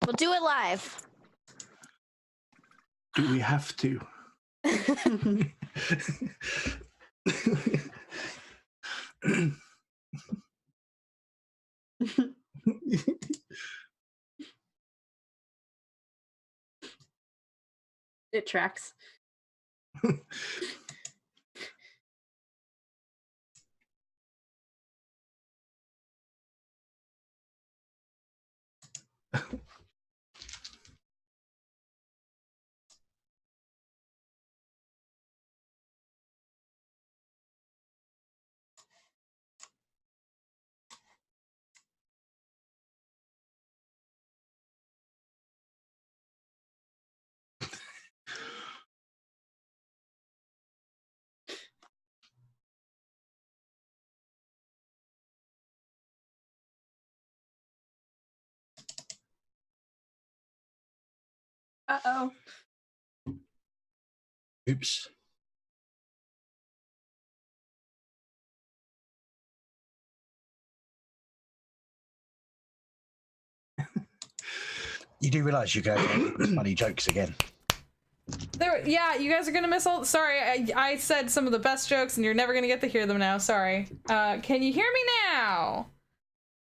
We'll do it live. Do we have to? It tracks. Uh-oh. Oops. You do realise you're going to make funny jokes again. Yeah, you guys are gonna miss all. Sorry, I said some of the best jokes, and you're never gonna get to hear them now. Sorry. Can you hear me now?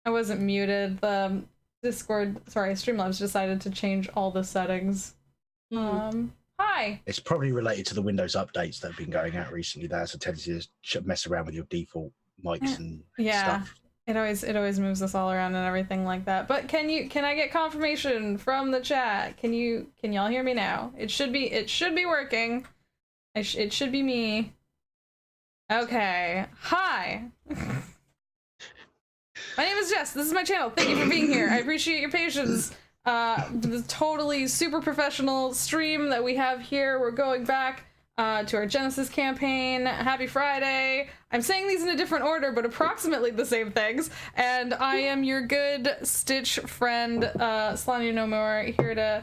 I wasn't muted. The Discord, sorry, Streamlabs decided to change all the settings. Hi. It's probably related to the Windows updates that have been going out recently. That's a tendency to mess around with your default mics and stuff. It always moves us all around and everything like that. But can I get confirmation from the chat? Can y'all hear me now? It should be working. It should be me. Okay. Hi. My name is Jess. This is my channel. Thank you for being here. I appreciate your patience. The totally super professional stream that we have here. We're going back to our Genesis campaign. Happy Friday. I'm saying these in a different order, but approximately the same things. And I am your good Stitch friend, Slanya No More, here to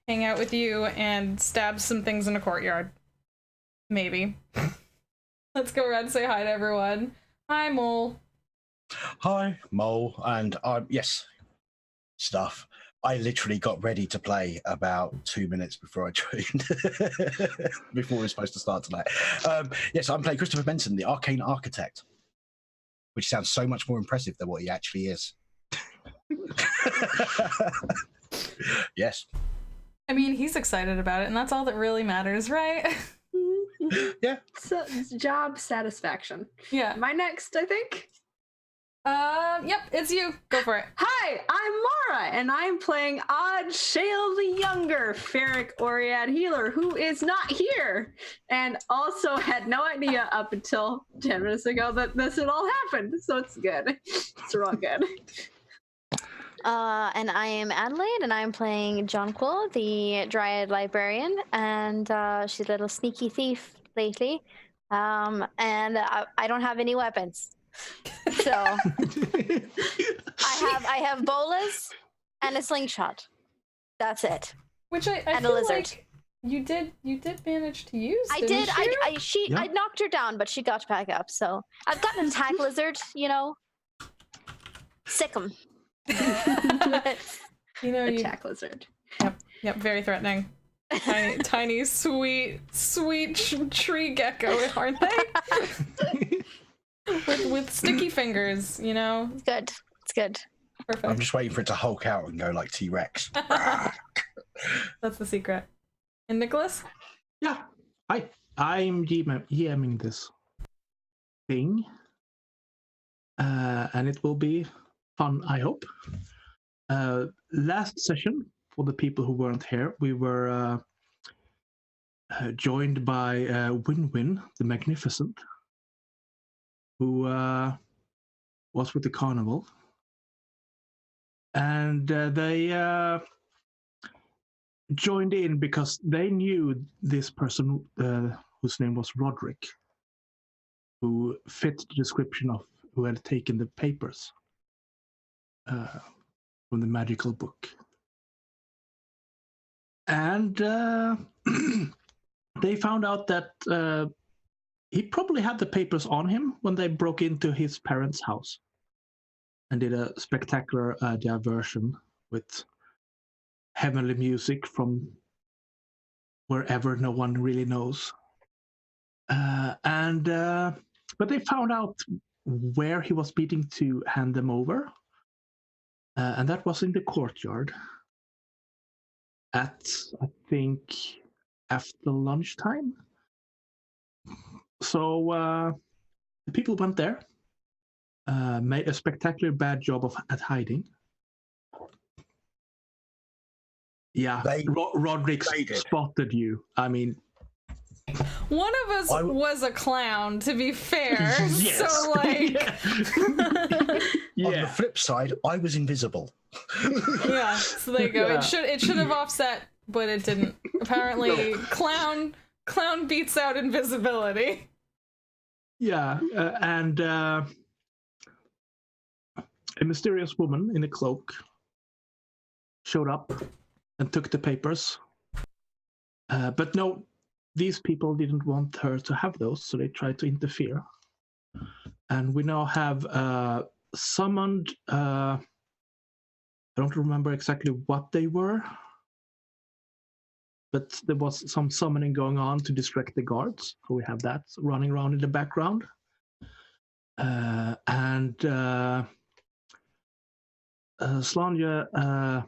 hang out with you and stab some things in a courtyard. Maybe. Let's go around and say hi to everyone. Hi, Mole. Hi, Mole. And yes, stuff. I literally got ready to play about 2 minutes before I joined, before we were supposed to start tonight. Yes, I'm playing Christopher Benson, the Arcane Architect, which sounds so much more impressive than what he actually is. Yes. I mean, he's excited about it, and that's all that really matters, right? Yeah. So it's job satisfaction. Yeah. Am I next, I think? Yep, it's you. Go for it. Hi, I'm Mara, and I'm playing Odd Shale the Younger, Ferric Oriad Healer, who is not here, and also had no idea up until 10 minutes ago that this had all happened, so it's good. It's real good. And I am Adelaide, and I'm playing Jonquil, the Dryad Librarian, and she's a little sneaky thief lately, and I don't have any weapons. So I have bolas and a slingshot. That's it. Which I and feel a lizard. Like you did manage to use. I did. You? I knocked her down, but she got back up. So I've got an attack lizard. You know, sick 'em. You know, attack lizard. Yep. Very threatening. Tiny, sweet tree gecko, aren't they? with sticky fingers, you know. It's good. It's good. Perfect. I'm just waiting for it to Hulk out and go like T-Rex. That's the secret. And Nicholas? Yeah. Hi. I'm GMing this thing. And it will be fun, I hope. Last session, for the people who weren't here, we were joined by Win-Win, the Magnificent, who was with the carnival. And they joined in because they knew this person whose name was Roderick, who fit the description of who had taken the papers from the magical book. And they found out that he probably had the papers on him when they broke into his parents' house and did a spectacular diversion with heavenly music from wherever no one really knows. But they found out where he was meeting to hand them over, and that was in the courtyard at, I think, after lunchtime. So the people went there, made a spectacular bad job at hiding. Yeah, Roderick spotted you. I mean, one of us was a clown, to be fair. Yes. So, like, yeah. On the flip side, I was invisible. yeah. So there you go. Yeah. It should have offset, but it didn't. Apparently, clown beats out invisibility. Yeah, and a mysterious woman in a cloak showed up and took the papers. But no, these people didn't want her to have those, so they tried to interfere. And we now have summoned, I don't remember exactly what they were, but there was some summoning going on to distract the guards. So we have that running around in the background. And Slanja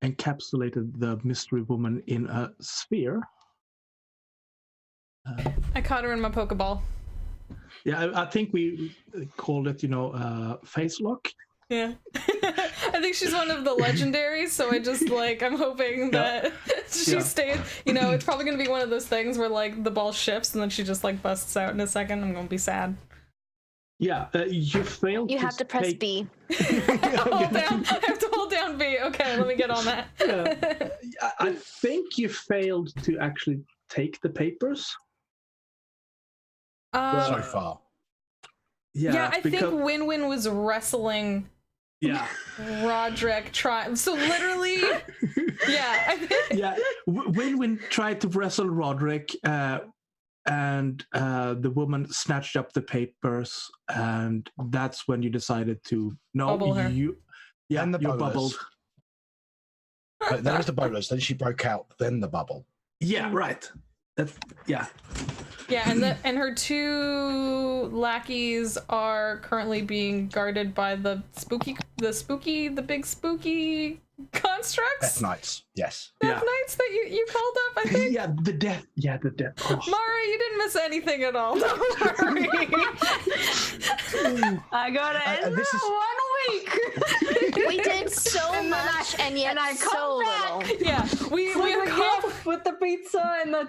encapsulated the mystery woman in a sphere. I caught her in my Pokeball. Yeah, I think we called it, face lock. Yeah. I think she's one of the legendaries, so I just, like, I'm hoping that she stays. It's probably going to be one of those things where, like, the ball shifts and then she just, like, busts out in a second. I'm going to be sad. Yeah, you failed. You have to press B. I have to hold down B. Okay, let me get on that. I think you failed to actually take the papers. So far. Yeah, I think Win-Win was wrestling Roderick so literally Win-Win tried to wrestle Roderick, and the woman snatched up the papers, and that's when you decided to bubble her. You bubbled. But there was the bowlers, then she broke out, then the bubble. Yeah, right. Yeah, and her two lackeys are currently being guarded by the big spooky constructs. Death Knights, yes. Death Knights that you called up, I think. the death. Oh. Mara, you didn't miss anything at all. Don't worry. I gotta end this 1 week. We did so much, and yet I so come little. Yeah, we with the pizza and the.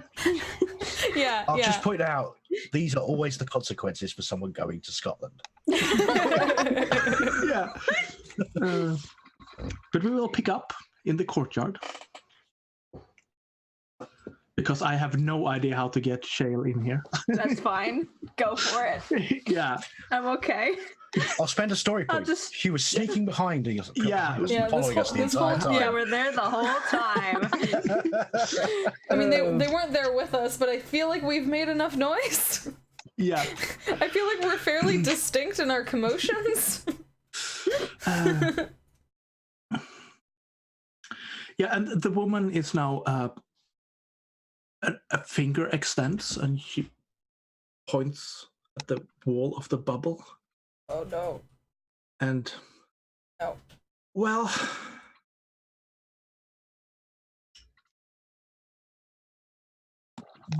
I'll just point out, these are always the consequences for someone going to Scotland. Yeah. But we will pick up in the courtyard, because I have no idea how to get Shale in here. That's fine. Go for it. Yeah. I'm okay. I'll spend a story point. She was sneaking behind us. Following us the entire time. Yeah, we're there the whole time. I mean, they weren't there with us, but I feel like we've made enough noise. Yeah. I feel like we're fairly distinct in our commotions. Yeah, and the woman is now a finger extends, and she points at the wall of the bubble. Oh no. And no. Well,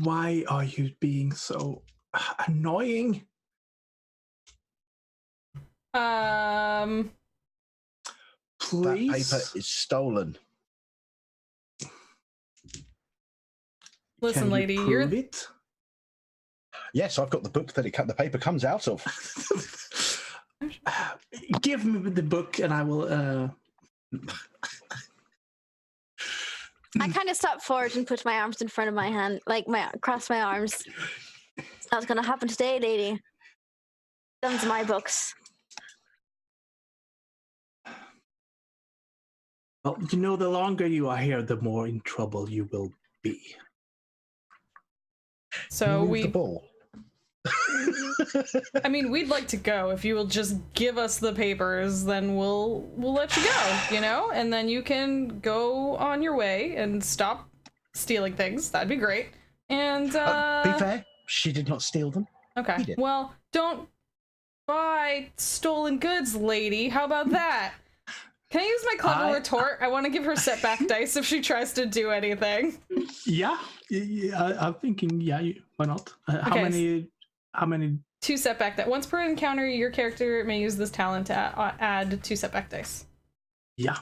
why are you being so annoying? Please. That paper is stolen. Listen, lady, you're it? Yes, I've got the book that the paper comes out of. Give me the book, and I will. I kind of stop forward and put my arms in front of my hand, cross my arms. It's not gonna happen today, lady. Them's my books. Well, the longer you are here, the more in trouble you will be. So Move the ball. I mean, we'd like to go. If you will just give us the papers, then we'll let you go, you know? And then you can go on your way and stop stealing things. That'd be great. And Be fair, she did not steal them. okay. did. Well, don't buy stolen goods, lady. How about that? Can I use my clever retort? I want to give her setback dice if she tries to do anything. Yeah, I'm thinking. Yeah, why not? Okay. How many? 2 setback dice. Once per encounter, your character may use this talent to add 2 setback dice. Yeah.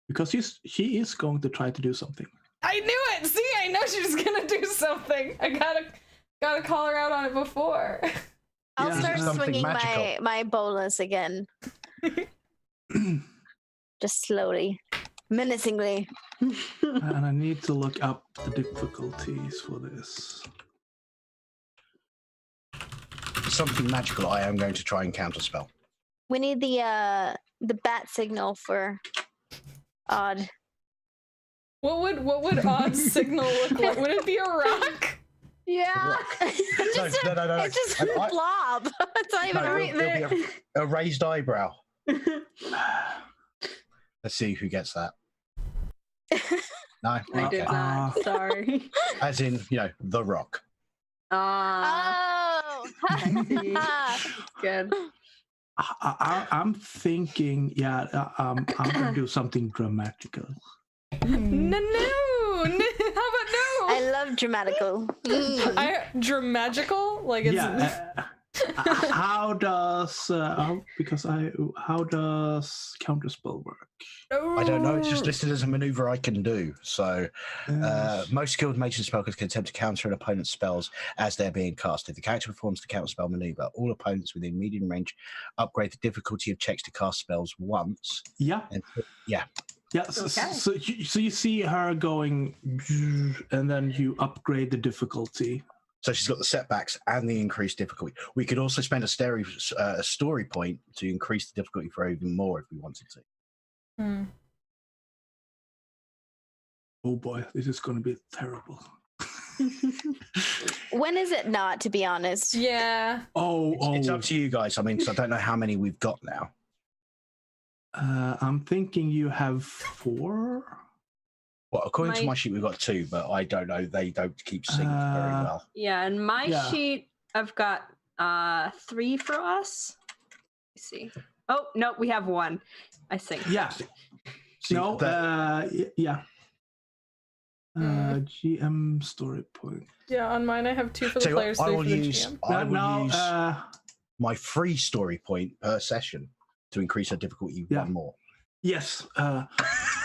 Because she is going to try to do something. I knew it. See, I know she was gonna do something. I gotta call her out on it before. I'll Yeah. start Something swinging magical. my bolas again. Just slowly, menacingly. And I need to look up the difficulties for this. Something magical. I am going to try and counterspell. We need the bat signal for odd. What would odd signal look like? Would it be a rock? Yeah. It's just a I- blob. It's not even No, a there'll be a raised eyebrow. Let's see who gets that. No, I did not. Sorry. as in, The Rock. Oh, Good. I'm thinking. Yeah, I'm gonna do something dramatical. No. How about no? I love dramatical. Dramagical? Like it's Yeah. How does counterspell work? I don't know. It's just listed as a maneuver I can do. So, Uh, most skilled mages and spellcasters can attempt to counter an opponent's spells as they're being cast. If the character performs the counterspell maneuver, all opponents within medium range upgrade the difficulty of checks to cast spells once. yeah. Yeah. Yeah, Okay. so you see her going, and then you upgrade the difficulty. So she's got the setbacks and the increased difficulty. We could also spend a story point to increase the difficulty for even more if we wanted to. Hmm. Oh boy, this is going to be terrible. When is it not, to be honest? Yeah. It's up to you guys. I mean, 'cause I don't know how many we've got now. I'm thinking you have 4. Well, according to my sheet, we've got 2, but I don't know. They don't keep synced very well. Yeah, in my Yeah. sheet, I've got 3 for us. Let's see. Oh no, we have 1. I think. Yeah. See, No. Yeah. GM story point. Yeah, on mine I have 2 for the Tell you what, players, I 3 will for the use. GM. I will Now, use my free story point per session to increase her difficulty Yeah. 1 more. Yes. But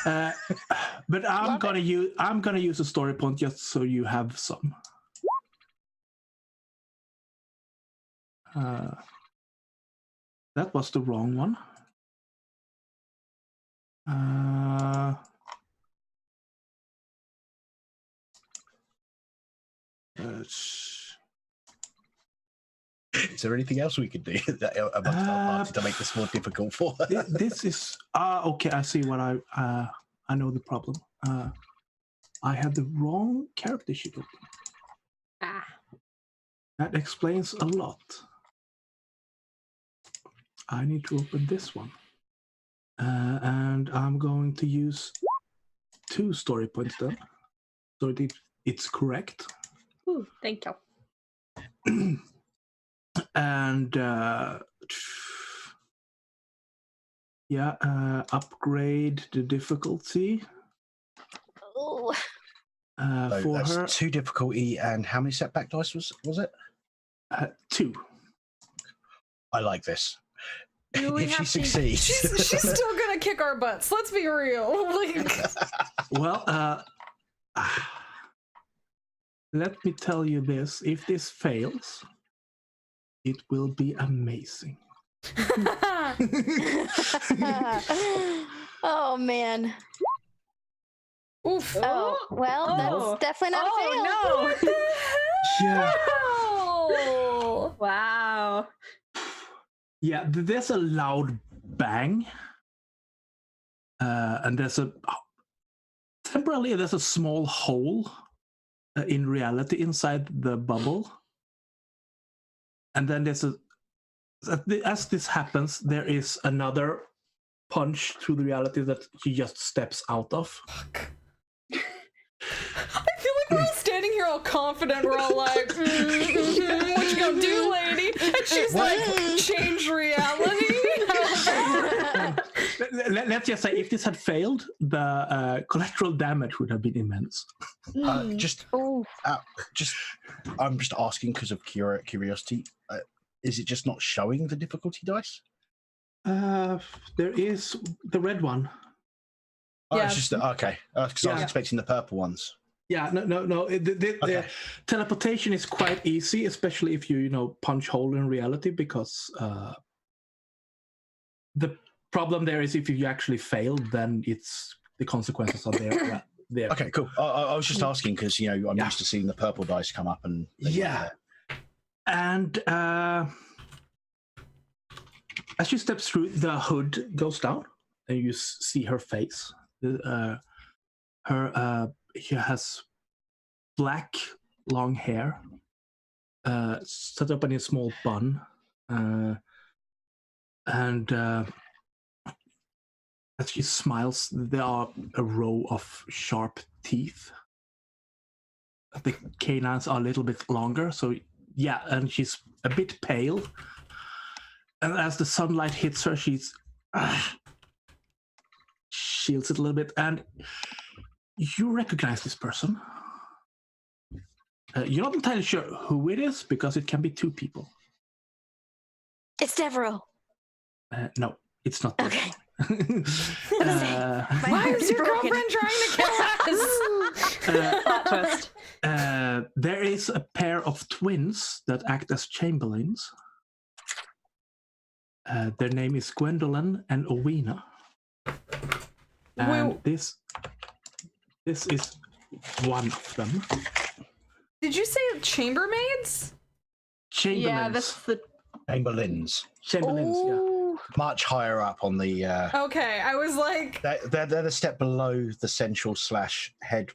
I'm Love gonna use a story point just so you have some. That was the wrong one. Is there anything else we could do amongst our party to make this more difficult for her? This is okay. I see what I know the problem. I had the wrong character sheet open. Ah. That explains a lot. I need to open this one. And I'm going to use 2 story points then. So it's correct. Ooh, thank you. And upgrade the difficulty Oh, So for that's her. 2 difficulty, and how many setback dice was it? 2. I like this. Do we If she have to- succeeds, She's still gonna kick our butts. Let's be real. Like, Well, let me tell you this. If this fails, it will be amazing. oh man. oof. Oh well, Oh. that's definitely not a fail. Oh no! Yeah. Oh. Wow. Yeah, there's a loud bang. And there's a small hole in reality inside the bubble. And then there's as this happens, there is another punch through the reality that he just steps out of. Fuck. I feel like we're all standing here all confident. We're all like, what you gonna do, lady? And she's like, change reality? Let's just say, if this had failed, the collateral damage would have been immense. I'm just asking because of curiosity. Is it just not showing the difficulty dice? There is the red one. Oh, Yeah. it's just okay. Because I was expecting the purple ones. Yeah, no. The teleportation is quite easy, especially if you punch hole in reality, because the problem there is if you actually fail, then it's the consequences are there. There. Okay, cool. I was just asking because I'm used to seeing the purple dice come up and and as she steps through, the hood goes down, and you see her face. She has black, long hair, set up in a small bun, and as she smiles, there are a row of sharp teeth. The canines are a little bit longer, so yeah, and she's a bit pale. And as the sunlight hits her, she's shields it a little bit, and you recognize this person. You're not entirely sure who it is, because it can be two people. It's Devereaux. No, it's not. Okay. Why is your girlfriend trying to kill us? Plot twist. There is a pair of twins that act as chamberlains. Their name is Gwendolyn and Owena. And this is one of them. Did you say chambermaids? Chamberlains. Yeah, that's the Chamberlains. Chamberlains, yeah. Much higher up on the. Okay, I was like, They're the step below the central / head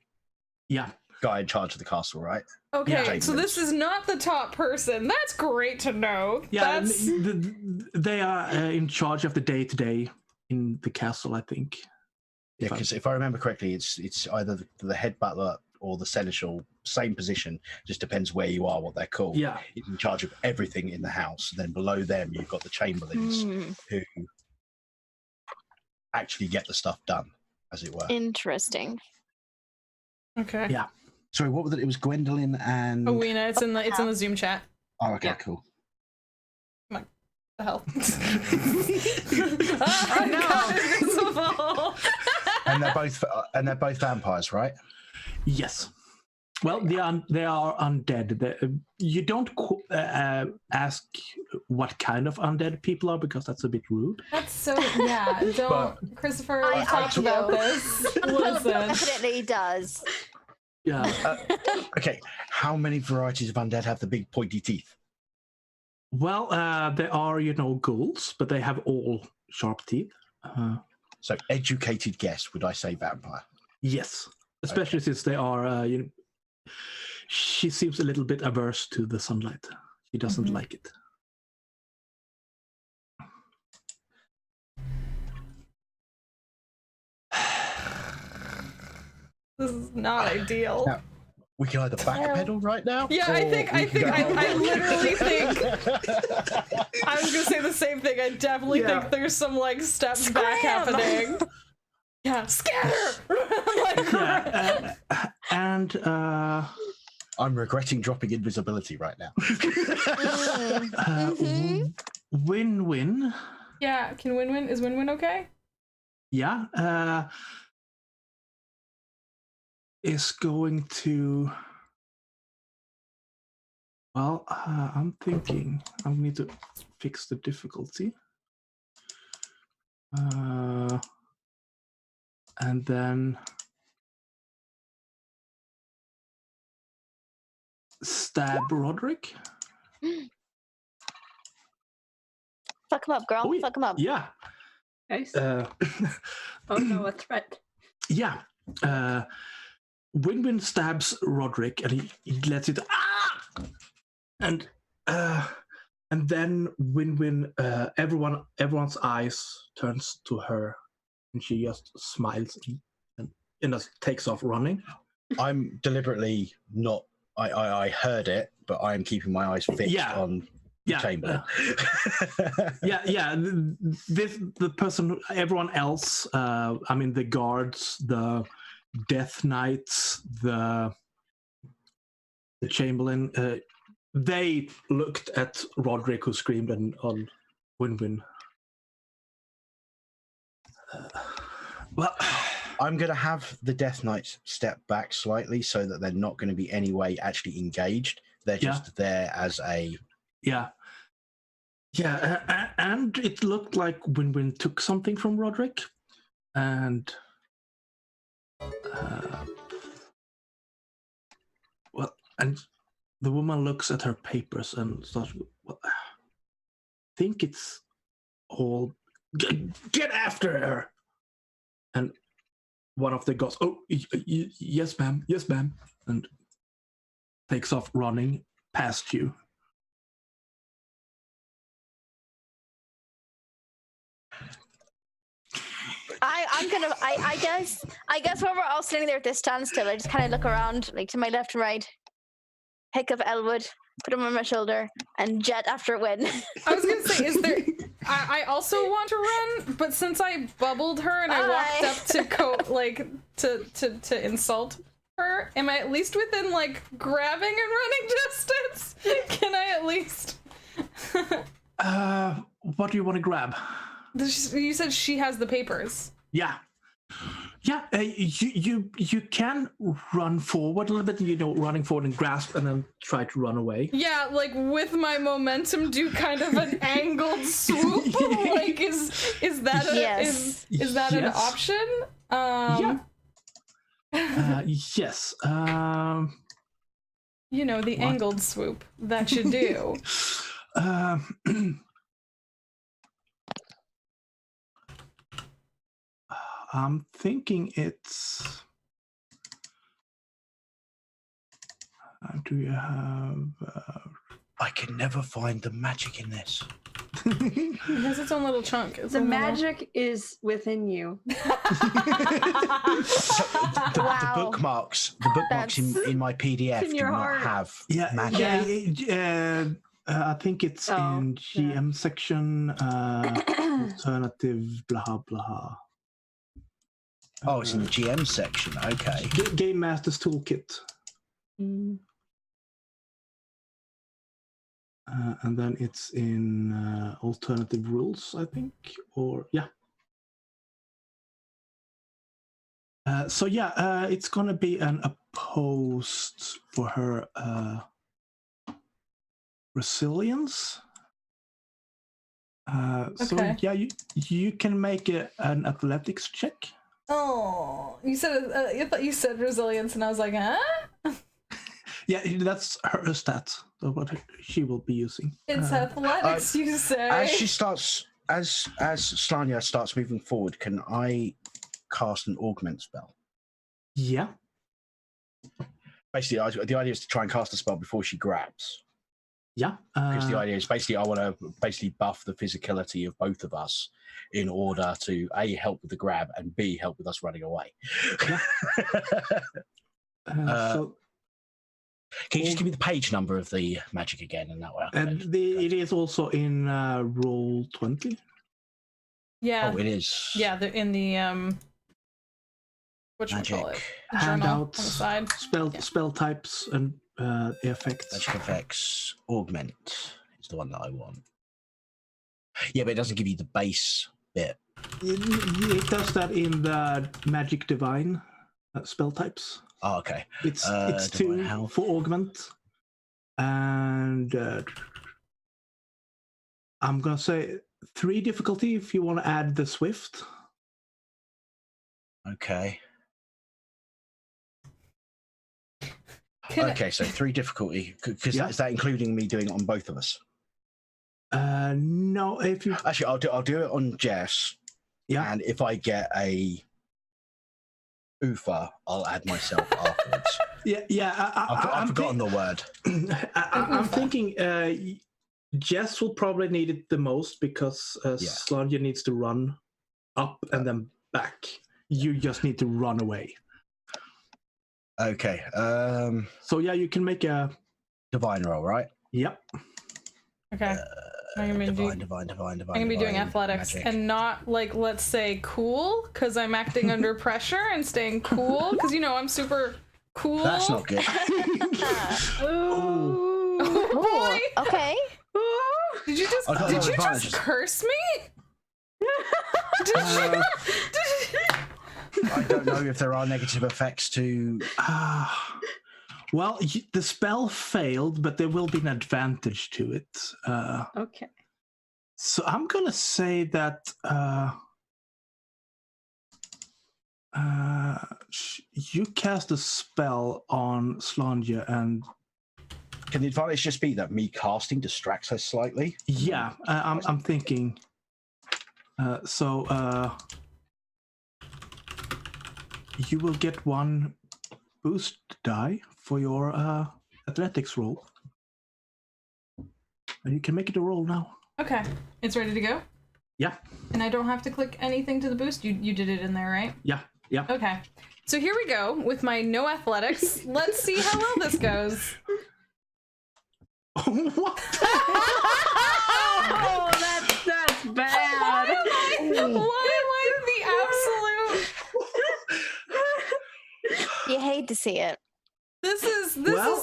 Yeah. guy in charge of the castle, right? okay, Yeah. so this is not the top person. That's great to know. Yeah, That's they are in charge of the day-to-day in the castle, I think. Yeah, because if I remember correctly, it's either the head butler or the seneschal, same position. Just depends where you are, what they're called. Yeah. Is in charge of everything in the house. And then below them, you've got the chamberlains who actually get the stuff done, as it were. Interesting. okay. Yeah. Sorry, what was it? It was Gwendolyn and. Owena, it's in the Zoom chat. Oh, okay, Yeah. cool. The hell? no. And they're both vampires, right? Yes. Well, they are undead. You don't ask what kind of undead people are, because that's a bit rude. That's so don't Christopher I talked about this. Listen. Definitely does. Yeah. Okay, how many varieties of undead have the big pointy teeth? Well, there are, ghouls, but they have all sharp teeth. So, educated guess, would I say vampire? Yes. Especially since they are, she seems a little bit averse to the sunlight. She doesn't like it. This is not ideal. Now, we can either backpedal right now. Yeah, I literally think I was gonna say the same thing. I definitely think there's some steps back happening. Yeah, scatter. And I'm regretting dropping invisibility right now. Win-win. Yeah, is win-win okay? Yeah. Is going to. Well, I'm thinking I need to fix the difficulty. And then stab Roderick. Fuck him up, girl. Oh, yeah. Fuck him up. Yeah. Nice. Oh no, a threat. Yeah. Win-Win stabs Roderick, and he lets it. And then Win-Win, everyone's eyes turns to her, and she just smiles and just takes off running. I'm deliberately not. I heard it, but I am keeping my eyes fixed on the Chamberlain. The person, everyone else. I mean, the guards, the Death Knights, the Chamberlain. They looked at Roderick, who screamed on Win-Win. Well, I'm going to have the Death Knights step back slightly so that they're not going to be any way actually engaged. They're just there as a... Yeah, and it looked like Win-Win took something from Roderick, and and the woman looks at her papers and starts, well, I think it's all... Get after her! And one of the guards, yes, ma'am, and takes off running past you. I guess when we're all sitting there at this standstill, I just kind of look around, like to my left and right, pick up Elwood, put him on my shoulder, and jet after Win. I was gonna say, is there? I also want to run, but since I bubbled her and I walked up to insult her, am I at least within like grabbing and running distance? Can I at least? What do you want to grab? You said she has the papers. Yeah. You can run forward a little bit, running forward and grasp, and then try to run away. Yeah, like with my momentum, do kind of an angled swoop. Like, is that is that an option? Yes. The angled swoop that you do. I'm thinking it's... do you have... I can never find the magic in this. It has its own little chunk. The magic is within you. The bookmarks in my PDF in do your not heart. have magic. I think it's in GM section, alternative, blah, blah. Oh, it's in the GM section. Okay. Game Master's Toolkit. Mm. And then it's in alternative rules, I think, or it's gonna be an opposed for her resilience. Okay. So you can make an athletics check. Oh, you said I thought you said resilience, and I was like, huh? Yeah, that's her stat. So what she will be using. It's athletics, you say. As Slania starts moving forward, can I cast an augment spell? Yeah. Basically, the idea is to try and cast a spell before she grabs. Yeah. Because the idea is basically I want to buff the physicality of both of us in order to A, help with the grab, and B, help with us running away. Yeah. Can you just give me the page number of the magic again, and that way? It is also in roll 20. Yeah. Oh, it is. Yeah, they're in the whatchamacallit, journal on the side. Spell types and the effects. Magic effects augment is the one that I want. Yeah, but it doesn't give you the base bit. It does that in the Magic Divine spell types. Oh, okay. It's 2 for augment, and I'm gonna say 3 difficulty if you want to add the swift. Okay. So 3 difficulty. Because is that including me doing it on both of us? No. If you actually, I'll do it on Jess. Yeah. And if I get a Ufa, I'll add myself afterwards. Yeah. I've forgotten the word. I'm thinking Jess will probably need it the most because Slanja needs to run up and then back. You just need to run away. Okay. So yeah, you can make a divine roll, right? Yep. Okay. I'm gonna Divine. I'm gonna be doing athletics magic. and not like, let's say, cool, because I'm acting under pressure and staying cool, because I'm super cool. That's not good. Ooh. Oh, boy. Okay. Did you just curse me? I don't know if there are negative effects to. Well, the spell failed, but there will be an advantage to it. Okay. So I'm gonna say that you cast a spell on Slanja, and Can the advantage just be that me casting distracts her slightly? yeah, I'm thinking. So you will get 1 boost die for your athletics roll, and you can make it a roll now. Okay, it's ready to go? Yeah. And I don't have to click anything to the boost? You did it in there, right? Yeah. Okay, so here we go with my no athletics. Let's see how well this goes. What? Oh, that's bad. Why am I the absolute? You hate to see it. This is no.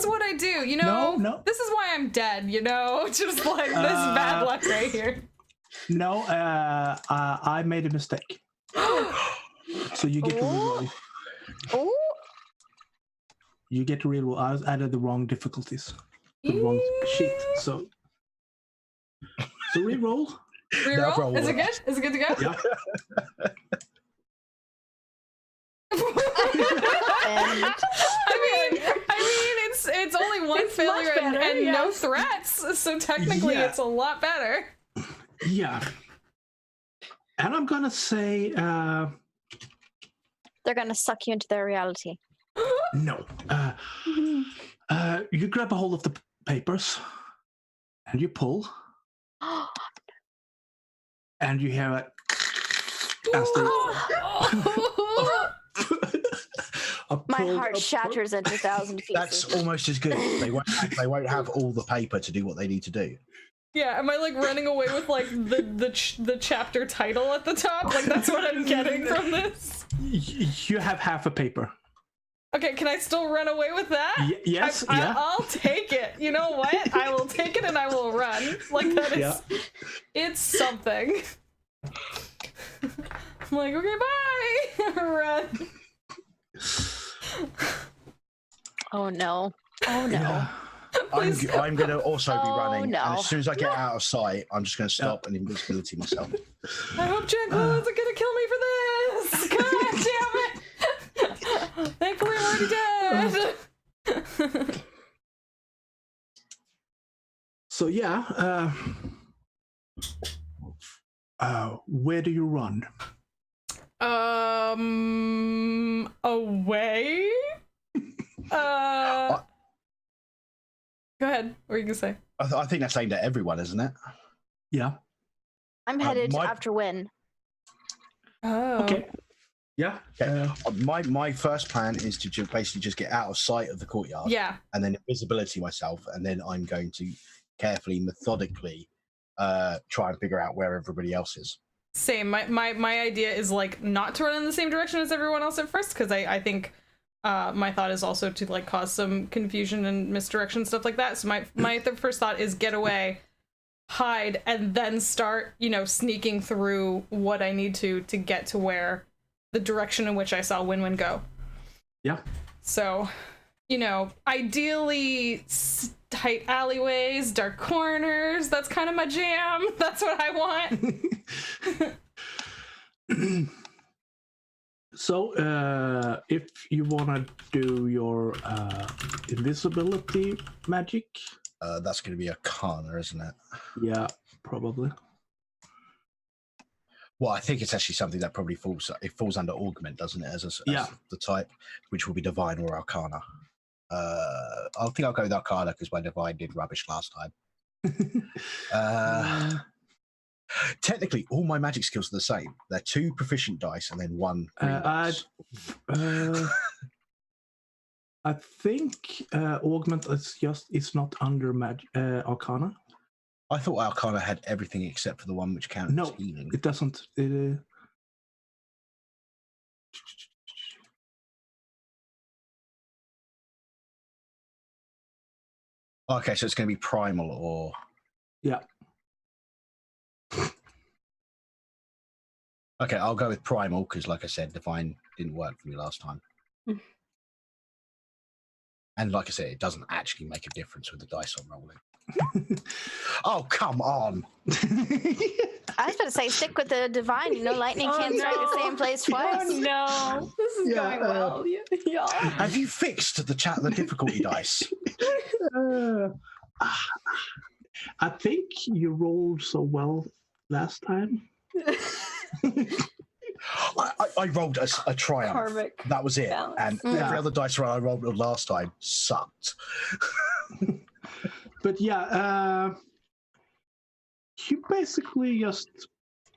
what I do, No. This is why I'm dead, Just like this bad luck right here. No, I made a mistake. So you get to reroll. Oh, You get to reroll. I added the wrong difficulties. The wrong sheet. So reroll. Reroll? Is it good? Is it good to go? Yeah. I mean, it's only one It's failure much better, and no yes. threats, so technically Yeah. it's a lot better. Yeah. And I'm gonna say they're gonna suck you into their reality. no. You grab a hold of the papers and you pull, and you hear it as they My heart shatters into 1,000 pieces. That's almost as good. They won't have all the paper to do what they need to do. Yeah, am I like running away with like the chapter title at the top? Like that's what I'm getting from this? You have half a paper. Okay, can I still run away with that? Yes. I'll take it. You know what? I will take it and I will run. Like that is, it's something. I'm like, okay, bye. Run. Oh no. Oh no. Yeah. I'm going to also be running. no. And as soon as I get out of sight, I'm just going to stop and invisibility myself. I hope Janko isn't gonna kill me for this. God damn it! Thankfully, I'm already dead. So yeah. Where do you run? Away. Go ahead. What were you gonna say? I think that's aimed at everyone, isn't it? Yeah. I'm headed my- after Win. Oh. Okay. Yeah. Okay. My first plan is to basically just get out of sight of the courtyard. Yeah. And then invisibility myself, and then I'm going to carefully, methodically try and figure out where everybody else is. Same. My idea is like not to run in the same direction as everyone else at first, because I think my thought is also to like cause some confusion and misdirection, stuff like that. So my first thought is get away, hide, and then start, sneaking through what I need to get to where the direction in which I saw Win-Win go. Yeah. So, ideally tight alleyways, dark corners. That's kind of my jam. That's what I want. So, if you want to do your invisibility magic, That's going to be Arcana, isn't it? yeah, probably. Well, I think it's actually something that probably falls under augment, doesn't it? As the type, which will be divine or arcana. I think I'll go with arcana because my divine did rubbish last time. Technically, all my magic skills are the same. They're 2 proficient dice and then 1 green dice. I think augment is not under arcana. I thought arcana had everything except for the one which counts as healing. It doesn't. Okay, so it's going to be primal or... Yeah. Okay, I'll go with primal because, like I said, divine didn't work for me last time. And like I said, it doesn't actually make a difference with the dice I'm rolling. Oh, come on. I was going to say, stick with the divine. You know, lightning can't strike the same place twice. Oh, no. This is going well. Y'all. Have you fixed the difficulty dice? I think you rolled so well last time. I rolled a triumph. Karmic that was it. balance. And every other dice roll I rolled last time sucked. But yeah, you basically just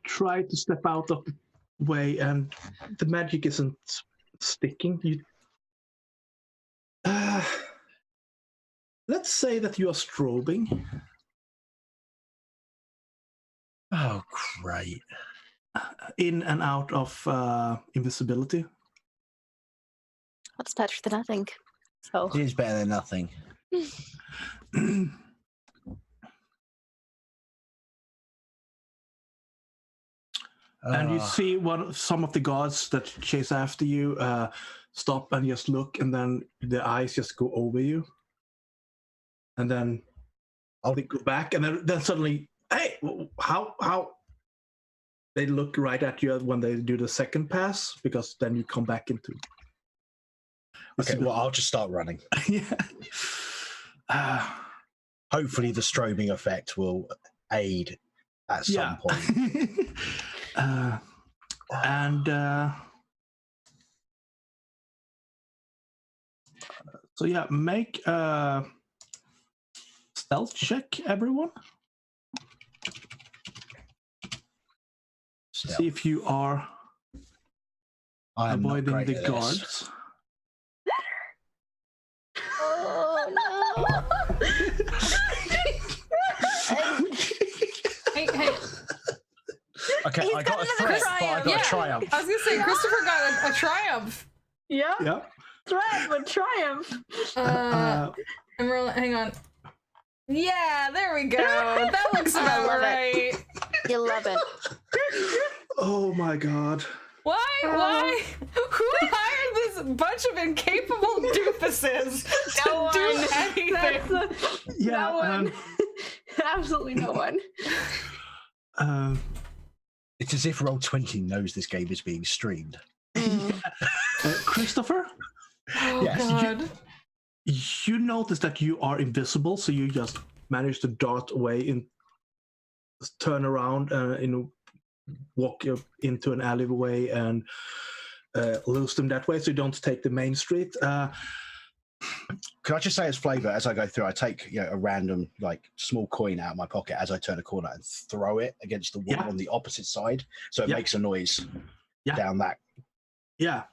try to step out of the way, and the magic isn't sticking. Let's say that you are strobing. Oh, great. In and out of invisibility. That's better than nothing. So It is better than nothing. And you see some of the guards that chase after you stop and just look, and then the eyes just go over you. And then they go back, and then suddenly, hey, how? They look right at you when they do the second pass, because then you come back into... Okay, well, I'll just start running. Yeah. Hopefully the strobing effect will aid at some point. So yeah, make a stealth check, everyone. Stealth. See if you are avoiding the guards. oh no! Hey. Okay, He's I got got a another threat, but I got a triumph. I was gonna say Christopher got a triumph. Yeah. Yeah. Threat with triumph. I'm rolling. Hang on. Yeah, there we go. That looks about love it. right. You love it. Oh my god. Why? Who hired this bunch of incapable doofuses to No do one. anything? Yeah. No one. Absolutely no one. It's as if Roll20 knows this game is being streamed. Christopher, Oh Yes, god. you notice that you are invisible, so you just manage to dart away and turn around and walk into an alleyway and lose them that way, so you don't take the main street. Can I just say as flavor, as I go through, I take a random small coin out of my pocket as I turn a corner and throw it against the wall on the opposite side, so it makes a noise down that. Yeah.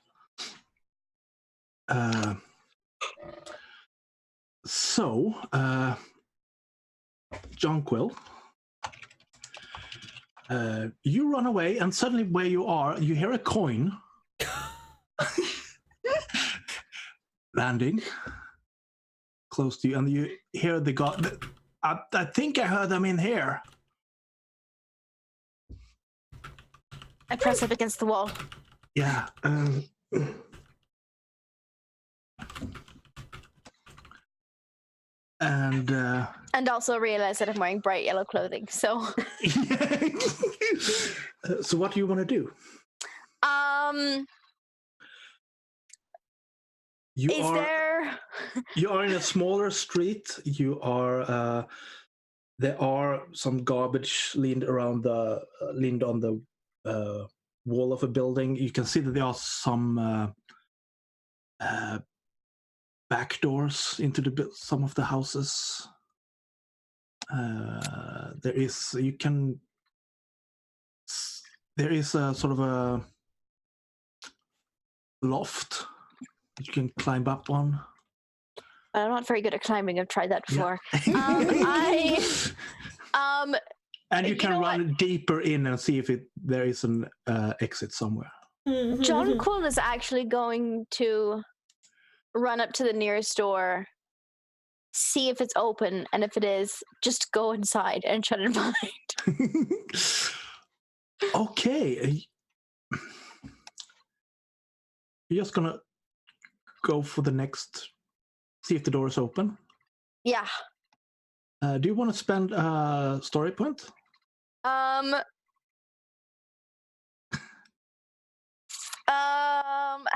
So, Jonquil, you run away, and suddenly where you are, you hear a coin landing close to you, and you hear the god. I think I heard them in here. I press up against the wall. Yeah. And also realize that I'm wearing bright yellow clothing. So, so what do you want to do? You are in a smaller street. You are there are some garbage leaned on the wall of a building. You can see that there are some back doors into some of the houses. There is a sort of a loft that you can climb up on. I'm not very good at climbing. I've tried that before. And you can run deeper in and see if there is an exit somewhere. John Quill is actually going to run up to the nearest door, see if it's open, and if it is, just go inside and shut it behind. Okay. You're just gonna go for the next, see if the door is open. Yeah. Do you want to spend a story point?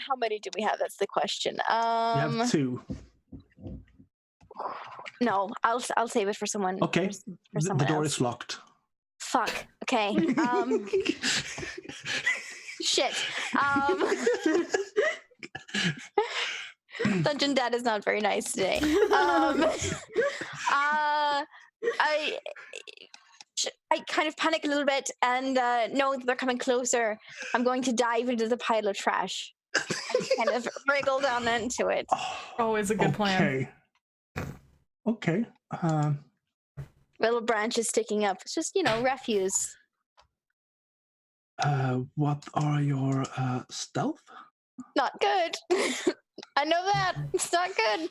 How many do we have? That's the question. You have 2. No, I'll save it for someone. Okay. For someone the door else. is locked. Fuck. Okay. Shit. Dungeon Dad is not very nice today. I kind of panic a little bit and knowing that they're coming closer, I'm going to dive into the pile of trash and kind of wriggle down into it. Always a good plan. Okay. Little branches sticking up. It's just, refuse. What are your stealth? Not good. I know that. It's not good.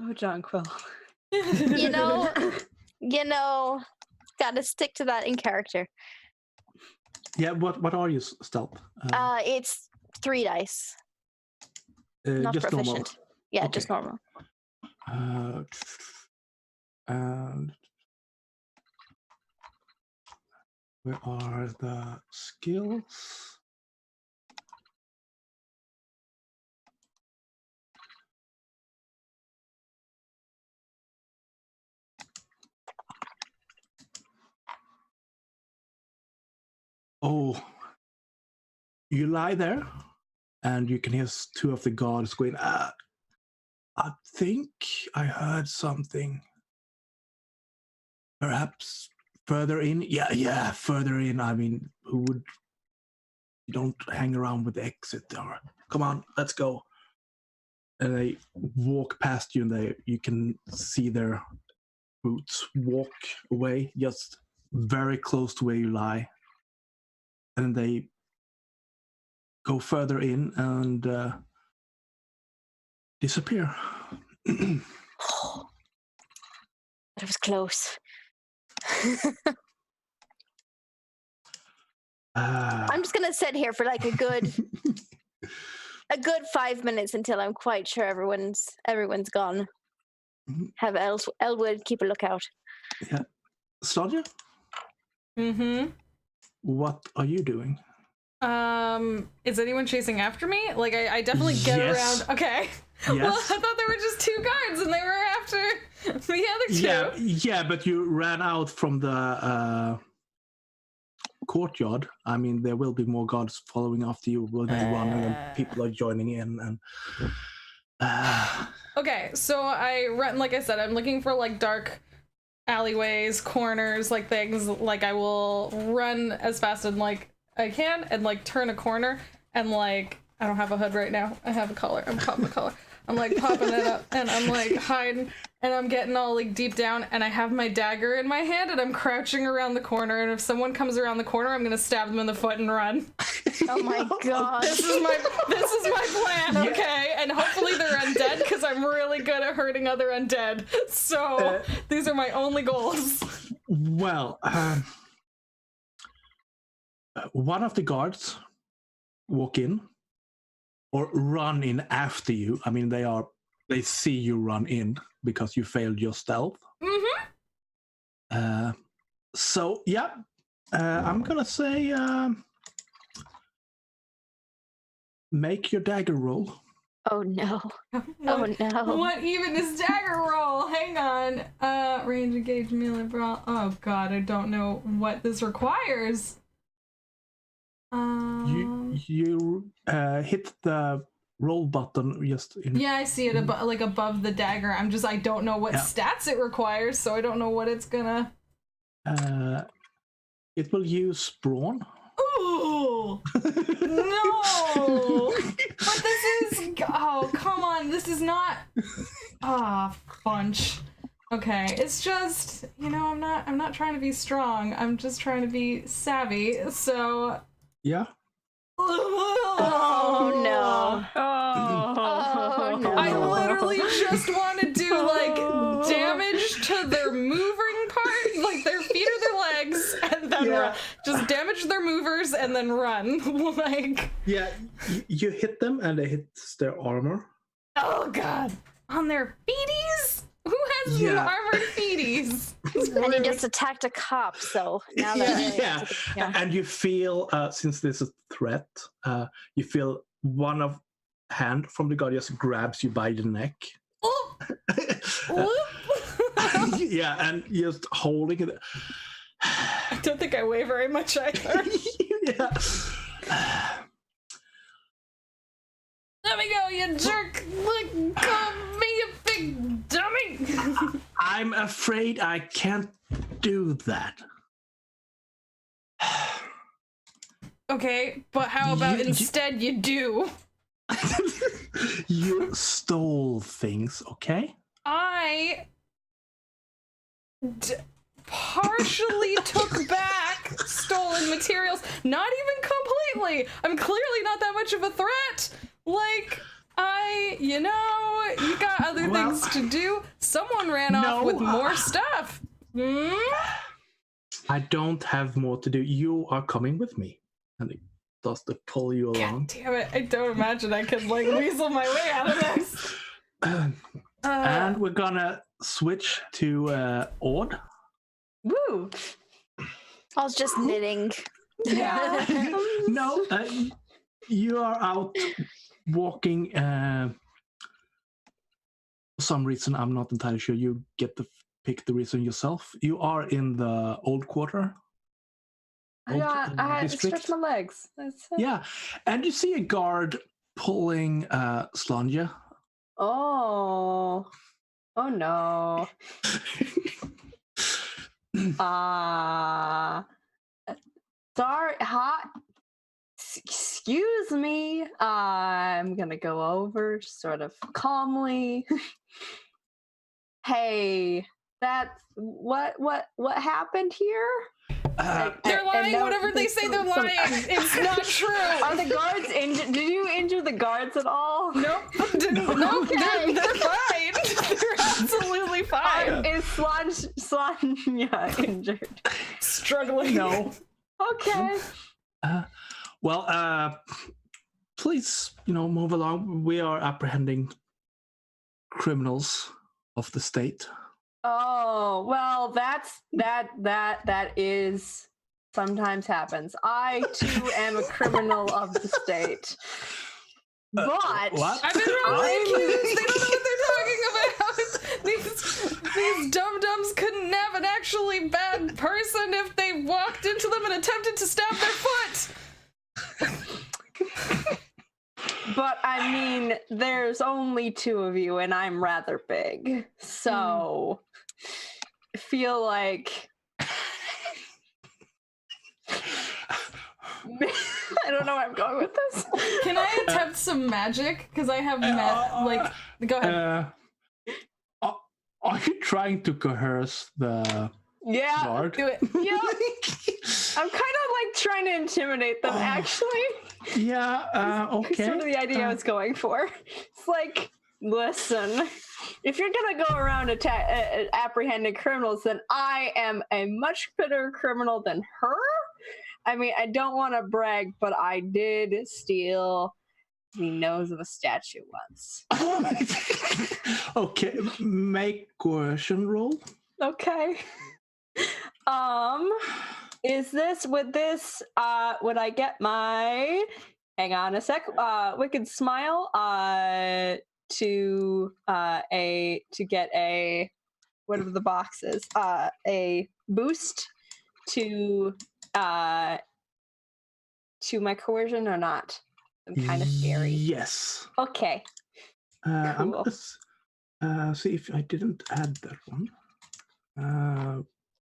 Oh, John Quill. Gotta stick to that in character. Yeah, what are your stealth? It's 3 dice. Not just proficient. normal. Yeah, Okay. just normal. And where are the skills? Oh, you lie there, and you can hear 2 of the guards going, I think I heard something. Perhaps further in? Yeah, further in. I mean, you don't hang around with the exit door. Come on, let's go. And they walk past you, and you can see their boots walk away, just very close to where you lie. And they go further in and disappear. That was close. I'm just gonna sit here for like a good 5 minutes until I'm quite sure everyone's gone. Have Elwood keep a lookout. Yeah. Sonia? Mm-hmm. What are you doing? Is anyone chasing after me? Like, I definitely get around. Okay. Yes. Well, I thought there were just 2 guards and they were after the other 2. Yeah, but you ran out from the courtyard. I mean, there will be more guards following after you when you run, and people are joining in. And Okay, so I run. Like I said, I'm looking for like dark alleyways, corners, like things. Like I will run as fast as like I can and like turn a corner and like I don't have a hood right now. I have a collar. I'm popping a collar. I'm like popping it up and I'm like hiding and I'm getting all like deep down and I have my dagger in my hand and I'm crouching around the corner and if someone comes around the corner I'm gonna stab them in the foot and run. Oh my god. This is my plan, okay? And hopefully they're undead because I'm really good at hurting other undead. So these are my only goals. well, one of the guards walk in or run in after you. I mean, they see you run in because you failed your stealth. Mm-hmm. So yeah, I'm gonna say make your dagger roll. Oh no. Oh What, no. what even is dagger roll? Hang on. Range, engage, melee, brawl. Oh god, I don't know what this requires. You hit the roll button just in. Yeah, I see it like above the dagger. I don't know what stats it requires, so I don't know what it's gonna. It will use brawn. Ooh! No! But this is. Oh, come on. This is not. Ah, bunch. Okay, it's just, I'm not trying to be strong. I'm just trying to be savvy. So. Yeah. Oh no. Oh no. I literally just want to do like damage to their moving part, like their feet or their legs, and then run. Just damage their movers and then run. Like. Yeah, you hit them and they hit their armor. Oh god. On their feeties? Who has armored feeties? And you just attacked a cop, so now that And you feel, since this is a threat, you feel one of hand from the guard just grabs you by the neck. Oh. Yeah, and just holding it. I don't think I weigh very much either. Yeah. Let me go, you jerk! Look, call me a big dummy! I'm afraid I can't do that. Okay, but how about instead you do? You stole things, okay? I partially took back stolen materials. Not even completely. I'm clearly not that much of a threat. Like, you got other things to do. Someone ran off with more stuff. I don't have more to do. You are coming with me. And it does to pull you along. God damn it. I don't imagine I could, weasel my way out of this. And we're gonna switch to Ord. Woo! I was just knitting. Yeah. No, you are out walking. For some reason, I'm not entirely sure. You get to pick the reason yourself. You are in the old quarter. I district. stretch my legs. Yeah, and you see a guard pulling Slanja. Oh no. Sorry, hot. Excuse me. I'm gonna go over sort of calmly. Hey, that's what happened here? They're lying. Whatever they say, they're lying. It's not true. Are the guards injured? Did you injure the guards at all? Nope. No, Okay. they're fine. They're absolutely fine. Is Slanja injured? Struggling. No. Okay. Please, move along. We are apprehending criminals of the state. Oh, well, that is sometimes happens. I too am a criminal of the state. But What? I've been wrongly accused. They don't know what they're talking about. These dum-dums couldn't have an actually bad person if they walked into them and attempted to stab their foot. But I mean, there's only two of you, and I'm rather big, so I feel like I don't know where I'm going with this. Can I attempt some magic? Because I have go ahead. Are you trying to coerce the guard? Do it. Yeah, I'm kind of trying to intimidate them, actually. Yeah, okay. Sort of the idea I was going for. It's listen, if you're gonna go around apprehending criminals, then I am a much better criminal than her. I mean, I don't want to brag, but I did steal the nose of a statue once. Okay, make coercion roll. Okay. Would I get my Hang on a sec. Wicked smile. To get a whatever the box is. A boost to my coercion or not? I'm kind of scary. Yes. Okay. I'm Cool. gonna see if I didn't add that one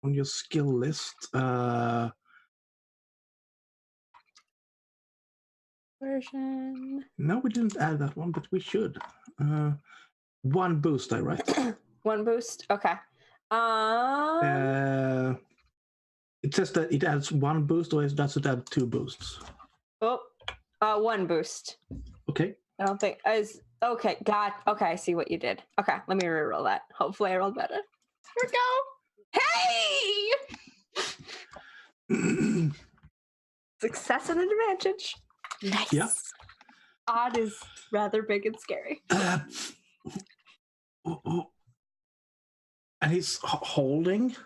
on your skill list. Coercion. No, we didn't add that one, but we should. One boost, I write. One boost. Okay. It says that it adds one boost, or does it add 2 boosts? One boost. Okay. I don't think as okay. Okay, I see what you did. Okay, let me reroll that. Hopefully, I rolled better. Here we go. Hey! Success and advantage. Nice. Yeah. Odd is rather big and scary. And he's holding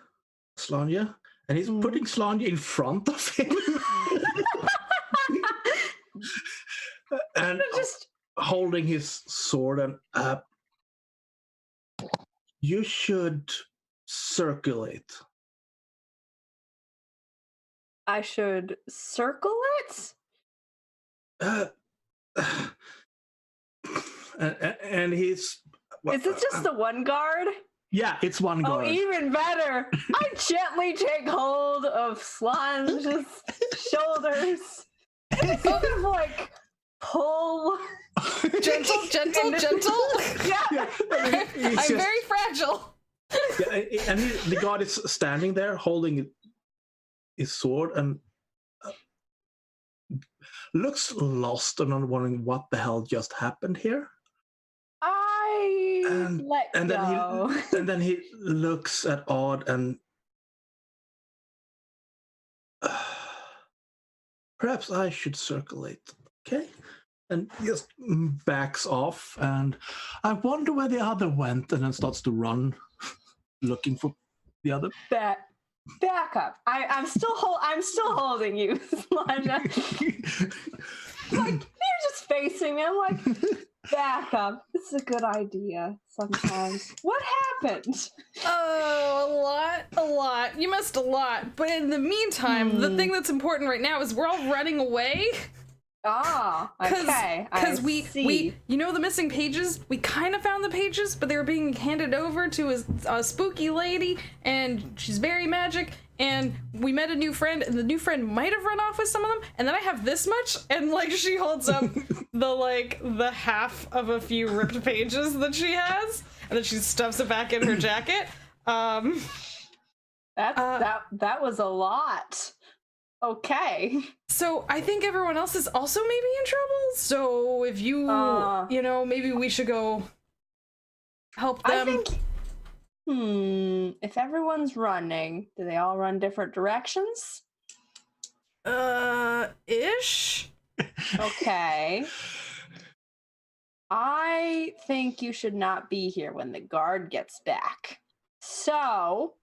Slanja, and he's putting Slanja in front of him. And Just holding his sword, and you should circulate. I should circle it. And he's. Is it just the one guard? Yeah, it's one guard. Oh, even better. I gently take hold of Slange's shoulders and sort of like pull. Gentle. Yeah. I'm very fragile. Yeah, and the guard is standing there holding his sword and looks lost and wondering what the hell just happened here. And then he looks at Odd and perhaps I should circulate, okay? And just backs off, and I wonder where the other went, and then starts to run, looking for the other. Back up. I'm still holding you, Slanja. Like, you're just facing me. I'm like, back up. This is a good idea sometimes. What happened? Oh, a lot. You missed a lot. But in the meantime, the thing that's important right now is we're all running away. Ah, okay. Because we, you know, the missing pages. We kind of found the pages, but they were being handed over to a spooky lady, and she's very magic. And we met a new friend, and the new friend might have run off with some of them. And then I have this much, and like she holds up the half of a few ripped pages that she has, and then she stuffs it back in her jacket. That was a lot. Okay. So I think everyone else is also maybe in trouble. So if you, you know, maybe we should go help them. I think, if everyone's running, do they all run different directions? Ish. Okay. I think you should not be here when the guard gets back. So,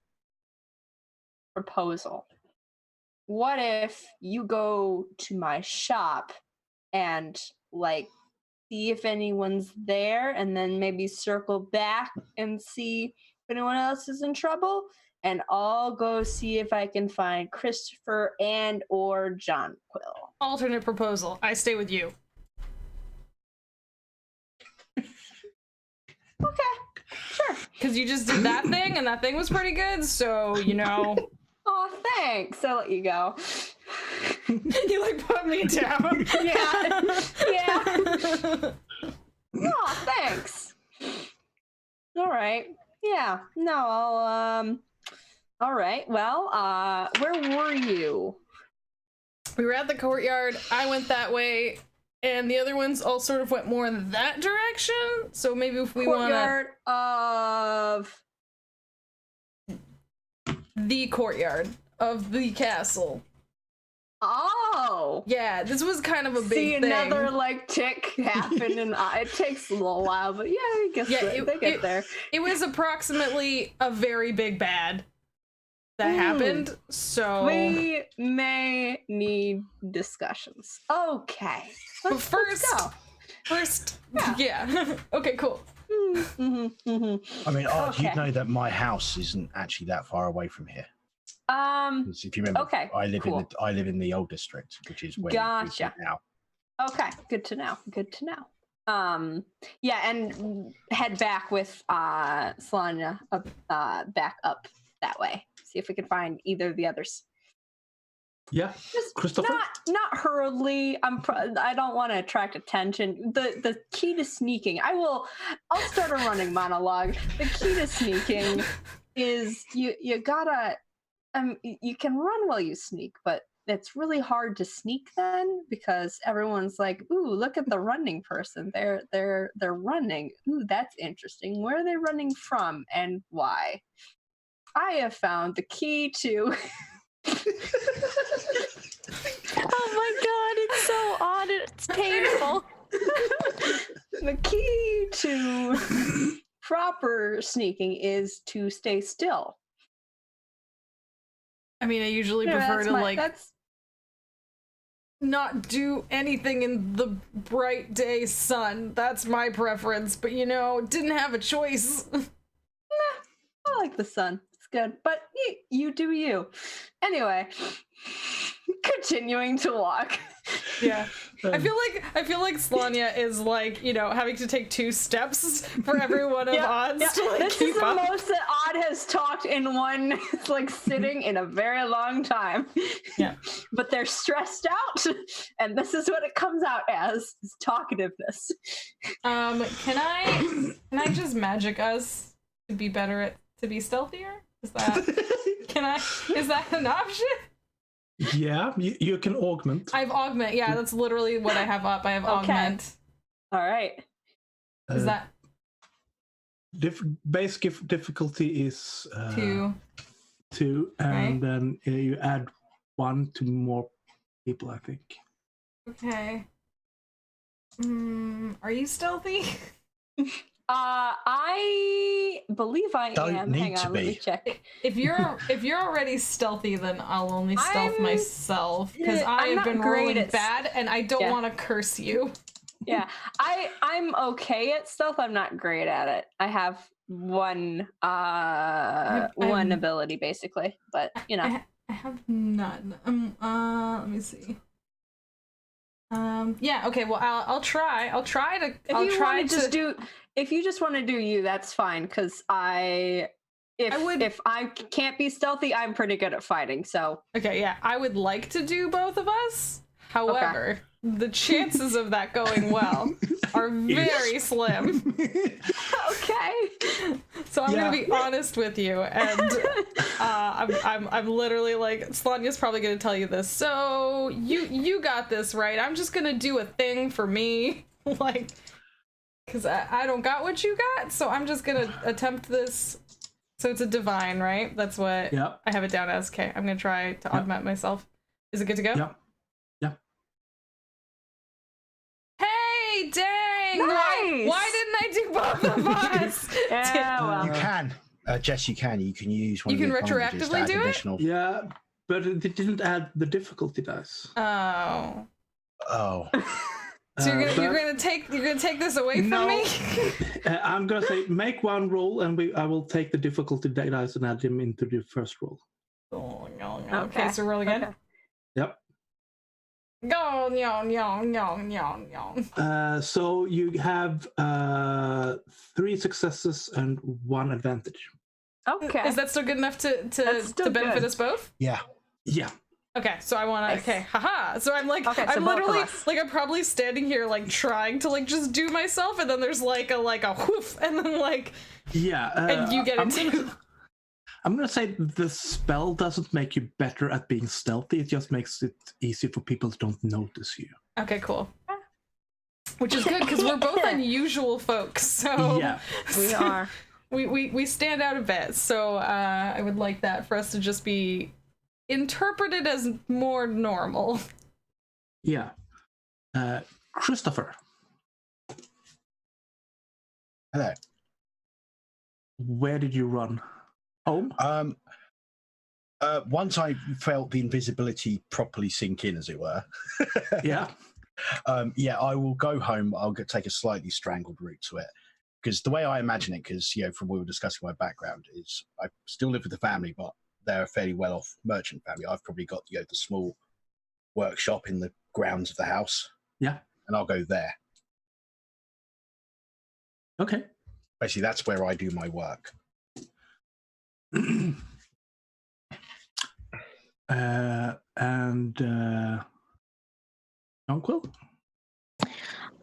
proposal. What if you go to my shop and, like, see if anyone's there, and then maybe circle back and see if anyone else is in trouble, and I'll go see if I can find Christopher and or John Quill. Alternate proposal. I stay with you. Okay, sure. Because you just did that thing, and that thing was pretty good, so, you know. Oh, thanks. I'll let you go. You, like, put me down. Yeah. Oh, thanks. All right. Yeah. No, I'll, all right. Well, where were you? We were at the courtyard. I went that way, and the other ones all sort of went more in that direction. So maybe if we want Courtyard of the courtyard of the castle. Oh. Yeah, this was kind of a big See thing. another like tick happen, and it takes a little while, but yeah, I guess they get there. It was approximately a very big bad. that happened. So We may need discussions. Okay. But first, yeah. Okay, cool. I mean, Okay. you know that my house isn't actually that far away from here. 'Cause if you remember, Okay, I live cool. in the old district, which is where Gotcha. we live now. Okay, good to know. Good to know. Yeah, and head back with Solana back up that way. See if we can find either of the others. Yeah, Just Christopher? not hurriedly. I don't want to attract attention. The key to sneaking. I'll start a running monologue. The key to sneaking is you gotta you can run while you sneak, but it's really hard to sneak then because everyone's like, "Ooh, look at the running person. They're running. Ooh, that's interesting. Where are they running from and why?" I have found the key to Oh my god, it's so odd. It's painful. the key to proper sneaking is to stay still. I mean, I usually Yeah, prefer that's to my- that's not do anything in the bright day sun. That's my preference. But didn't have a choice. I like the sun. It's good, but you do you. Anyway, continuing to walk. Yeah. I feel like Slania is like, having to take 2 steps for every one of odds to like This keep is the up. most that Odd has talked in one like sitting in a very long time. Yeah. But they're stressed out, and this is what it comes out as: is talkativeness. Can I just magic us to be better to be stealthier? Is that an option? Yeah, you can augment. I have augment. Yeah, that's literally what I have up. I have augment. All right. Is that Base difficulty is 2? 2, and Right. then you add 1 to more people, I think. Okay. Are you stealthy? I believe I Don't am. need Hang to on, let me be. check. If you're already stealthy, then I'll only stealth I'm- myself because I I'm have not been great rolling at bad, and I don't Yeah. want to curse you. Yeah, I'm okay at stealth. I'm not great at it. I have one one ability basically, but I have none. Let me see. Yeah. Okay. Well, I'll try. I'll try to. If you just want to do you, that's fine. Because if I can't be stealthy, I'm pretty good at fighting. So Okay. Yeah. I would like to do both of us. However, the chances of that going well are very slim. okay. So I'm gonna be honest with you, and I'm literally like, Slania's probably gonna tell you this. So you got this, right? I'm just gonna do a thing for me, like, because I don't got what you got, so I'm just gonna attempt this. So it's a divine, right? That's what Yeah. I have it down as. Okay, I'm gonna try to augment myself. Is it good to go? Yeah. Hey, dang! Nice! Why didn't I do both of us? Yeah, well. You can, Jess. You can use one. You of can the advantages to retroactively add do it? additional... Yeah, but it didn't add the difficulty dice. Oh. Oh. So you're gonna take this away from me? I'm gonna say make one roll, and I will take the difficulty dice and add them into the first roll. Oh, no. Okay, so roll again. Okay. Yep. Go, no. So you have 3 successes and 1 advantage. Okay. Is that still good enough to That's still benefit good. us both? Yeah. Yeah. Okay, so I want to. Nice. Okay, haha. So I'm like, Okay, so I'm both of literally us. like, I'm probably standing here like trying to like just do myself, and then there's like a whoof, and then like, Yeah. and you get it too. I'm gonna say the spell doesn't make you better at being stealthy. It just makes it easier for people to don't notice you. Okay, cool. Which is good because we're both unusual folks, so Yeah. We are. we stand out a bit. So I would like that for us to just be interpreted as more normal. Yeah. Christopher, Hello. where did you run? Home? Once I felt the invisibility properly sink in, as it were, Yeah. I will go home. I'll take a slightly strangled route to it. Because the way I imagine it, because, from what we were discussing, my background is I still live with the family, but they're a fairly well-off merchant family. I've probably got, the small workshop in the grounds of the house. Yeah. And I'll go there. Okay. Basically, that's where I do my work. Uncle?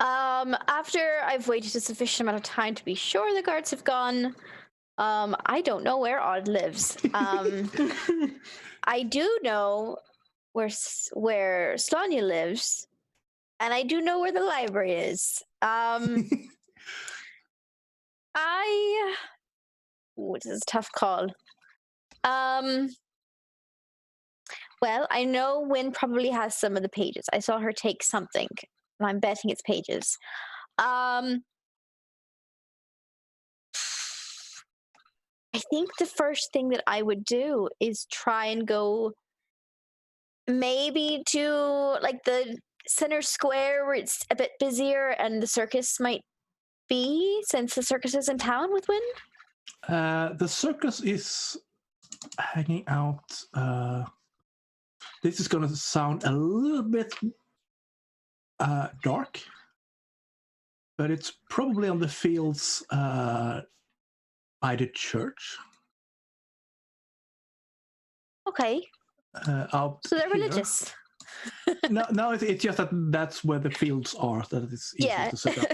After I've waited a sufficient amount of time to be sure the guards have gone, I don't know where Odd lives. I do know where Slanya lives, and I do know where the library is. This is a tough call. Well, I know Wynn probably has some of the pages. I saw her take something, and I'm betting it's pages. I think the first thing that I would do is try and go maybe to like the center square where it's a bit busier and the circus might be, since the circus is in town with Wynn. The circus is hanging out. This is going to sound a little bit dark, but it's probably on the fields by the church. Okay. So they're religious. No, it's just that's where the fields are. That it's easy to set up.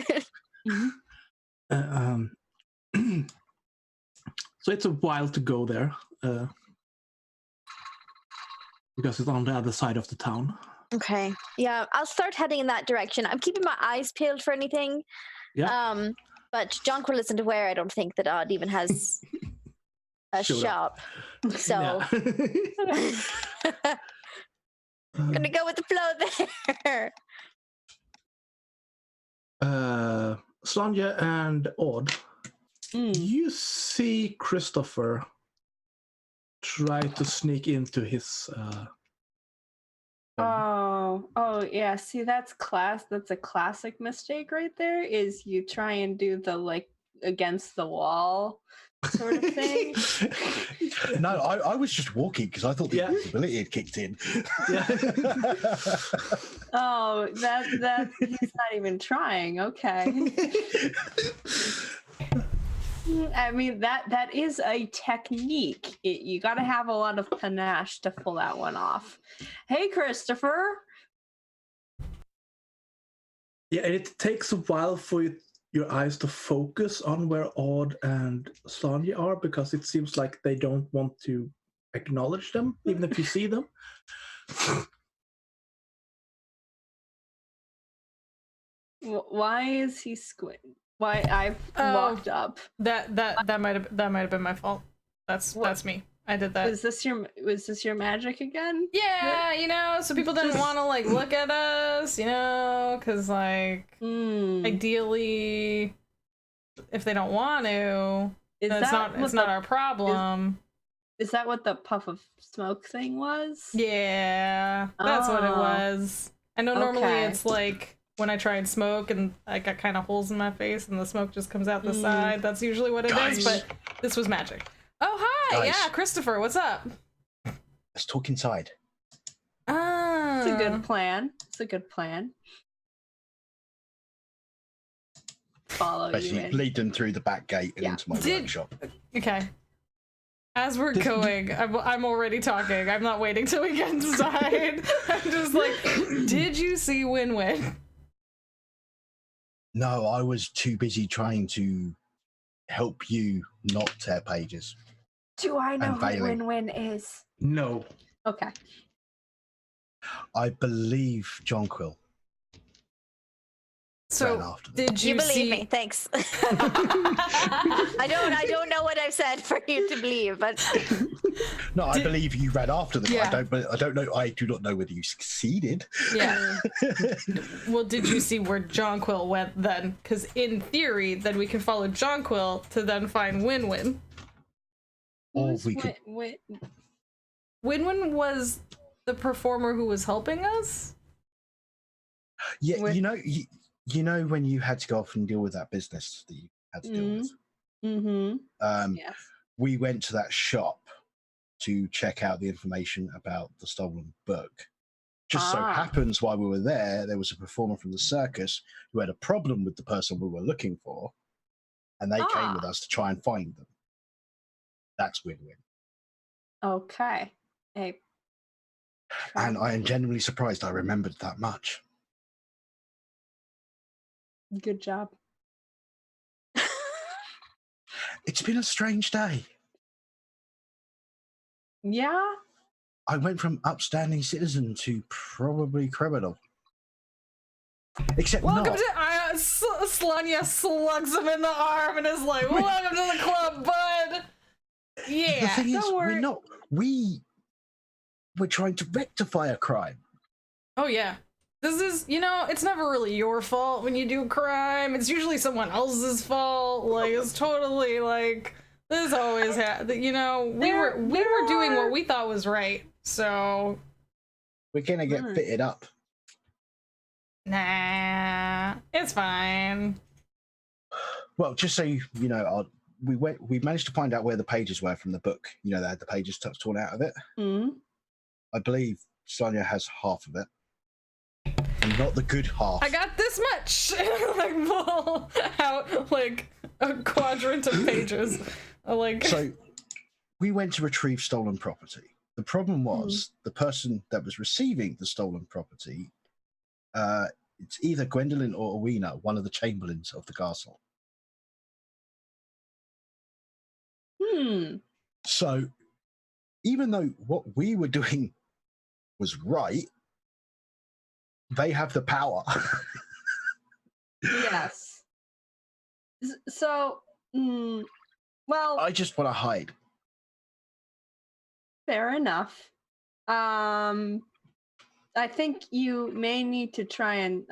So it's a while to go there because it's on the other side of the town. Okay. Yeah, I'll start heading in that direction. I'm keeping my eyes peeled for anything. Yeah. But Jonquil isn't aware. I don't think that Odd even has a shop. So I'm gonna go with the flow there. Slanja and Odd, you see Christopher try to sneak into his Oh yeah, see that's a classic mistake right there, is you try and do the like against the wall sort of thing. No, I was just walking because I thought the invisibility had kicked in. Yeah. Oh, that he's not even trying. Okay. I mean that is a technique. You got to have a lot of panache to pull that one off. Hey, Christopher. Yeah, and it takes a while for your eyes to focus on where Odd and Slanja are, because it seems like they don't want to acknowledge them, even if you see them. Why is he squinting? Why I've walked up? That might have been my fault. That's me. I did that. Was this your magic again? Yeah, so people didn't want to like look at us, because like ideally, if they don't want to, it's not our problem. Is that what the puff of smoke thing was? Yeah, that's what it was. I know normally it's like when I try and smoke and I got kind of holes in my face and the smoke just comes out the side. That's usually what it is, but this was magic. Oh, hi! Guys. Yeah, Christopher, what's up? Let's talk inside. It's a good plan. Follow Basically, you in. lead them through the back gate and into my workshop. Okay. As we're going, I'm already talking. I'm not waiting till we get inside. I'm just like, did you see Win-Win? No, I was too busy trying to help you not tear pages. Do I know who failing. Win-Win is? No. Okay. I believe Jonquil. So did you believe see me? Thanks. I don't know what I've said for you to believe, but No, I believe you ran after them. Yeah. I don't know. I do not know whether you succeeded. Yeah. Well, did you see where Jonquil went then? Because in theory, then we can follow Jonquil to then find Win-Win. Or Who's we could. Winwin was the performer who was helping us? Yeah, With- you know when you had to go off and deal with that business that you had to deal with. Mm-hmm. Yes. We went to that shop to check out the information about the stolen book. Just so happens while we were there was a performer from the circus who had a problem with the person we were looking for, and they came with us to try and find them. That's win-win. Okay. And I am genuinely surprised I remembered that much. Good job. It's been a strange day. Yeah. I went from upstanding citizen to probably criminal. Except Welcome not. to Slanya slugs him in the arm and is like, welcome to the club, bud. Yeah. The thing is, don't worry. we're trying to rectify a crime. Oh yeah. This is, it's never really your fault when you do a crime. It's usually someone else's fault. Like, it's totally like, this always we were doing what we thought was right. So We're gonna get fitted up. nah, it's fine. Well, just so you know, we managed to find out where the pages were from the book. They had the pages torn out of it. Mm. I believe Sonia has half of it. And not the good half. I got this much. Like pull out like a quadrant of pages. So we went to retrieve stolen property. The problem was the person that was receiving the stolen property, it's either Gwendolyn or Owena, one of the chamberlains of the castle. So even though what we were doing was right, they have the power. Yes. So, well, I just want to hide. fair enough. I think you may need to try and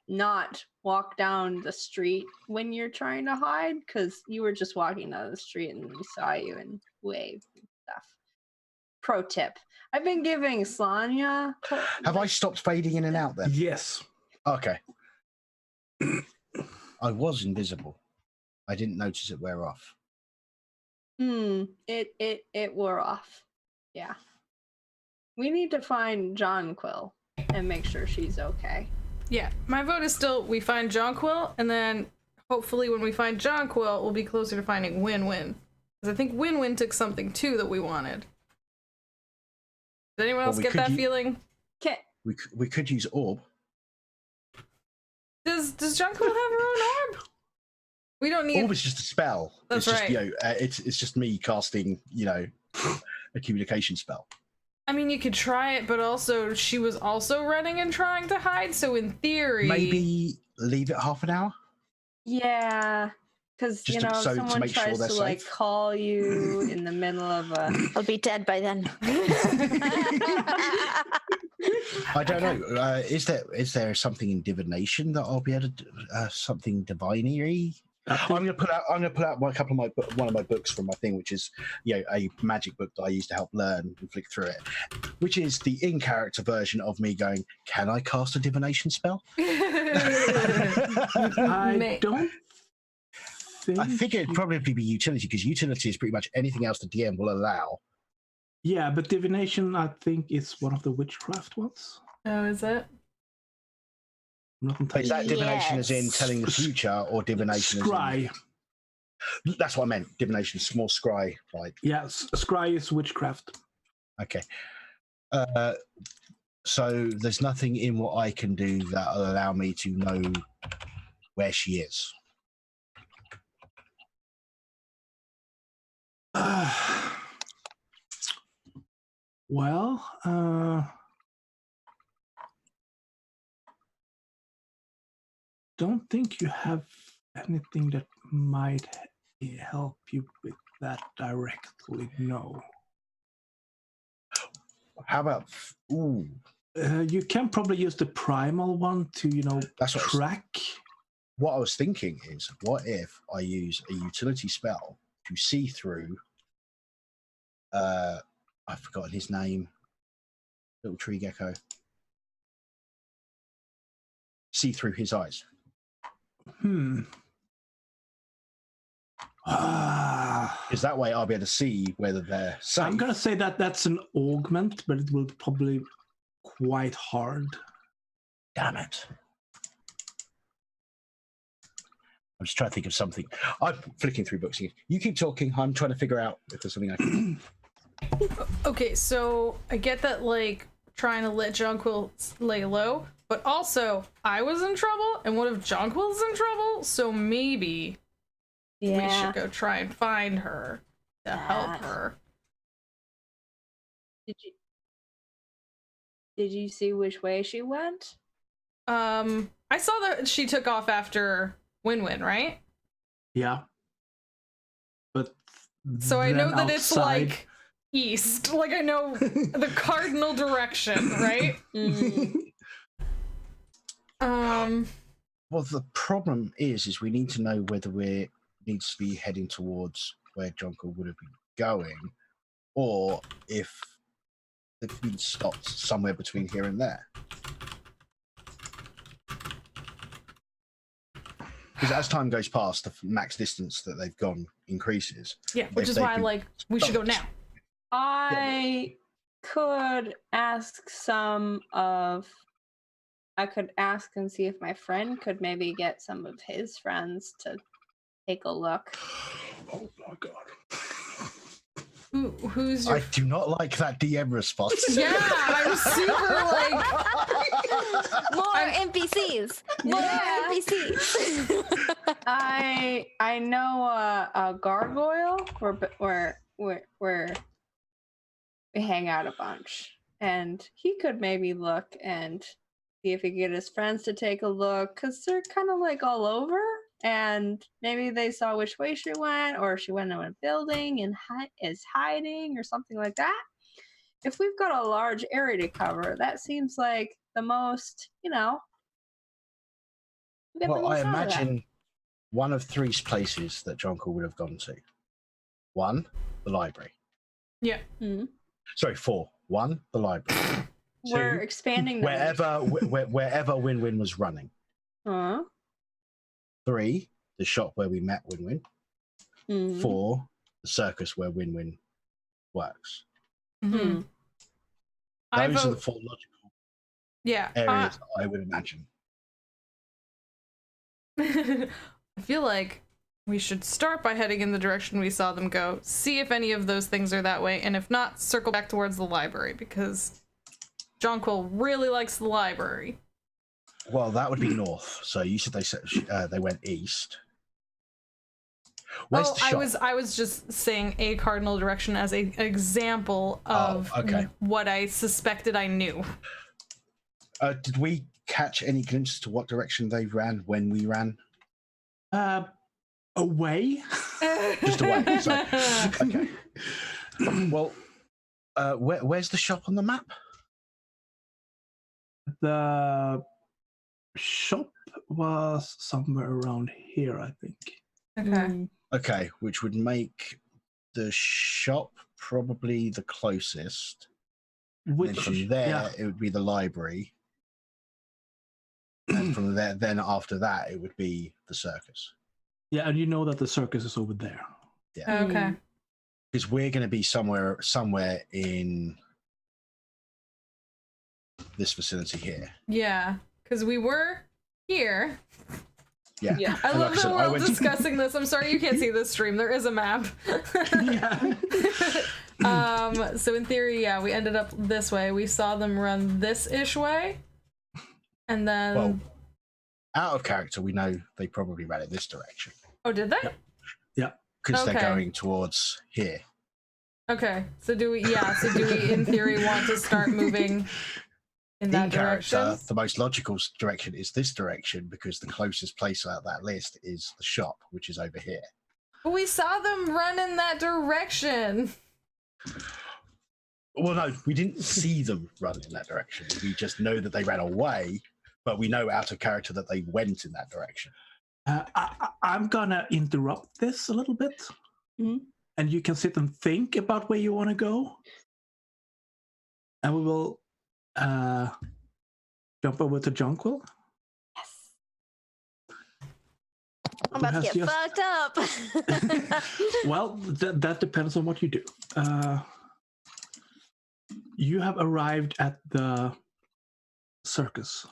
not walk down the street when you're trying to hide, because you were just walking down the street and we saw you and waved and stuff. Pro tip. I've been giving Slanya. Have I stopped fading in and out then? Yes. Okay. I was invisible. I didn't notice it wear off. It wore off. Yeah. We need to find Jonquill and make sure she's okay. Yeah, my vote is still we find Jonquill, and then hopefully when we find Jonquill, we'll be closer to finding Win-Win. Because I think Win-Win took something too that we wanted. Does anyone else get that feeling? Okay. We could use orb. Does Jonquill have her own orb? We don't need. Orb is just a spell. That's it's right. Just, it's just me casting, a communication spell. I mean, you could try it, but also she was also running and trying to hide. So in theory, Maybe leave it half an hour. Yeah, because someone make sure tries they're to like safe. call you in the middle of a. I'll be dead by then. I don't know. Is there something in divination that I'll be able to do? Something divinery? I'm gonna put out one of my books from my thing, which is a magic book that I used to help learn and flick through it, which is the in-character version of me going, "Can I cast a divination spell?" I don't think. I think it'd probably be utility, because utility is pretty much anything else the DM will allow. Yeah, but divination, I think, is one of the witchcraft ones. Oh, is it? I'm not Is entirely that divination as in Yes. telling the future, or divination Scry. as in... That's what I meant. Divination, small scry, like... Yeah, scry is witchcraft. Okay. So there's nothing in what I can do that'll allow me to know where she is. Don't think you have anything that might help you with that directly, no. How about... Ooh. You can probably use the primal one to, That's what track. What I was thinking is, what if I use a utility spell to see through I've forgotten his name. Little tree gecko. See through his eyes. Because that way I'll be able to see whether they're safe. I'm gonna say that that's an augment, but it will probably quite hard. Damn it. I'm just trying to think of something. I'm flicking through books again. You keep talking. I'm trying to figure out if there's something I can do. Okay, so I get that, like, trying to let Jonquil lay low, but also I was in trouble, and what if Jonquil's in trouble? So maybe we should go try and find her to help her. Did you see which way she went? I saw that she took off after Win-Win, right? Yeah. But so I know that outside... it's like east. Like I know the cardinal direction, right? Well, the problem is we need to know whether we needs to be heading towards where Jonko would have been going, or if they've been stopped somewhere between here and there. Because as time goes past, the max distance that they've gone increases. Yeah, which is why, like, we should go now. I could ask I could ask and see if my friend could maybe get some of his friends to take a look. Oh my god. Who's your... I do not like that DM response. Yeah, I'm super like... More NPCs! More NPCs! I know a gargoyle where we hang out a bunch. And he could maybe look and see if he could get his friends to take a look, because they're kind of like all over. And maybe they saw which way she went, or she went in a building and is hiding, or something like that. If we've got a large area to cover, that seems like the most, Well, I imagine one of three places that Jonko would have gone to. 1, the library. Yeah. Mm-hmm. Sorry, 4. 1, the library. We're 2, expanding wherever Win-Win was running. 3, the shop where we met Win-Win. Mm-hmm. 4, the circus where Win-Win works. Mm-hmm. Those are the 4 logical areas I would imagine. I feel like we should start by heading in the direction we saw them go, see if any of those things are that way, and if not, circle back towards the library, because Jonquil really likes the library. Well, that would be north. So you said they went east. Where's the shop? I was just saying a cardinal direction as an example of what I suspected I knew. Did we catch any glimpses to what direction they ran when we ran? Away? Just away. So, okay. Well, where's the shop on the map? The shop was somewhere around here, I think. Okay. Okay, which would make the shop probably the closest. Which from there, it would be the library. And from there, then after that, it would be the circus. Yeah, and you know that the circus is over there. Yeah. Okay. Because we're going to be somewhere in this vicinity here. Yeah, because we were here. Yeah. I love that we're all discussing this. I'm sorry you can't see this stream. There is a map. So in theory, yeah, we ended up this way. We saw them run this-ish way. And then... Well, out of character, we know they probably ran in this direction. Oh, did they? Yeah. Because they're going towards here. Okay. So do we, in theory, want to start moving in that direction? Character, the most logical direction is this direction, because the closest place out that list is the shop, which is over here. But we saw them run in that direction. Well, no, we didn't see them run in that direction. We just know that they ran away, but we know out of character that they went in that direction. I'm gonna interrupt this a little bit, and you can sit and think about where you want to go. And we will jump over to Jonquil. Yes. I'm about to get fucked up. Well, that depends on what you do. You have arrived at the circus.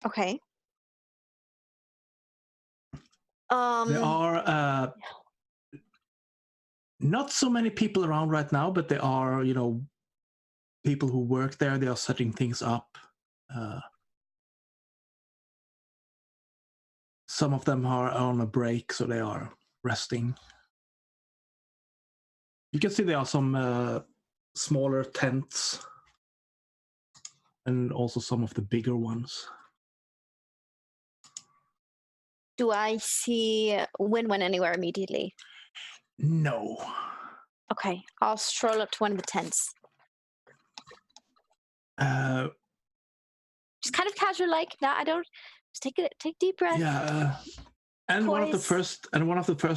Okay. There are not so many people around right now, but there are, people who work there. They are setting things up. Some of them are on a break, so they are resting. You can see there are some smaller tents and also some of the bigger ones. Do I see Win-Win anywhere immediately? No. Okay, I'll stroll up to one of the tents. Just kind of casual, like. Nah, I don't. Just take a deep breath. Yeah, and one of the first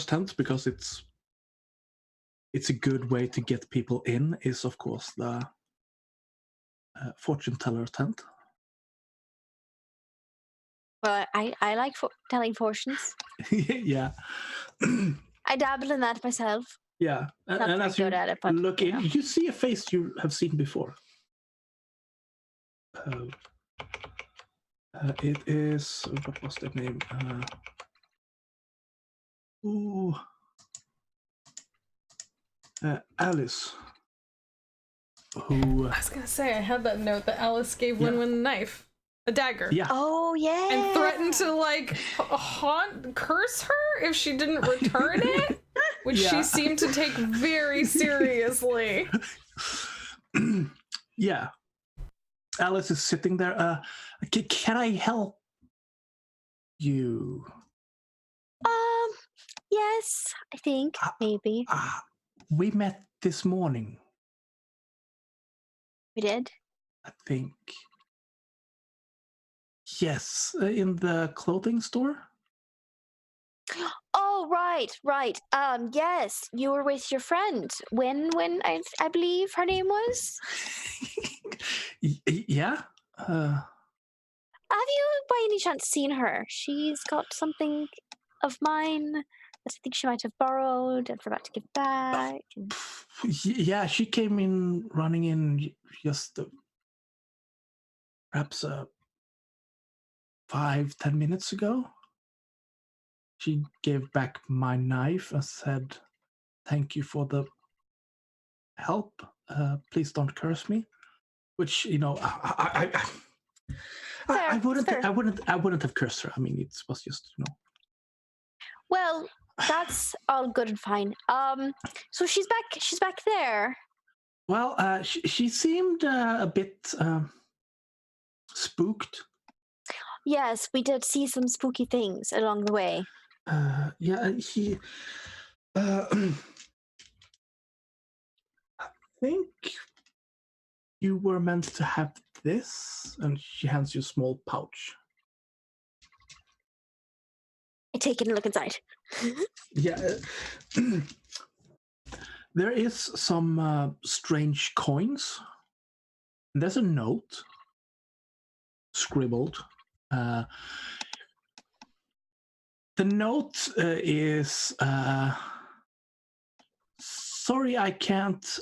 tents, because it's a good way to get people in, is of course the fortune teller tent. Well, I like telling fortunes. Yeah. I dabble in that myself. Yeah, and as you good at it, but, look in, you see a face you have seen before. It is, what was the name? Alice. Who? I was gonna say I had that note that Alice gave Win-Win a knife, a dagger. Yeah. Oh yeah. And threatened to curse her if she didn't return it, which she seemed to take very seriously. Yeah. Alice is sitting there. Can I help you? Yes, I think maybe. We met this morning. We did? I think. Yes, in the clothing store. Oh, right. Yes, you were with your friend. When I believe her name was. Yeah. Have you, by any chance, seen her? She's got something of mine that I think she might have borrowed and forgot to give back. Yeah, she came in running in just perhaps 5-10 minutes ago. She gave back my knife and said, "Thank you for the help. Please don't curse me." Which, I wouldn't have cursed her. I mean, it was just, Well, that's all good and fine. So she's back there. Well, she seemed a bit spooked. Yes, we did see some spooky things along the way. Yeah, he. I think you were meant to have this, and she hands you a small pouch. I take it and look inside. Yeah. There is some strange coins. There's a note scribbled. The note is, "Sorry, I can't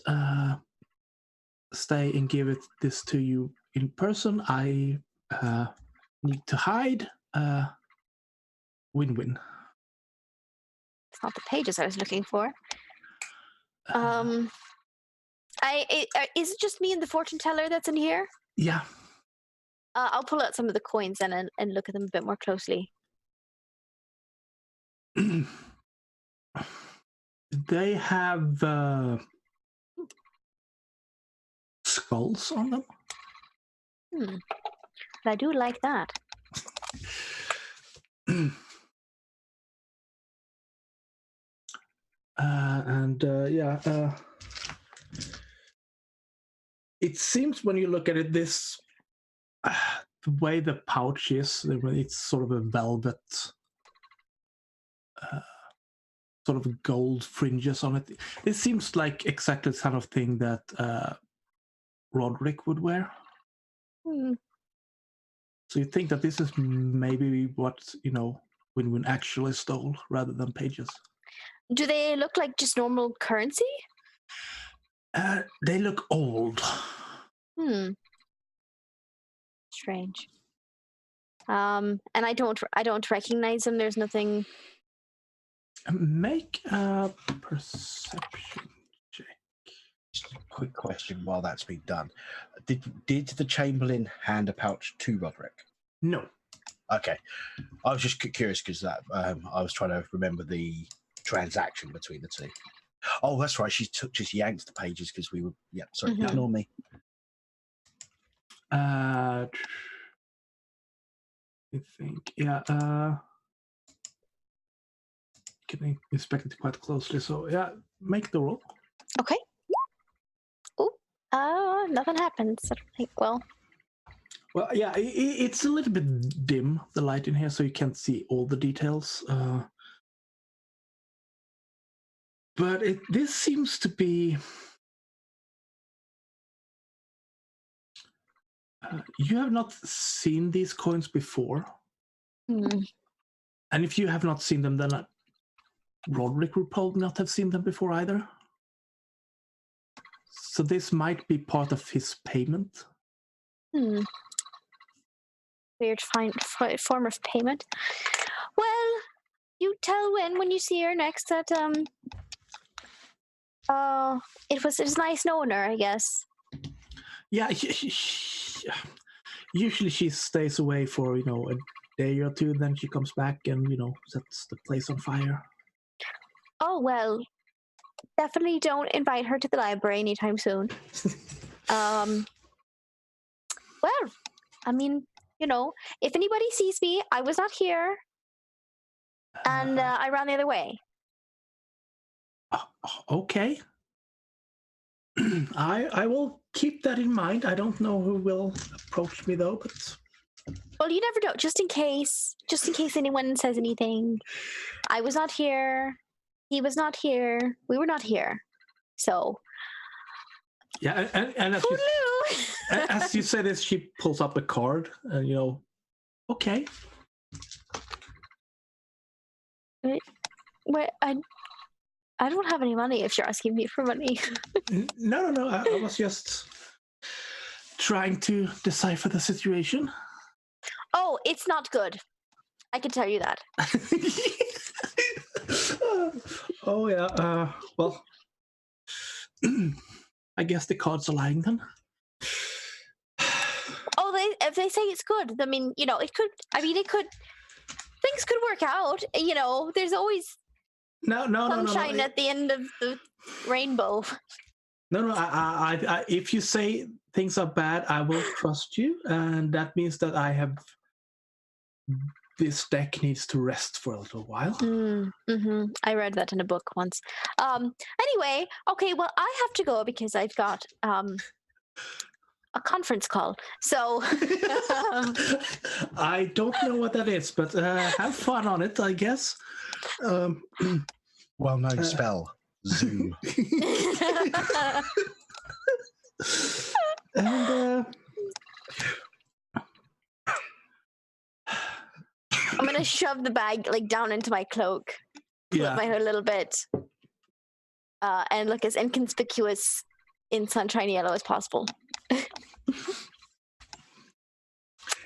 stay and give this to you in person. I need to hide. Win-win." It's not the pages I was looking for. Is it just me and the fortune teller that's in here? Yeah. I'll pull out some of the coins and look at them a bit more closely. They have skulls on them. I do like that. It seems when you look at it, the way the pouch is, it's sort of a velvet, sort of gold fringes on it. It seems like exactly the kind of thing that Roderick would wear. Hmm. So you think that this is maybe what, Win-Win actually stole rather than Pages? Do they look like just normal currency? They look old. Strange. And I don't recognize them. There's nothing. Make a perception check. Just a quick question while that's being done. Did the Chamberlain hand a pouch to Roderick? No. Okay. I was just curious because that I was trying to remember the transaction between the two. Oh, that's right. She just yanked the Pages because we were. Yeah, sorry. Mhm. Ignore me. I think, yeah. Can inspect it quite closely. So yeah, make the roll. Okay. Oh, nothing happens. I don't think. Well, Yeah, it's a little bit dim, the light in here, so you can't see all the details. But this seems to be. You have not seen these coins before. And if you have not seen them, then Roderick would probably not have seen them before either. So this might be part of his payment. Weird form of payment. Well, you tell Win when you see her next that it was nice knowing her, I guess. Yeah, usually she stays away for a day or two, then she comes back and sets the place on fire. Oh well, definitely don't invite her to the library anytime soon. Well, I mean, if anybody sees me, I was not here, and I ran the other way. Okay. I will keep that in mind. I don't know who will approach me though, but well, you never know. Just in case anyone says anything. I was not here. He was not here. We were not here. So yeah, and as you say this, she pulls up a card, and okay. Wait, I don't have any money if you're asking me for money. No. I was just trying to decipher the situation. Oh, it's not good. I can tell you that. Oh, yeah. Well, I guess the cards are lying then. Oh, if they say it's good, I mean, it could. I mean, it could. Things could work out. There's always sunshine no. at the end of the rainbow. No. I if you say things are bad, I will trust you, and that means that this deck needs to rest for a little while. I read that in a book once. Anyway, okay. Well, I have to go because I've got a conference call. So I don't know what that is, but have fun on it, I guess. Well-known spell, Zoom. And I'm gonna shove the bag down into my cloak, flip my hood a little bit, and look as inconspicuous in sunshine yellow as possible.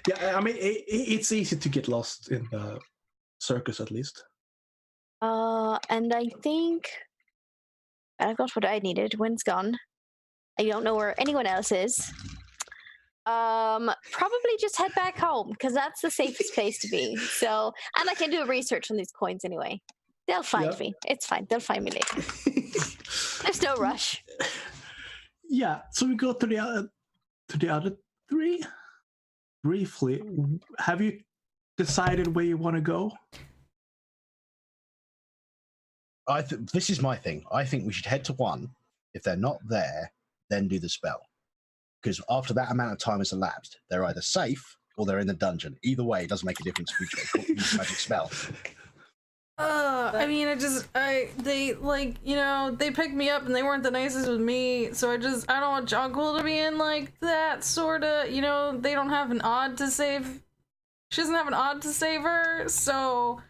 Yeah, I mean, it's easy to get lost in the circus, at least. And I think I got what I needed. Win's gone. I don't know where anyone else is. Probably just head back home because that's the safest place to be. So, and I can do research on these coins anyway. They'll find me. It's fine. They'll find me later. There's no rush. Yeah. So we go to the other three. Briefly, have you decided where you want to go? This is my thing. I think we should head to one. If they're not there, then do the spell. Because after that amount of time has elapsed, they're either safe or they're in the dungeon. Either way, it doesn't make a difference if we use magic spell. I mean, they like, you know, they picked me up and they weren't the nicest with me, so I don't want Jonquil to be in like that sorta, you know, they don't have an odd to save. She doesn't have an odd to save her, so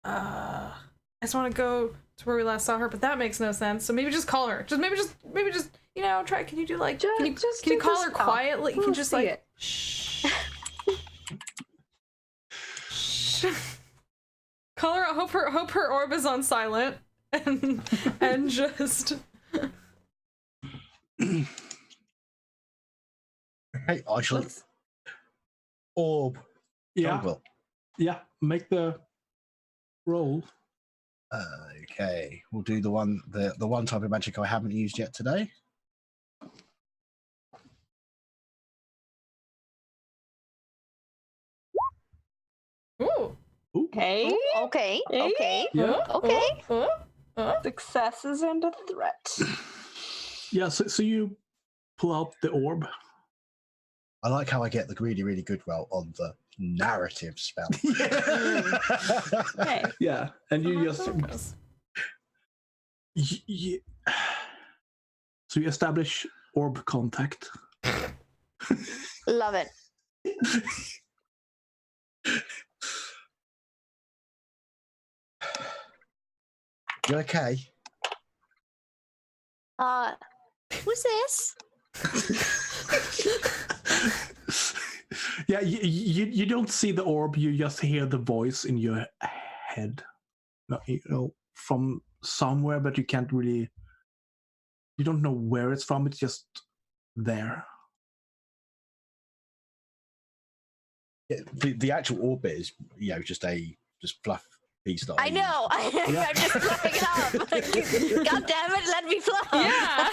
I just want to go to where we last saw her, but that makes no sense. So maybe just call her. Maybe just, you know, try. Can you do like? Can you call her quietly? You can just like. it. Shh. Shh. Call her. Hope her orb is on silent, and just. Hey, I shall. Orb. Yeah. Jonquil. Yeah. Make the roll. Okay, we'll do the one type of magic I haven't used yet today. Ooh. Okay. Ooh, okay. Okay. Yeah. Okay. Successes and a threat. Yeah. So you pull out the orb. I like how I get the really, really good roll on the narrative spell. Okay. Yeah, and you Oh my just goodness. so you establish orb contact. Love it. You okay? Who's this? Yeah, you don't see the orb. You just hear the voice in your head, you know, from somewhere, but you can't really. You don't know where it's from. It's just there. Yeah, the actual orb bit is, you know, just fluff piece that I know. I'm just fluffing it up. God damn it! Let me fluff. Yeah.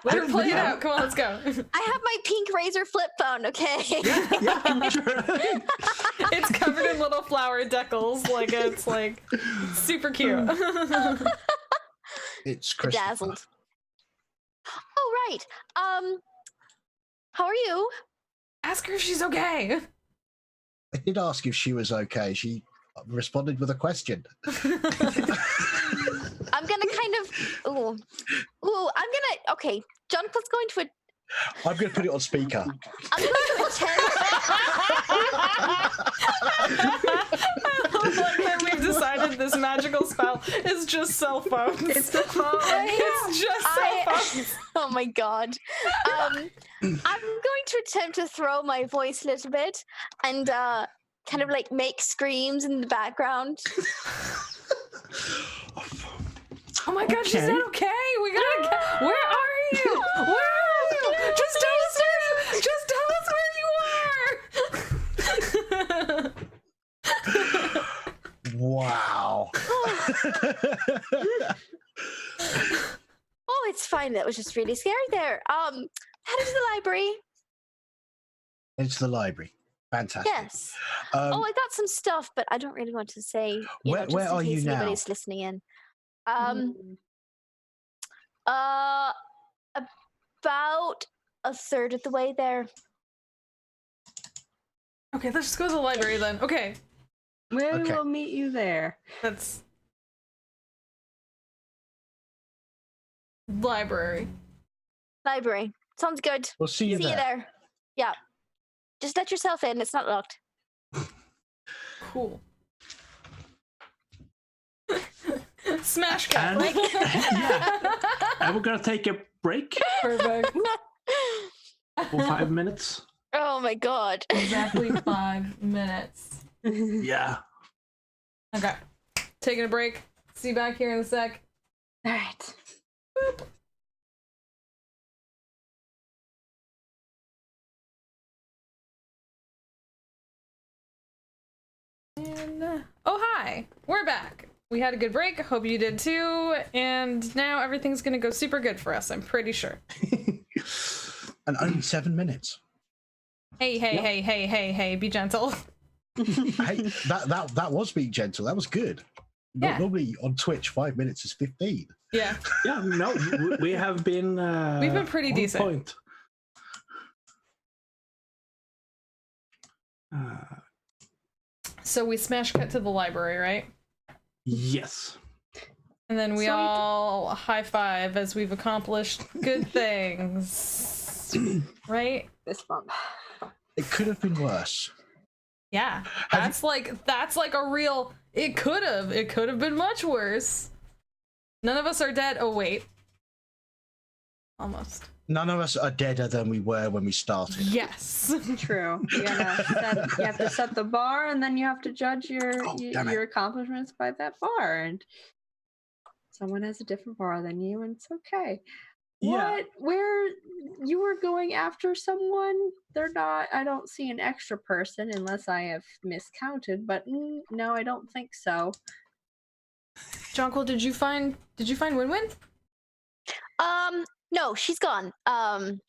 Let her play it out. Come on, let's go. I have my pink razor flip phone. Okay. Yeah, sure. It's covered in little flower decals, like it's like super cute. It's Christopher. Dazzled. Oh right. How are you? Ask her if she's okay. I did ask if she was okay. She responded with a question. I'm gonna kind of. I'm gonna. Okay, Jonquil's going to. I'm going to put it on speaker. I'm going to pretend. I love that we've decided this magical spell is just cell phones. It's the phone. It's just cell phones. Oh my god. I'm going to attempt to throw my voice a little bit and kind of like make screams in the background. Oh my god, she's not okay. We gotta get. Where are you? Where are you? Just tell us where you are. Wow. Oh, it's fine. That was just really scary there. Head into the library. Into the library. Fantastic. Yes. I got some stuff, but I don't really want to say. Where just are in you case now? anybody's listening in. About a third of the way there. Okay, let's just go to the library then. Okay, We Okay. will meet you there. that's library. Library. Sounds good. We'll see you See you there. there. Yeah. Just let yourself in. It's not locked. Cool. Smash cut. And yeah, and we're gonna take a break Perfect. for 5 minutes. Oh my god. Exactly 5 minutes. Yeah. Okay. Taking a break. See you back here in a sec. All right. And oh hi, we're back. We had a good break. Hope you did too. And now everything's gonna go super good for us. I'm pretty sure. And only 7 minutes. Hey, hey, Yep. hey, hey, hey, hey! Be gentle. Hey, that was being gentle. That was good. Yeah. Normally on Twitch, 5 minutes is 15. Yeah. Yeah, no, we have been. We've been pretty on decent. Point. So we smash cut to the library, right? Yes. And then we Sweet. all high five as we've accomplished good things. Right? Fist bump. It could have been worse. Yeah. That's like a real it could have been much worse. None of us are dead. Oh wait. Almost. None of us are deader than we were when we started. Yes. True. You have to set the bar, and then you have to judge your accomplishments by that bar. And someone has a different bar than you, and it's okay. Yeah. What? Where you were going after someone? They're not. I don't see an extra person unless I have miscounted. But no, I don't think so. Jonquil, did you find Win-Win? No, she's gone. I'm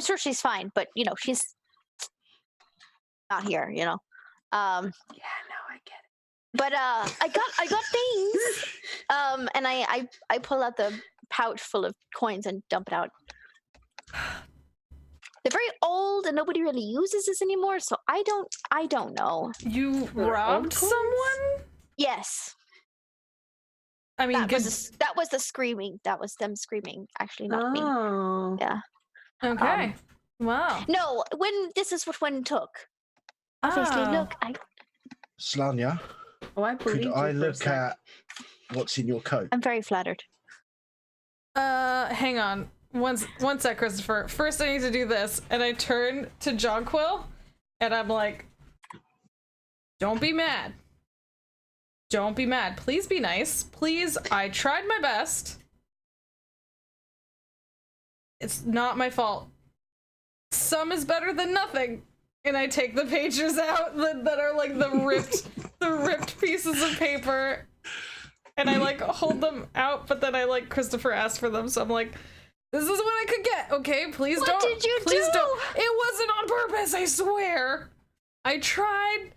sure she's fine, but she's not here. Yeah, no, I get it. But I got things. And I pull out the pouch full of coins and dump it out. They're very old and nobody really uses this anymore, so I don't know. You They're robbed old coins? someone? Yes. I mean, That was the screaming. That was them screaming, actually, not me. Oh. Yeah. okay. Wow. No, this is what Win took. Obviously, Ah. look, Slania, Oh, I believe could you I for a look sec. at what's in your coat? I'm very flattered. Hang on. One sec, Christopher. First, I need to do this, and I turn to Jonquil, and I'm like, "Don't be mad. Don't be mad. Please be nice. Please, I tried my best. It's not my fault. Some is better than nothing." And I take the pages out that are like the ripped pieces of paper, and I like hold them out, but then I like Christopher asked for them, so I'm like, "This is what I could get. Okay, please What don't. did you please do? don't. It wasn't on purpose. I swear. I tried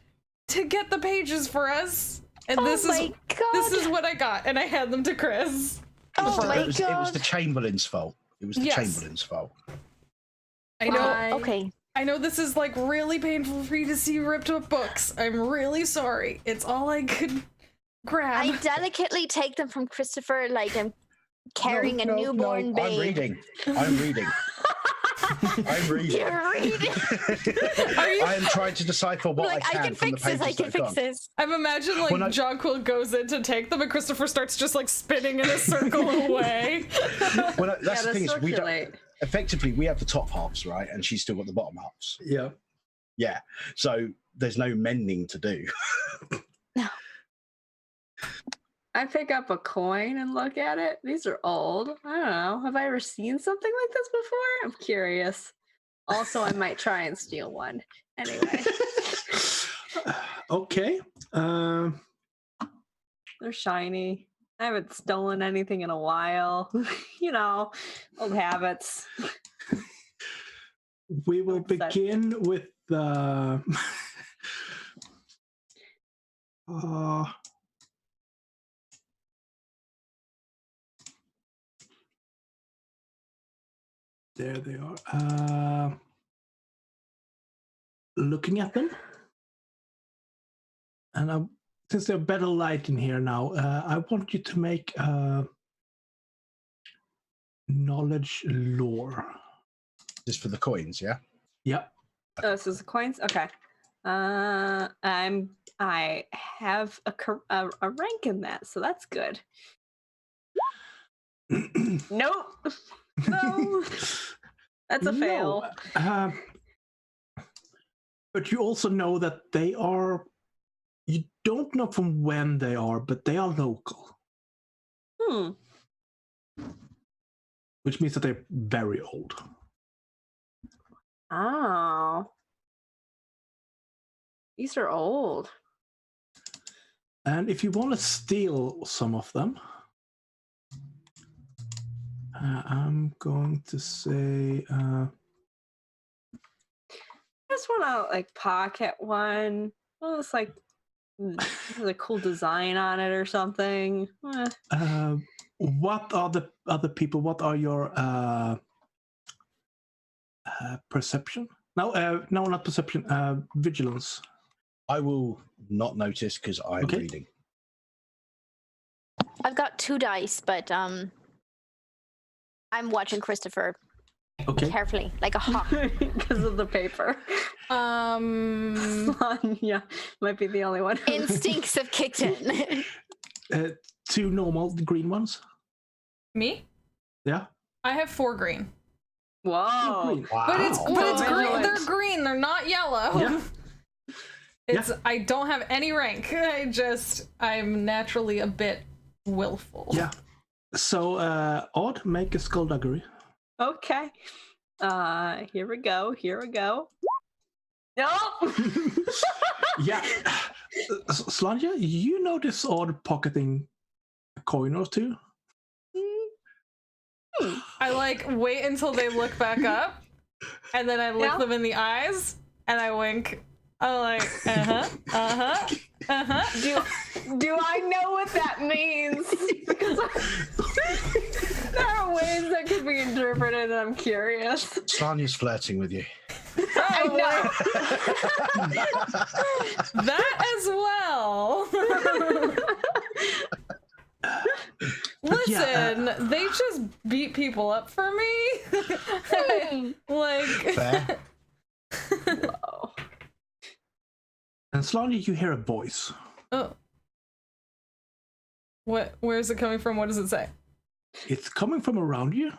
to get the pages for us, and Oh this my this is God. what I got." And I hand them to Chris. Oh my it was God. the Chamberlain's fault. It was the Yes. Chamberlain's fault. I know. Bye. Okay. I know this is like really painful for you to see ripped up books. I'm really sorry. It's all I could grab. I delicately take them from Christopher like I'm carrying a newborn babe. I'm reading. I'm reading. You're reading. I am trying to decipher what Like, I I can can from the fix this. pages I can that fix are gone. this. I'm imagining like When I- Jonquil goes in to take them and Christopher starts just like spinning in a circle away. Well, that's the thing is we don't. circulate. Effectively, we have the top halves, right, and she's still got the bottom halves. Yeah. Yeah, so there's no mending to do. I pick up a coin and look at it. These are old. I don't know. Have I ever seen something like this before? I'm curious. Also, I might try and steal one. Anyway, Okay. they're shiny. I haven't stolen anything in a while. Old habits. We will Upset. begin with the. There they are. Looking at them, and since there's better light in here now, I want you to make knowledge lore. Just for the coins, yeah. Yep. Oh, this is the coins. Okay. I have a rank in that, so that's good. Nope. No. That's a fail. No, but you also know that they are. You don't know from when they are, but they are local, which means that they're very old. Oh. These are old. And if you want to steal some of them, I'm going to say. I just want to pocket one. Well, it's like has a cool design on it or something. What are the other people? What are your perception? No, not perception. Vigilance. I will not notice because I'm Okay. reading. I've got 2 dice, but I'm watching Christopher Okay. carefully, like a hawk. Because of the paper. Yeah, might be the only one. Instincts have kicked in. 2 normal green ones. Me? Yeah. I have 4 green. Whoa. Green. Wow. But it's green. Vigilant. They're green. They're not yellow. Yeah. It's I don't have any rank. I'm naturally a bit willful. Yeah. So, Odd, make a skullduggery. Okay. Here we go. Nope. Yeah. Slanja, you notice Odd pocketing a coin or 2? I like wait until they look back up, and then I look Yeah. them in the eyes, and I wink. I'm like, Do I know what that means? Because there are ways that could be interpreted, and I'm curious. Slanya's flirting with you. I know. that as well. Listen, they just beat people up for me. Like, Fair. Whoa. And Slanja, you hear a voice. oh, what? Where is it coming from? What does it say? It's coming from around you.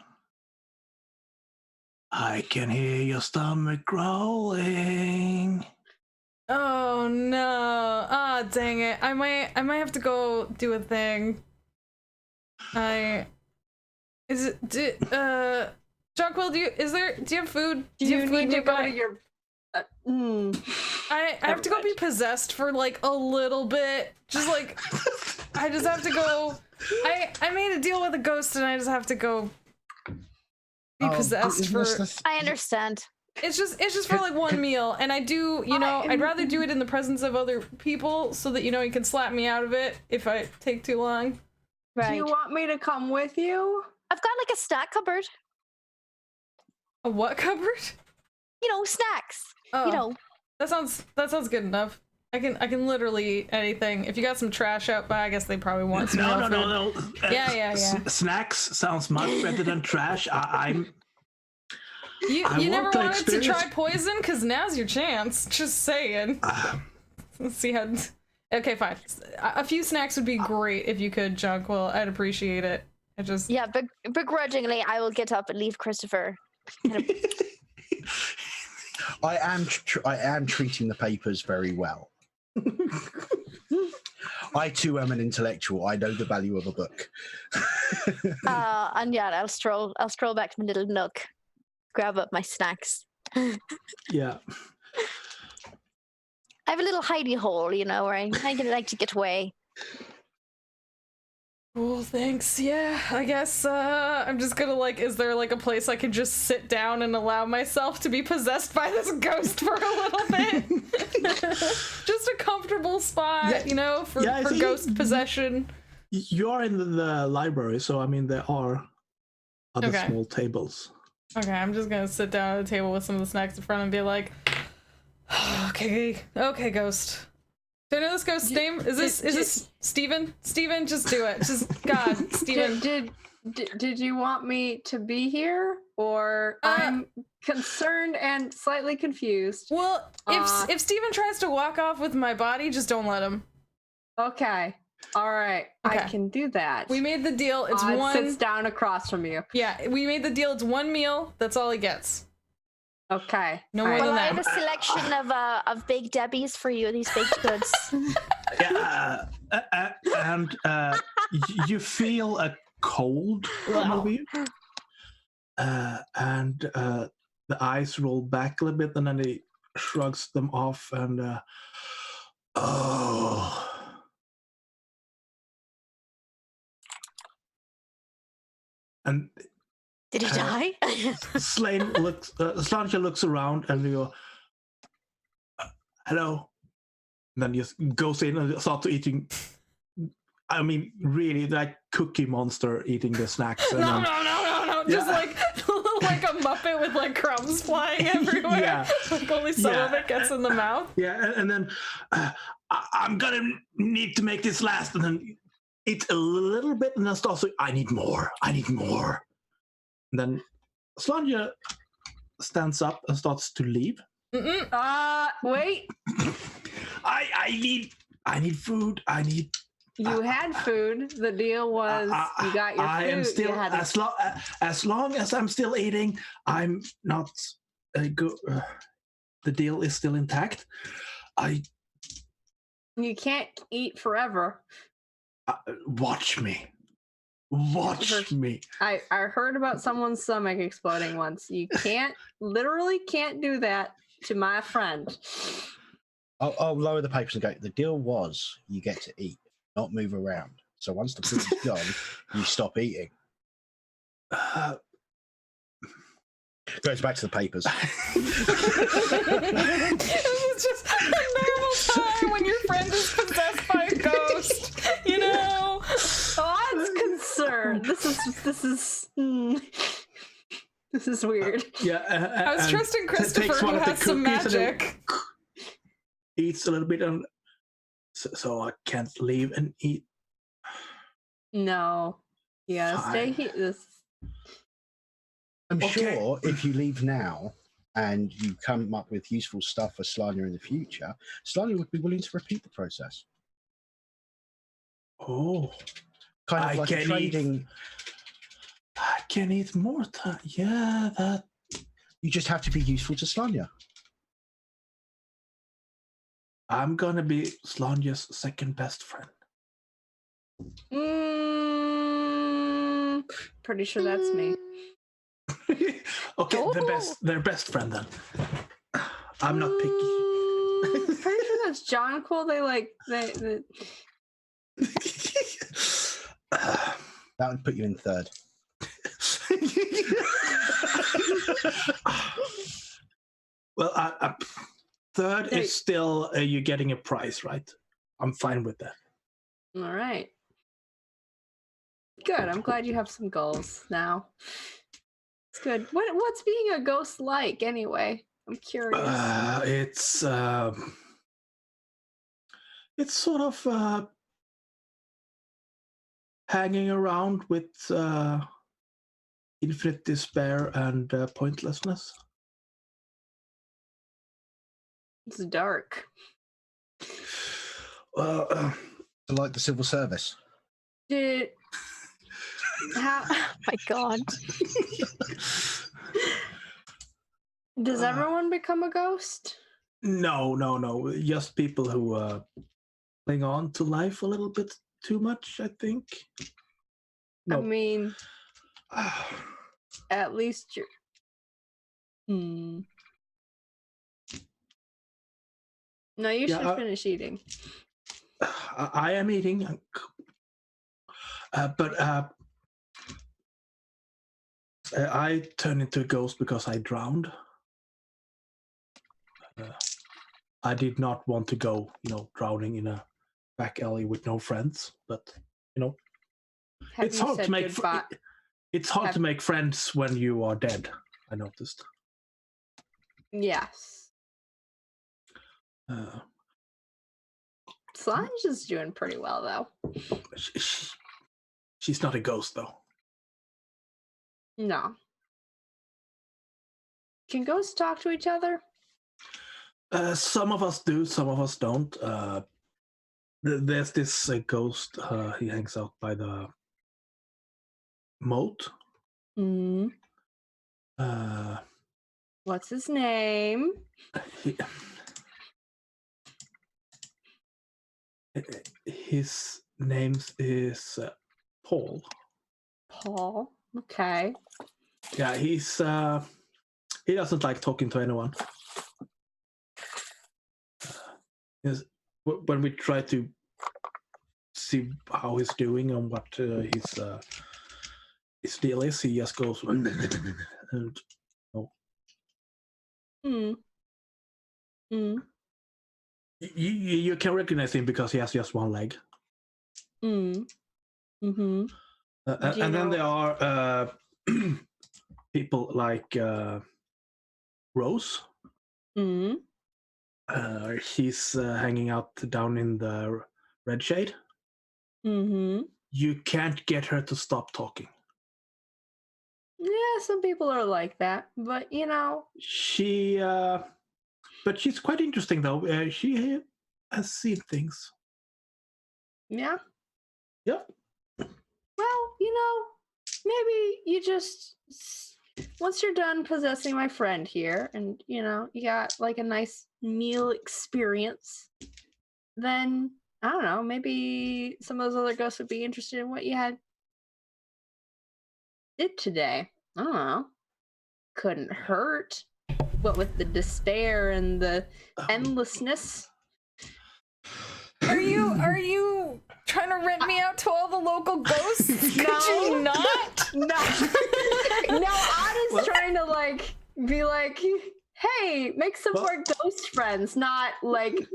I can hear your stomach growling. Oh no! Ah, dang it! I might have to go do a thing. Jonquil, do you have food? Do you have food need to go nearby? to your? I have to go be possessed for like a little bit. Just like I just have to go. I made a deal with a ghost and I just have to go be possessed for. I understand. It's just for like one meal, and I do, I'd rather do it in the presence of other people so that you can slap me out of it if I take too long. Do Right. you want me to come with you? I've got like a snack cupboard. A what cupboard? Snacks. Oh, that sounds good enough. I can literally eat anything. If you got some trash out by, I guess they probably want some real food. No. Yeah. Snacks sounds much better than trash. I You want never to wanted to experience- try poison? Because now's your chance. Just saying. Let's see how... Okay, fine. A few snacks would be great if you could, Jonquil. I'd appreciate it. Yeah, but begrudgingly, I will get up and leave Christopher. I am treating the papers very well. I too am an intellectual. I know the value of a book. And yeah, I'll stroll back to my little nook, grab up my snacks. Yeah. I have a little hidey hole, where I like to get away. Well, thanks. Yeah, I guess I'm just gonna is there a place I can just sit down and allow myself to be possessed by this ghost for a little bit? Just a comfortable spot, for ghost possession. You are in the library, so I mean there are other Okay. small tables. Okay, I'm just gonna sit down at a table with some of the snacks in front and be like, okay, ghost. Do I know this ghost's name? Is this Steven? Steven, just do it. Just God, Steven. Did you want me to be here, or I'm concerned and slightly confused? Well, if Steven tries to walk off with my body, just don't let him. Okay, all right, Okay. I can do that. We made the deal. It's Odd one. sits down across from you. Yeah, we made the deal. It's one meal. That's all he gets. Okay. No all more right. Well, than I have that. a selection of baked Debbies for you. These baked goods. Yeah, and you feel a cold come over you, and the eyes roll back a little bit, and then he shrugs them off, and oh. And Did he die? Slanja looks around and you go, hello. And then just goes in and starts eating. I mean, really, like Cookie Monster eating the snacks. And No. then, Just Yeah. like look like a Muppet with like crumbs flying everywhere. Yeah. Like only some of Yeah. it gets in the mouth. Yeah, and then I'm gonna need to make this last, and then eat a little bit, and then also I need more. And then Slanja stands up and starts to leave. Wait. I need food. You had food. The deal was you got your food. I am still you had as long as I'm still eating, I'm not good. The deal is still intact. You can't eat forever. Watch me. Watch me. I heard about someone's stomach exploding once. You literally can't do that to my friend. I'll lower the papers and go, the deal was you get to eat, not move around. So once the food's gone, you stop eating. Goes back to the papers. This is just a normal time when your friend is possessed by a ghost, you know? God's concerned. This is weird. Yeah, I was trusting Christopher, who has some magic. Eats a little bit, and so I can't leave and eat. No, you gotta stay here. I'm sure if you leave now and you come up with useful stuff for Slanya in the future, Slanya would be willing to repeat the process. Oh, Kind of I like a can trading. I can eat more time. Yeah, that. You just have to be useful to Slanya. I'm gonna be Slanja's second best friend. Pretty sure that's me. Okay, their best friend then. I'm not picky. Pretty sure that's John Quill. They That would put you in third. Well, third is still you're getting a prize, right? I'm fine with that. All right. Good. I'm glad you have some goals now. It's good. What's being a ghost like anyway? I'm curious. It's sort of hanging around with infinite despair and pointlessness. It's dark. Like the civil service. How? Oh my god. Does everyone become a ghost? No. Just people who cling on to life a little bit too much, I think. No. I mean, at least you're. No, you should finish eating. I am eating, but I turned into a ghost because I drowned. I did not want to go, drowning in a back alley with no friends. But it's hard to make. It's hard to make friends when you are dead. I noticed. Yes. Slange is doing pretty well, though. She's not a ghost, though. No. Can ghosts talk to each other? Some of us do, some of us don't. There's this ghost. He hangs out by the moat. What's his name? His name is Paul. Paul. Okay. Yeah, he doesn't like talking to anyone. When we try to see how he's doing and what his deal is, he just goes and You can recognize him because he has just one leg. And then there are people like Rose. Mm-hmm. He's hanging out down in the Red Shade. Mm-hmm. You can't get her to stop talking. Yeah, some people are like that, but you know. But she's quite interesting though. She has seen things. Yeah. Yep. Well, you know, maybe you just once you're done possessing my friend here, and you know you got like a nice meal experience, then I don't know. Maybe some of those other ghosts would be interested in what you did today. I don't know. Couldn't hurt. What with the despair and the endlessness. Are you trying to rent me out to all the local ghosts? Could you not? No. No, Odd is trying to like be like, hey, make some more ghost friends, not like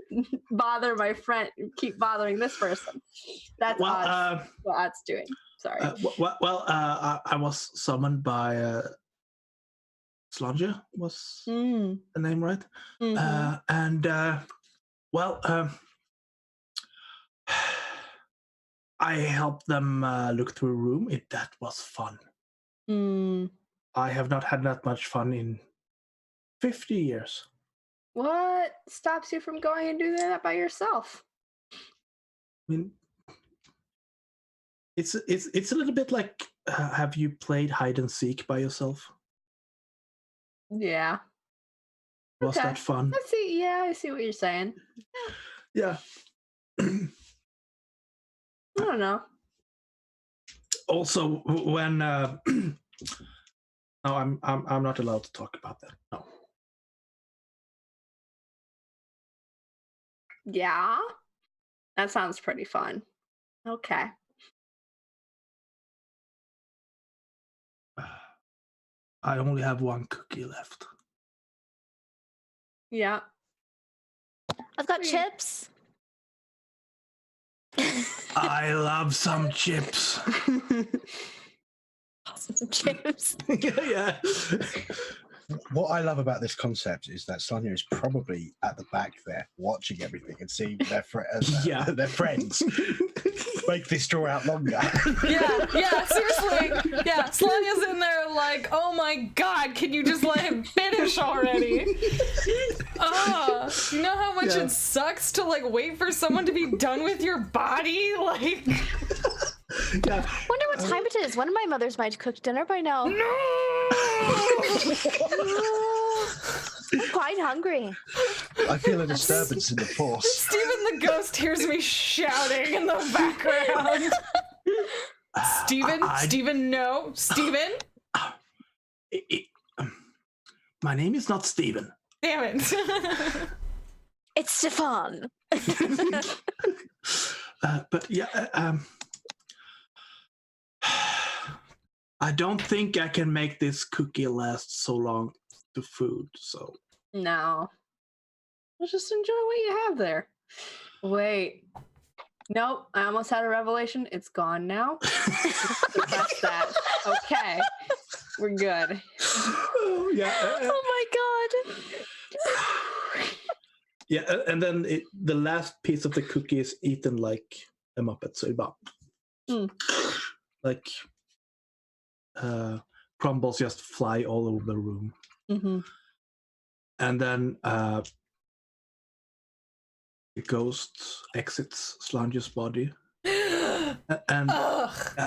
bother my friend, keep bothering this person. That's what Odd's doing. Sorry. I was summoned by Slanja, was the name, right? Mm-hmm. I helped them look through a room. That was fun. I have not had that much fun in 50 years. What stops you from going and doing that by yourself? I mean, it's a little bit like, have you played hide and seek by yourself? Yeah. Was that fun? I see. Yeah, I see what you're saying. Yeah. I don't know. Also, when no, I'm not allowed to talk about that. No. Yeah, that sounds pretty fun. Okay. I only have one cookie left. Yeah. I've got chips. I love some chips. Some chips. Yeah. What I love about this concept is that Sonia is probably at the back there watching everything and seeing their their friends make this draw out longer. Yeah, seriously. Yeah, Slanya's in there like, oh my god, can you just let him finish already? You know how much it sucks to like wait for someone to be done with your body? Like Yeah. Wonder what time it is. One of my mothers might cook dinner by now. No! I'm quite hungry. I feel a disturbance in the force. Stephen the ghost hears me shouting in the background. Stephen, no. Stephen? My name is not Stephen. Damn it. It's Stefan. But yeah, I don't think I can make this cookie last so long to food, so. No. Well, just enjoy what you have there. Wait. Nope, I almost had a revelation. It's gone now. That's that. Okay. We're good. Yeah. Oh my god. Yeah, and then the last piece of the cookie is eaten like a Muppet, so about like crumbles just fly all over the room. Mm-hmm. And then the ghost exits Slange's body. And Ugh.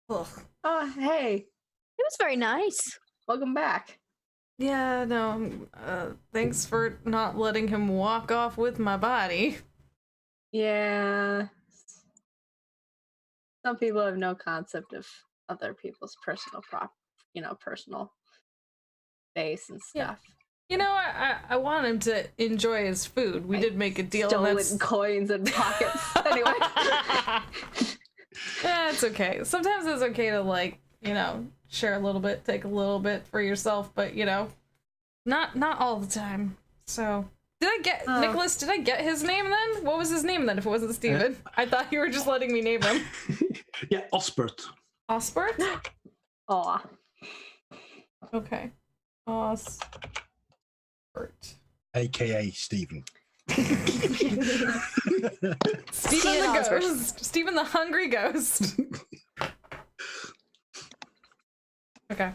Ugh. Oh, hey. It was very nice. Welcome back. Yeah, no, thanks for not letting him walk off with my body. Yeah. Some people have no concept of other people's personal personal space and stuff. You know, I want him to enjoy his food. We did make a deal. Stolen That's coins and pockets. Anyway. It's okay. Sometimes it's okay to, like, you know, share a little bit, take a little bit for yourself, but, you know, not all the time. So, did I get Nicholas? Did I get his name then? What was his name then? If it wasn't Steven? I thought you were just letting me name him. yeah, Osbert. Osbert? Aw. Okay. Spurt. AKA Stephen. Stephen Steven the Osbert. Ghost. Stephen the Hungry Ghost. Okay.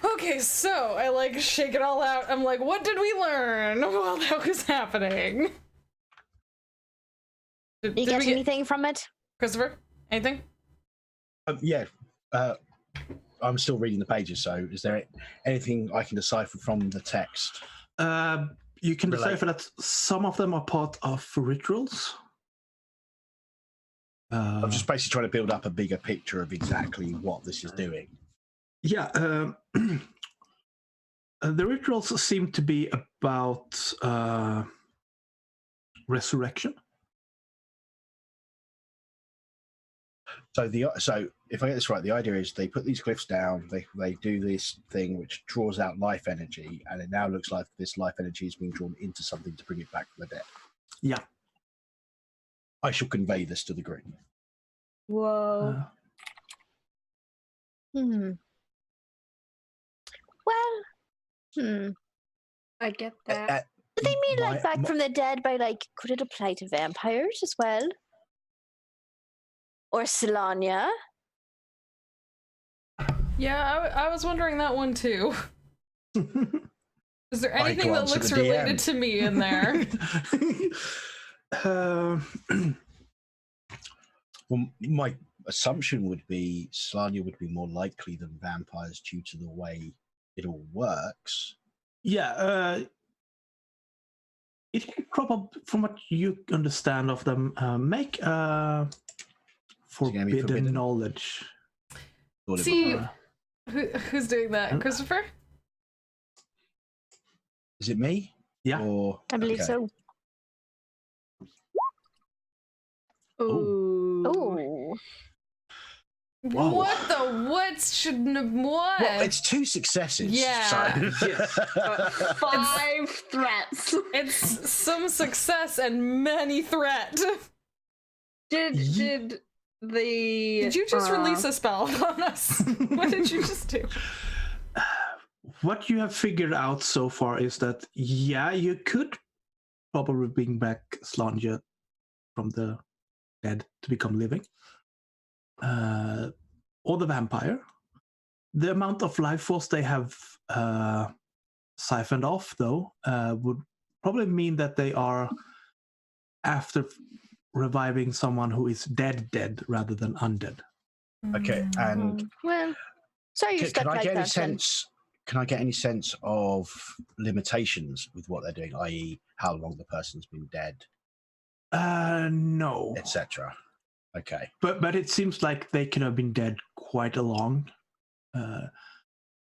Okay, so I like shake it all out. I'm like, what did we learn while that was happening? You Did get we get anything from it? Christopher? Anything? Yeah. I'm still reading the pages, so is there anything I can decipher from the text? You can Relate. decipher that some of them are part of rituals. I'm just basically trying to build up a bigger picture of exactly what this is doing. Yeah, the rituals seem to be about resurrection. So if I get this right, the idea is they put these glyphs down, they do this thing which draws out life energy, and it now looks like this life energy is being drawn into something to bring it back from the dead. Yeah. I shall convey this to the group. Whoa. Well, I get that. do they mean like My- back from the dead by like, could it apply to vampires as well? Or Solania? Yeah, I was wondering that one too. Is there I anything that glance at looks the DM. related to me in there? Well, my assumption would be Slania would be more likely than vampires due to the way it all works. Yeah, it could probably, from what you understand of them, make gonna be forbidden forbidden? knowledge. Thought it See, would be. who's doing that? Christopher? Is it me? Yeah. Or, I believe okay. so. Ooh. Oh. Whoa. What the what shouldn't have what? Well, it's 2 successes. Yeah. So. Yes. 5 threats. It's some success and many threat. Did Did you just release a spell on us? What did you just do? What you have figured out so far is that, yeah, you could probably bring back Slanja from the dead to become living. Or the vampire. The amount of life force they have siphoned off, though, would probably mean that they are after reviving someone who is dead rather than undead. Okay, and Well, sorry you can stuck I like get any that then. sense? Can I get any sense of limitations with what they're doing, i.e., how long the person's been dead, No. etc.? Okay. But it seems like they could have been dead quite a long.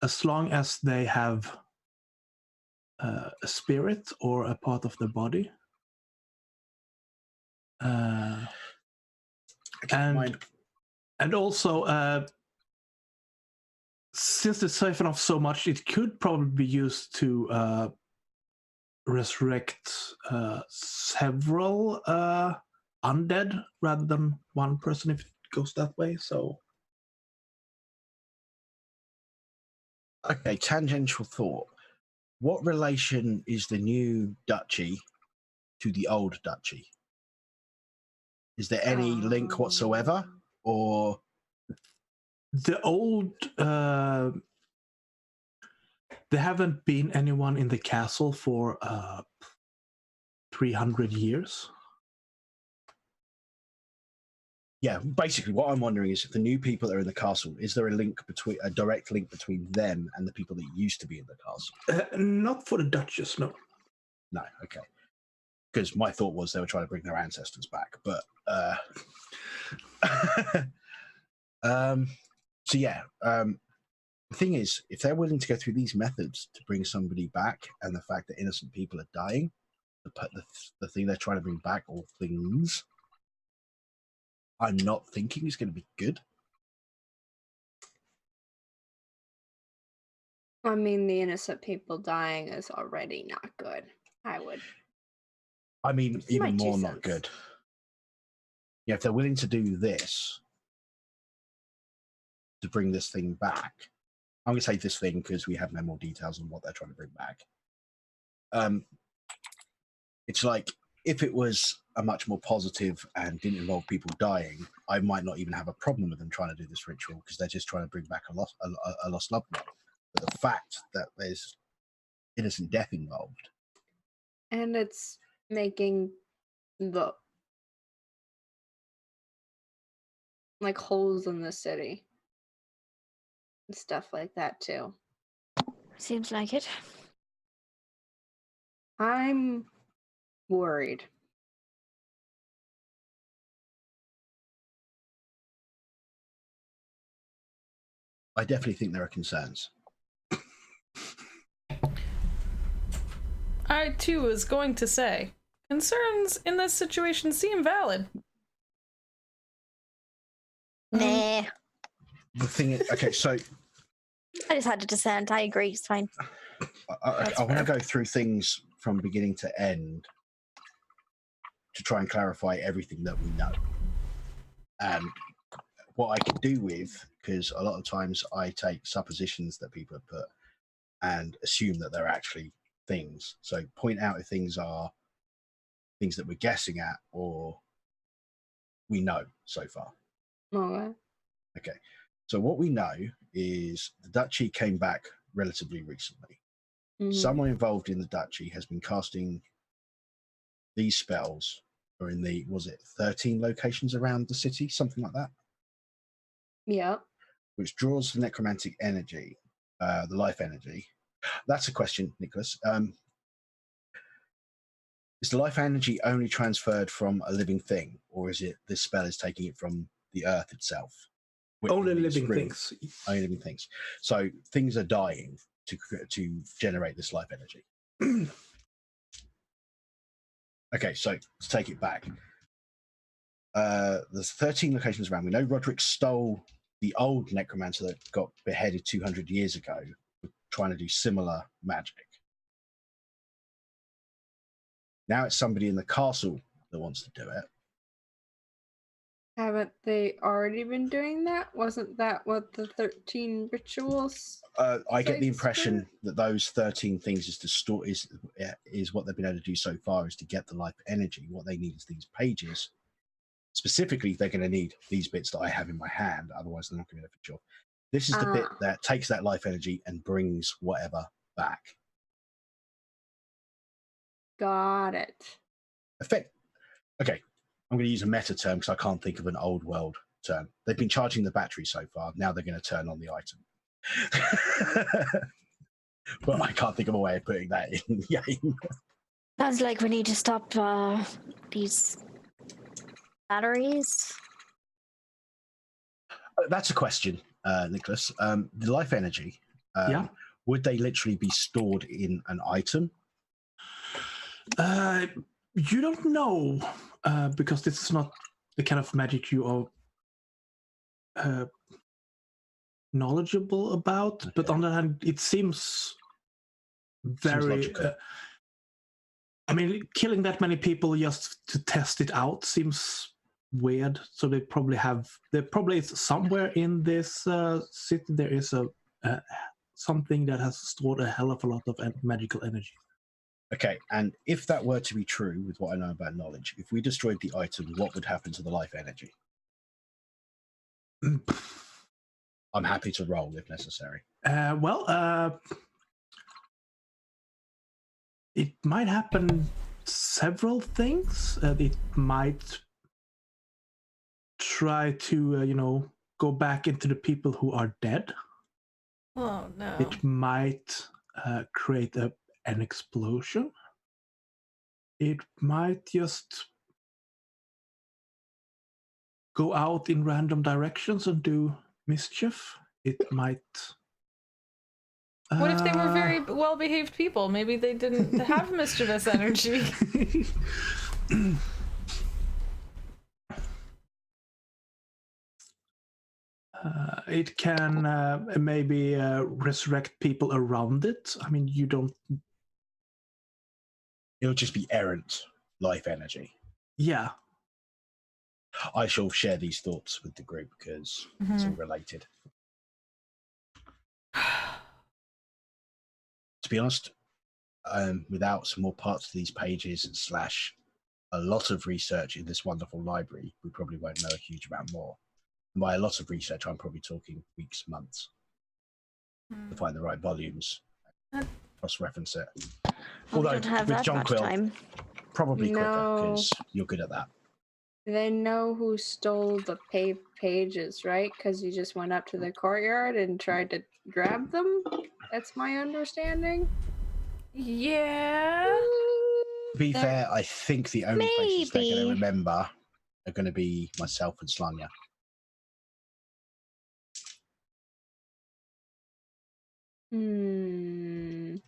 As long as they have a spirit or a part of the body. And also, since they siphon off so much, it could probably be used to resurrect several undead rather than one person if it goes that way. So, Okay, tangential thought. What relation is the new duchy to the old duchy? Is there any link whatsoever, or the old there haven't been anyone in the castle for 300 years. yeah? Basically, what I'm wondering is if the new people that are in the castle, is there a direct link between them and the people that used to be in the castle? Not for the Duchess, no. No, okay. Because my thought was they were trying to bring their ancestors back, but so yeah. The thing is, if they're willing to go through these methods to bring somebody back, and the fact that innocent people are dying, the thing they're trying to bring back, or things, I'm not thinking is going to be good. I mean, the innocent people dying is already not good. I mean, It's my even 2 more not cents. good. Yeah, if they're willing to do this, to bring this thing back. I'm going to say this thing because we have no more details on what they're trying to bring back. It's like if it was a much more positive and didn't involve people dying, I might not even have a problem with them trying to do this ritual because they're just trying to bring back a lost loved one. But the fact that there's innocent death involved, And it's making the like holes in the city and stuff like that too. Seems like it. I'm worried. I definitely think there are concerns. I too was going to say, concerns in this situation seem valid. Nah. The thing is, okay, so I just had to dissent. I agree. It's fine. I want to go through things from beginning to end to try and clarify everything that we know. And what I could do with, because a lot of times I take suppositions that people have put and assume that they're actually things. So point out if things are things that we're guessing at or we know so far. Okay. Okay. So what we know is the duchy came back relatively recently. Mhm. Someone involved in the duchy has been casting these spells, or in the, was it 13 locations around the city, something like that, Yeah. which draws the necromantic energy, the life energy. That's a question, Nicholas. Is the life energy only transferred from a living thing, or is it this spell is taking it from the earth itself? Only living things. Only living things. So things are dying to generate this life energy. Okay, so to take it back, there's 13 locations around. We know Roderick stole the old necromancer that got beheaded 200 years ago, trying to do similar magic. Now it's somebody in the castle that wants to do it. Haven't they already been doing that? Wasn't that what the 13 rituals? I get the Sites impression for? that those 13 things is to store is what they've been able to do so far is to get the life energy. What they need is these pages. Specifically, they're going to need these bits that I have in my hand. Otherwise, they're not going to be able to finish off. This is the bit that takes that life energy and brings whatever back. Got it. Effect. Okay, I'm going to use a meta term because I can't think of an old world term. They've been charging the battery so far. Now they're going to turn on the item. But I can't think of a way of putting that in the game. Sounds like we need to stop these batteries. That's a question, Nicholas. The life energy, Yeah. would they literally be stored in an item? You don't know because this is not the kind of magic you are knowledgeable about. Okay. But on the other hand, it seems very. logical. I mean, killing that many people just to test it out seems weird. So they probably have. There probably is somewhere in this city there is a something that has stored a hell of a lot of magical energy. Okay, and if that were to be true with what I know about knowledge, if we destroyed the item, what would happen to the life energy? I'm happy to roll if necessary. It might happen several things. It might try to, go back into the people who are dead. Oh no. It might create an explosion. It might just go out in random directions and do mischief. It might. What if they were very well-behaved people? Maybe they didn't have mischievous energy. It can maybe resurrect people around it. I mean, you don't. It'll just be errant life energy. Yeah. I shall share these thoughts with the group because it's all related. To be honest, without some more parts to these pages / a lot of research in this wonderful library, we probably won't know a huge amount more. And by a lot of research, I'm probably talking weeks, months to find the right volumes, cross-reference it. We don't have with that John much Quill, time. probably quicker No. because you're good at that. They know who stole the pages, right? Because you just went up to the courtyard and tried to grab them. That's my understanding. Yeah. To be fair, I think the only faces they're going to Maybe. remember are going to be myself and Slanya.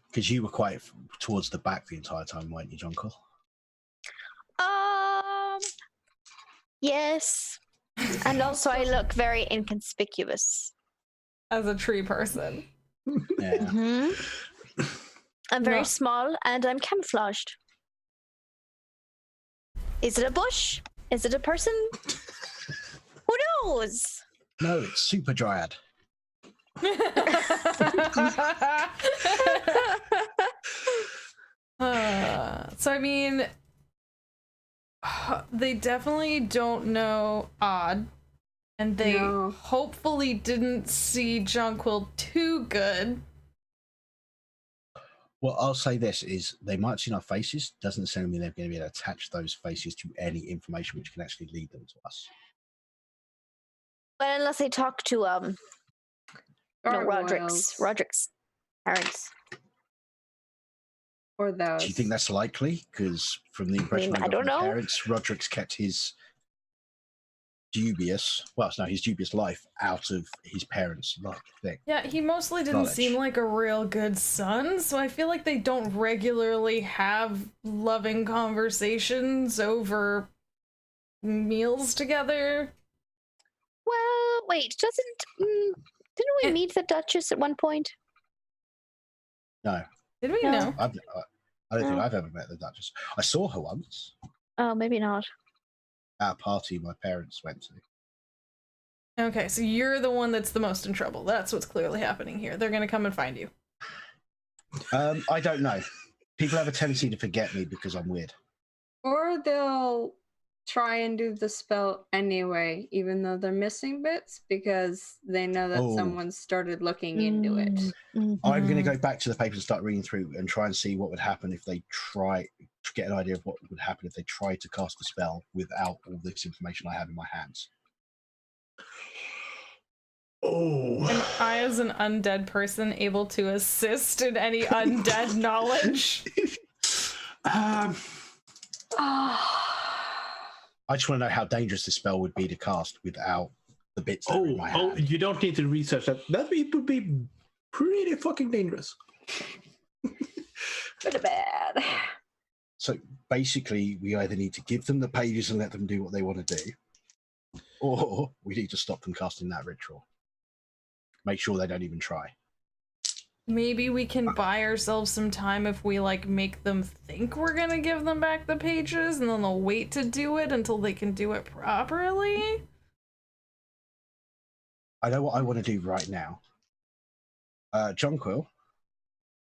Because you were quite towards the back the entire time, weren't you, John Quill? Yes. And also I look very inconspicuous. As a tree person. Yeah. Mm-hmm. I'm very No. small and I'm camouflaged. Is it a bush? Is it a person? Who knows? No, it's Super Dryad. So I mean, they definitely don't know Odd, and they No. hopefully didn't see Jonquil too good. Well, I'll say this is they might have seen our faces, doesn't necessarily mean they're going to be able to attach those faces to any information which can actually lead them to us. Well, unless they talk to Gargoyles. Roderick's parents. Or those. Do you think that's likely? Because from the impression I got don't from the know. parents, Roderick's kept his dubious life out of his parents' thing. Yeah, he mostly didn't Knowledge. seem like a real good son, so I feel like they don't regularly have loving conversations over meals together. Well, wait, didn't we meet the Duchess at one point? No, Did we No. know? I don't think No. I've ever met the Duchess. I saw her once Oh, maybe not. at a party my parents went to. Okay, so you're the one that's the most in trouble. That's what's clearly happening here. They're gonna come and find you. I don't know. People have a tendency to forget me because I'm weird. Or they'll try and do the spell anyway, even though they're missing bits, because they know that Oh. someone started looking into it. Mm-hmm. I'm going to go back to the papers and start reading through and try and see what would happen if they try to get an idea of what would happen if they tried to cast a spell without all this information I have in my hands. Oh. Am I, as an undead person, able to assist in any undead knowledge? I just want to know how dangerous this spell would be to cast without the bits that are in my hand. You don't need to research that. That would be pretty fucking dangerous. Pretty bad. So basically, we either need to give them the pages and let them do what they want to do, or we need to stop them casting that ritual. Make sure they don't even try. Maybe we can buy ourselves some time if we, like, make them think we're gonna give them back the pages, and then they'll wait to do it until they can do it properly? I know what I want to do right now. John Quill,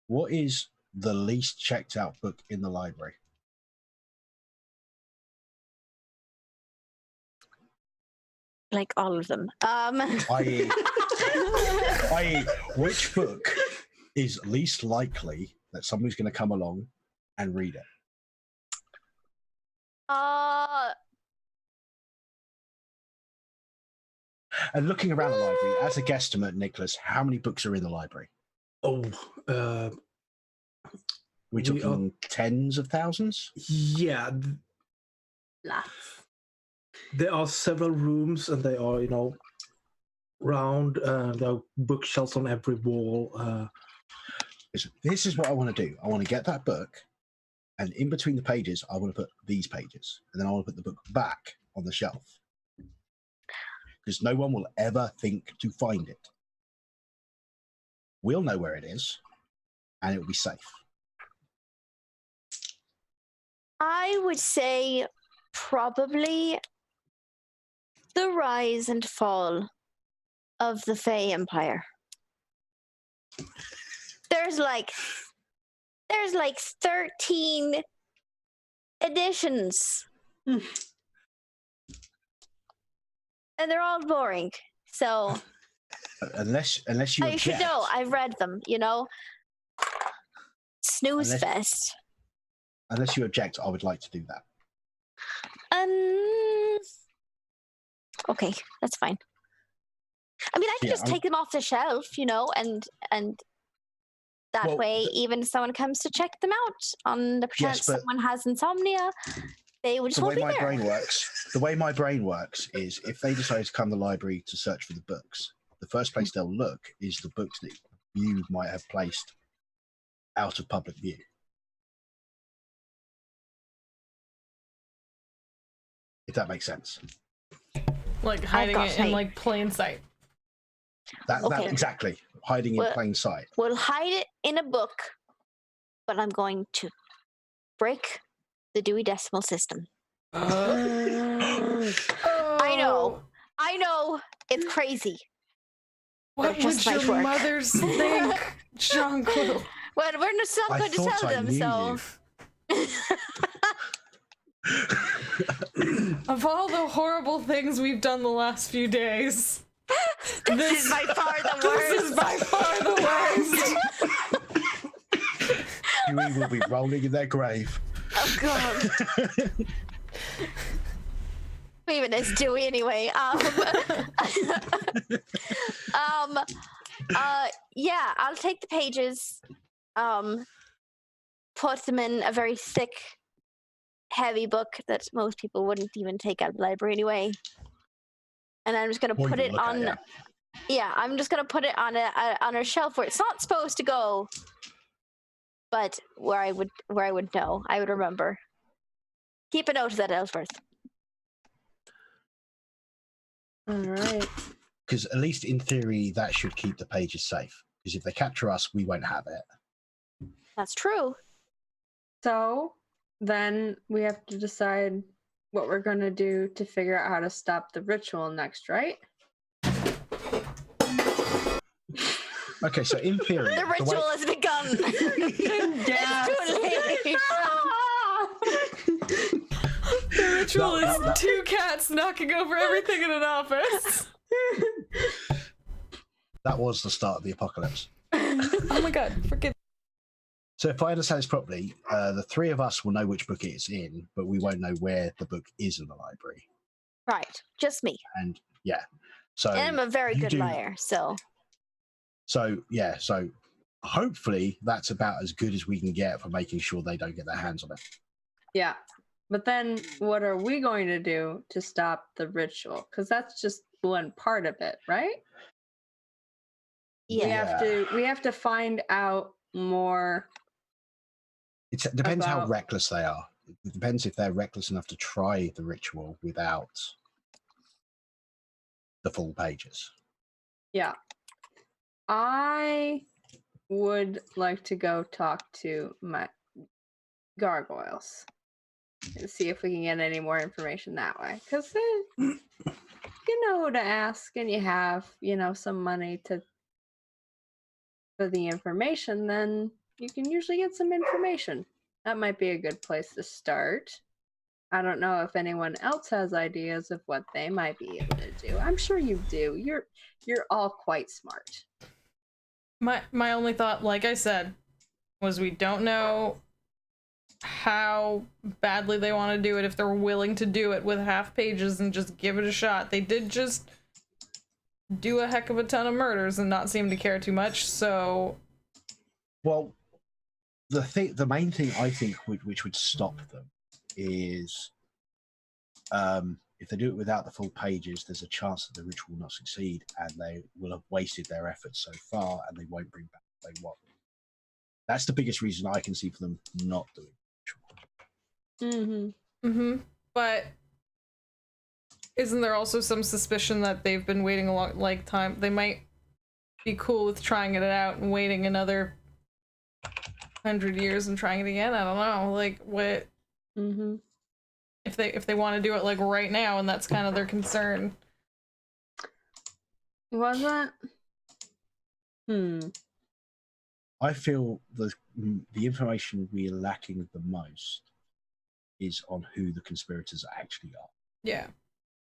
what is the least checked out book in the library? Like all of them. I.e., which book is least likely that somebody's going to come along and read it? And looking around the library, as a guesstimate, Nicholas, how many books are in the library? We're We talking tens of thousands? Yeah, Lots. there are several rooms, and they are, round. There are bookshelves on every wall. This is what I want to do. I want to get that book, and in between the pages, I want to put these pages, and then I want to put the book back on the shelf. Because no one will ever think to find it. We'll know where it is, and it will be safe. I would say probably the rise and fall of the Fey Empire. There's like there's like 13 editions. And they're all boring. So Unless you you should object. know, I've read them, Snooze fest. Unless you object, I would like to do that. Okay, that's fine. I mean, I can just take them off the shelf, and that way, even if someone comes to check them out on the chance someone has insomnia, they would just won't be there. The way my brain works is if they decide to come to the library to search for the books, the first place they'll look is the books that you might have placed out of public view. If that makes sense. Like hiding it in like plain sight. That exactly. Hiding in plain sight. We'll hide it in a book, but I'm going to break the Dewey Decimal System. I know, it's crazy. What would your mothers think, Jonquil? Well, we're not going to tell them, so. Of all the horrible things we've done the last few days, this is by far the worst. This is by far the worst. Dewey will be rolling in their grave. Oh God. Even as Dewey anyway. Yeah, I'll take the pages, put them in a very thick, heavy book that most people wouldn't even take out of the library anyway. And I'm just gonna put it on. Yeah, I'm just gonna put it on a shelf where it's not supposed to go, but where I would know, I would remember. Keep a note of that, Ellsworth. All right. Because at least in theory, that should keep the pages safe. Because if they capture us, we won't have it. That's true. So then we have to decide what we're going to do to figure out how to stop the ritual next, right? Okay, so in theory... the ritual has begun! It's too late! The ritual is two cats knocking over everything in an office. That was the start of the apocalypse. Oh my God, forget. So if I understand this properly, the three of us will know which book it's in, but we won't know where the book is in the library. Right, just me. And yeah, so and I'm a very good liar, so. So yeah, so hopefully that's about as good as we can get for making sure they don't get their hands on it. Yeah, but then what are we going to do to stop the ritual? Because that's just one part of it, right? Yeah. We have to find out more. It depends how reckless they are. It depends if they're reckless enough to try the ritual without the full pages. Yeah. I would like to go talk to my gargoyles and see if we can get any more information that way. Because you know who to ask, and you have, some money for the information, then you can usually get some information. That might be a good place to start. I don't know if anyone else has ideas of what they might be able to do. I'm sure you do. You're all quite smart. My only thought, like I said, was we don't know how badly they want to do it, if they're willing to do it with half pages and just give it a shot. They did just do a heck of a ton of murders and not seem to care too much, so... Well, the main thing I think which would stop them is if they do it without the full pages, there's a chance that the ritual will not succeed, and they will have wasted their efforts so far, and they won't bring back what they want. That's the biggest reason I can see for them not doing the ritual. But isn't there also some suspicion that they've been waiting a long time? They might be cool with trying it out and waiting another 100 years and trying it again. I don't know, like what. If they want to do it like right now, and that's kind of their concern. Wasn't I feel the information we're lacking the most is on who the conspirators actually are. Yeah.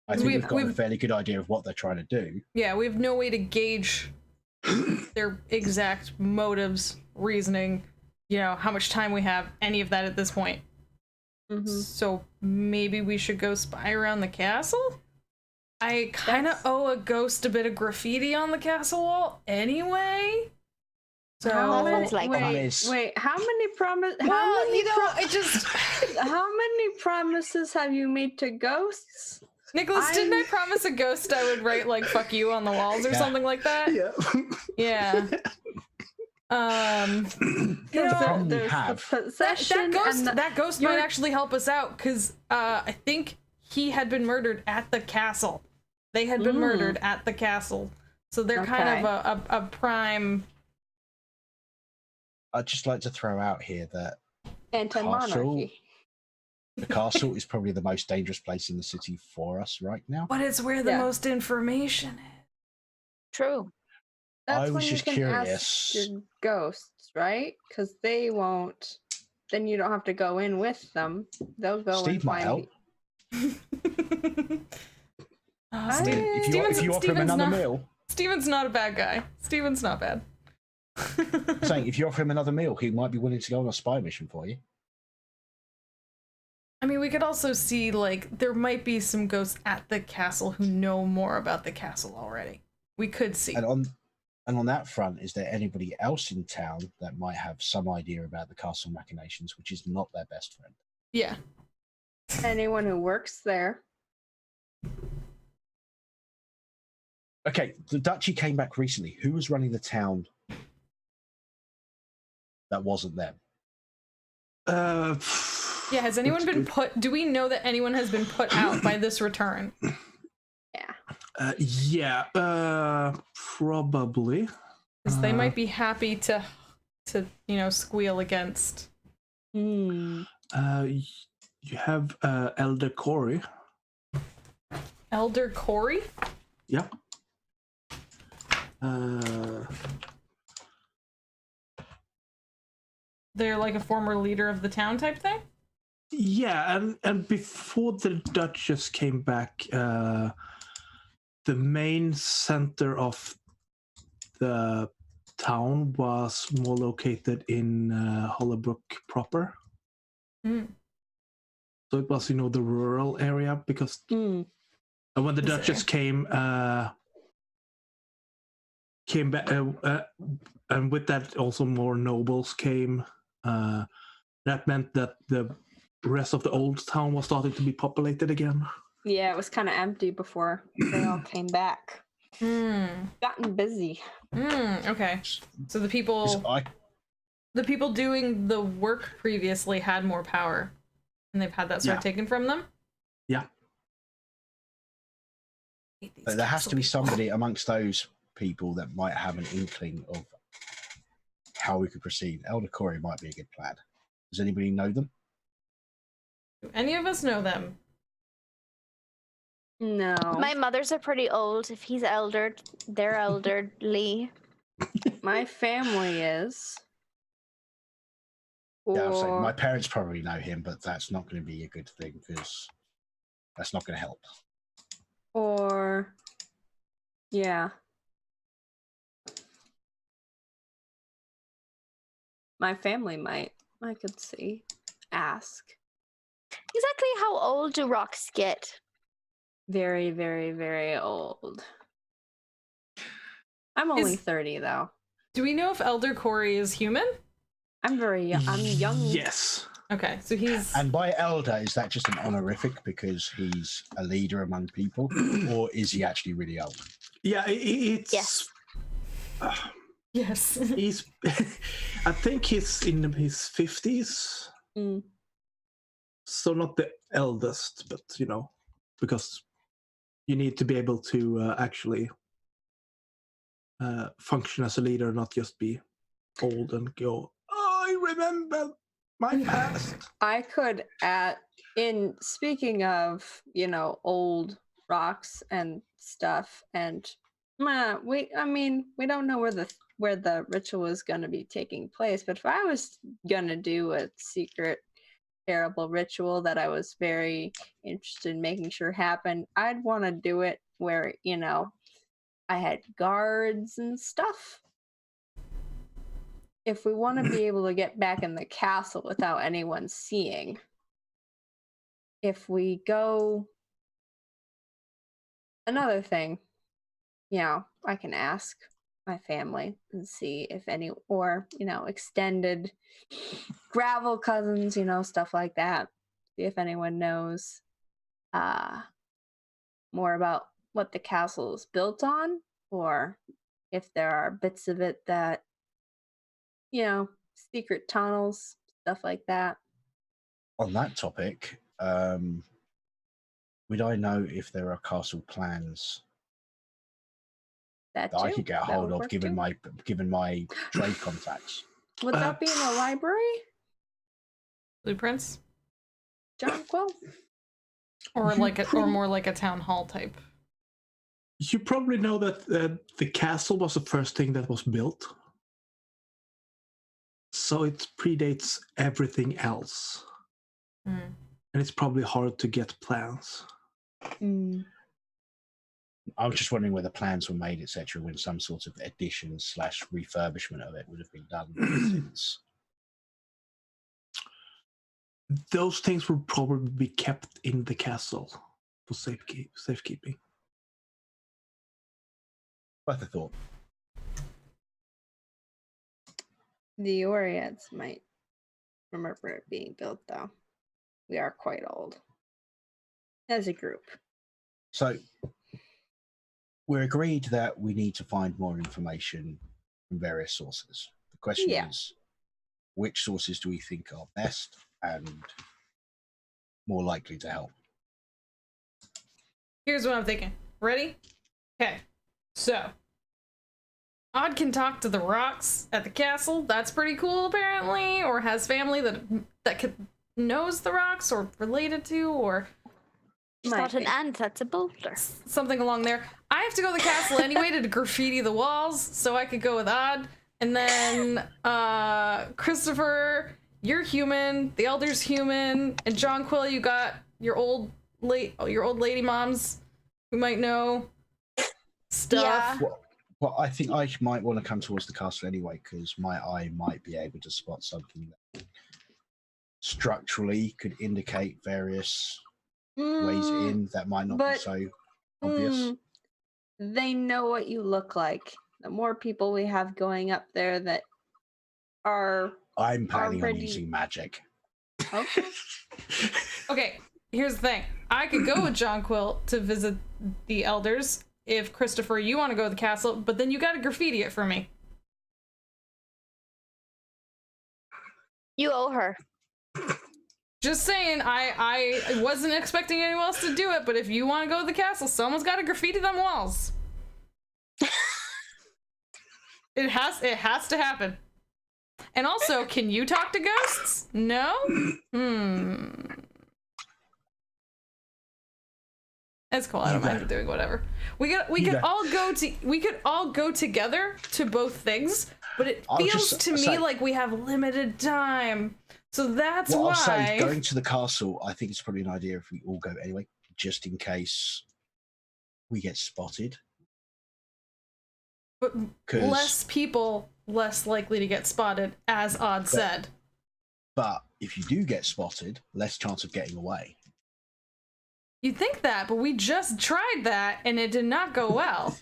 I think we've got a fairly good idea of what they're trying to do. Yeah, we have no way to gauge their exact motives, reasoning, how much time we have, any of that at this point. So maybe we should go spy around the castle? I kind of owe a ghost a bit of graffiti on the castle wall anyway. So how many, promises have you made to ghosts? Nicholas, didn't I promise a ghost I would write like "fuck you" on the walls or something like that? Yeah. That ghost might actually help us out because I think he had been murdered at the castle. They had been murdered at the castle, so they're kind of a prime. I'd just like to throw out here that anti-monarchy. The castle is probably the most dangerous place in the city for us right now. But it's where the most information is. True. That's I was just curious. Ask your ghosts, right? Because they won't. Then you don't have to go in with them. They'll go Steve and might help. If you offer him another meal. Steven's not a bad guy. Steven's not bad. Saying if you offer him another meal, he might be willing to go on a spy mission for you. I mean, we could also see, there might be some ghosts at the castle who know more about the castle already. We could see. And on that front, is there anybody else in town that might have some idea about the castle machinations, which is not their best friend? Yeah. Anyone who works there. Okay, the duchy came back recently. Who was running the town that wasn't them? Yeah, has anyone been put... Do we know that anyone has been put out by this return? Yeah. Probably. Because they might be happy to squeal against. You have Elder Corey. Elder Corey? Yeah. They're like a former leader of the town type thing? Yeah, and before the Duchess came back, the main center of the town was more located in Hollowbrook proper. So it was, the rural area because when the Duchess came back, and with that also more nobles came. That meant that the rest of the old town was starting to be populated again. Yeah, it was kind of empty before they all came back. Gotten busy. Okay. So the people doing the work previously had more power, and they've had that sort of taken from them? Yeah. There has to be somebody amongst those people that might have an inkling of how we could proceed. Elder Corey might be a good plan. Does anybody know them? Do any of us know them? No. My mothers are pretty old. If he's eldered, they're elderly. My family is. Yeah, I was saying, my parents probably know him, but that's not going to be a good thing because that's not going to help. Or, yeah. My family might. I could see. Ask. Exactly how old do rocks get? Very, very, very old. I'm only 30, though. Do we know if Elder Corey is human? I'm very young. I'm young. Yes. Okay, so he's... And by elder, is that just an honorific because he's a leader among people? Or is he actually really old? Yeah, it's... Yes. Yes. He's... I think he's in his 50s. So not the eldest, but, because you need to be able to actually function as a leader, not just be old and go, I remember my past. I could in speaking of, old rocks and stuff and We don't know where the ritual is going to be taking place, but if I was going to do a secret terrible ritual that I was very interested in making sure happened, I'd want to do it where, I had guards and stuff. If we want to be able to get back in the castle without anyone seeing, if we go... Another thing, I can ask my family and see if any, or, extended gravel cousins, stuff like that. See if anyone knows more about what the castle is built on, or if there are bits of it that, secret tunnels, stuff like that. On that topic, would I know if there are castle plans That that I too. could get a That hold would of, work given too. my trade contacts? Would that be in the library, Blueprints? John Quill? Or or more like a town hall type. You probably know that the castle was the first thing that was built. So it predates everything else. Mm. And it's probably hard to get plans. Mm. I was just wondering whether plans were made, etc., when some sort of addition / refurbishment of it would have been done since. Those things will probably be kept in the castle for safekeeping. Worth a thought. The Oriads might remember it being built, though. We are quite old as a group. So we're agreed that we need to find more information from various sources. The question is, which sources do we think are best and more likely to help? Here's what I'm thinking. Ready? Okay. So, Odd can talk to the rocks at the castle. That's pretty cool, apparently. Or has family that knows the rocks or related to, or It's not an ant, that's a boulder. something along there. I have to go to the castle anyway to graffiti the walls, so I could go with Odd. And then Christopher, you're human. The Elder's human. And John Quill, you got your old lady moms who might know stuff. Yeah. Well, I think I might want to come towards the castle anyway, because my eye might be able to spot something that structurally could indicate various ways in that might not be so obvious. They know what you look like. The more people we have going up there that are... I'm planning on using magic. Okay. Okay, here's the thing. I could go with John Quill to visit the elders if, Christopher, you want to go to the castle, but then you gotta graffiti it for me. You owe her. Just saying, I wasn't expecting anyone else to do it, but if you want to go to the castle, someone's gotta graffiti them walls. It has to happen. And also, can you talk to ghosts? No? That's cool. I don't mind doing whatever. We could all go together to both things, but it feels to me like we have limited time. So that's why. I'll say, going to the castle, I think it's probably an idea if we all go anyway, just in case we get spotted. But less people, less likely to get spotted, as Odd said. But if you do get spotted, less chance of getting away. You'd think that, but we just tried that and it did not go well.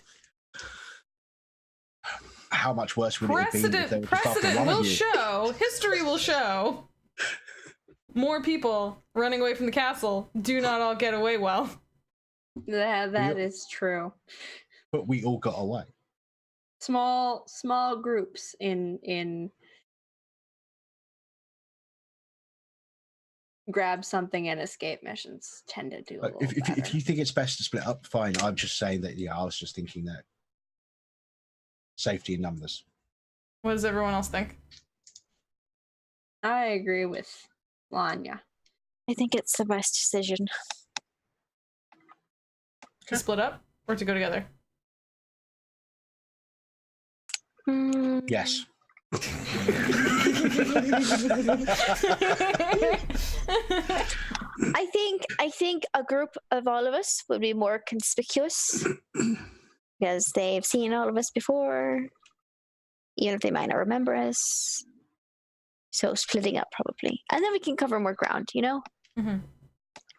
How much worse would it have been if there was just after Precedent one will of you? show, history will show, more people running away from the castle do not all get away well. That is true. But we all got away. Small groups in grab something and escape missions tend to do a little better. If you think it's best to split up, fine. I'm just saying that, I was just thinking that safety in numbers. What does everyone else think? I agree with Lanya. I think it's the best decision. To split up or to go together? Yes. I think a group of all of us would be more conspicuous because they've seen all of us before, even if they might not remember us. So splitting up probably, and then we can cover more ground. Mm-hmm.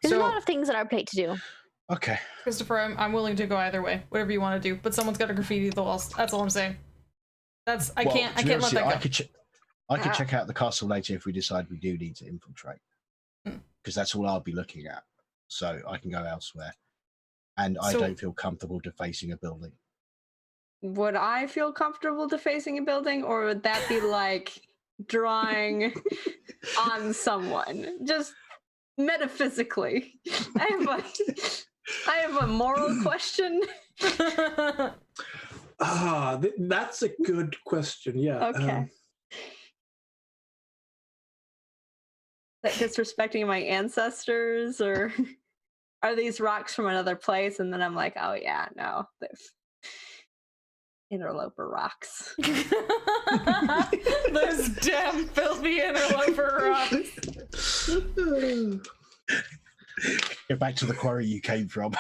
There's So- a lot of things on our plate to do. Okay. Christopher, I'm willing to go either way, whatever you want to do. But someone's got to graffiti the walls. That's all I'm saying. I Well, can't to be let honest, that go. I could check out the castle later if we decide we do need to infiltrate, Hmm. because that's all I'll be looking at. So I can go elsewhere, and I So- don't feel comfortable defacing a building. Would I feel comfortable defacing a building, or would that be like drawing on someone? Just metaphysically. I have a moral question. That's a good question. Yeah. Okay. That disrespecting my ancestors, or are these rocks from another place? And then I'm like, oh yeah, no, they're interloper rocks. Those damn filthy interloper rocks. Get back to the quarry you came from.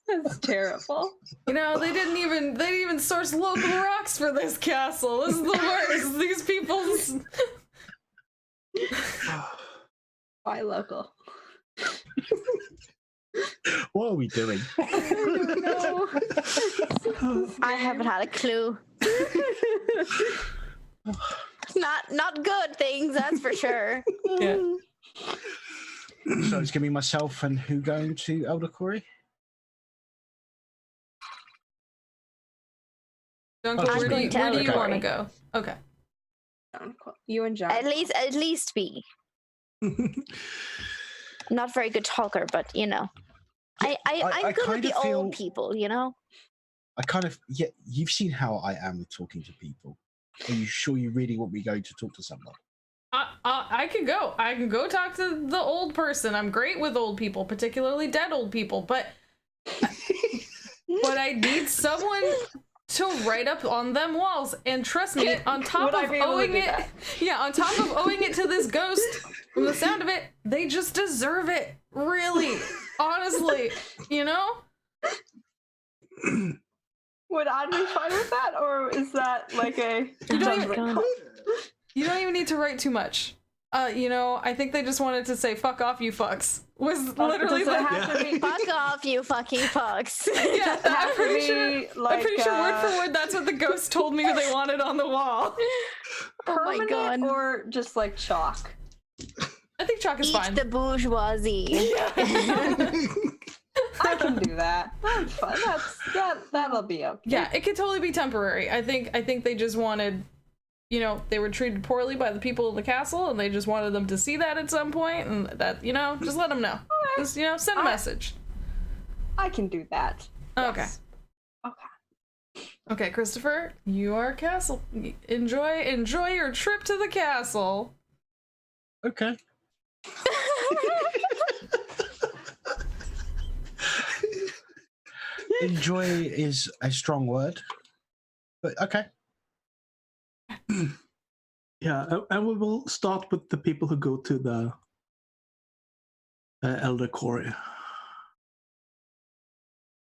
That's terrible. They didn't even source local rocks for this castle. This is the worst. These people's. Why local? What are we doing? I don't know. I haven't had a clue. Not good things, that's for sure. Yeah. So it's gonna be myself and who going to Elder Quarry? Junko, I'm where do going you, to where do you Elder want to Quarry. go? Okay. You and John. At least be. Not very good talker, but I'm I good with kind the of feel- old people. I kind of you've seen how I am with talking to people. Are you sure you really want me going to talk to someone? I can go. I can go talk to the old person. I'm great with old people, particularly dead old people. But I need someone to write up on them walls. And trust me, on top Would I of be able to owing do it, that? on top of owing it to this ghost, from the sound of it, they just deserve it. Really, honestly, Would I be fine with that, or is that like a judgment call? You don't even need to write too much. I think they just wanted to say "fuck off, you fucks." Was literally Does it the have to be Fuck off, you fucking fucks. yeah. I'm have to pretty sure. be I'm like pretty sure word for word that's what the ghost told me they wanted on the wall. Oh my permanent god. or just like chalk? I think chalk is Eat fine. the bourgeoisie. I can do that. That's fine. That'll be okay. Yeah, it could totally be temporary. I think they just wanted, they were treated poorly by the people of the castle, and they just wanted them to see that at some point, and that, just let them know. Just, send a message. I can do that. Okay. Yes. Okay. Okay, Christopher, you are castle. Enjoy your trip to the castle. Okay. Enjoy is a strong word, but okay. Yeah, and we will start with the people who go to the Elder Quarry.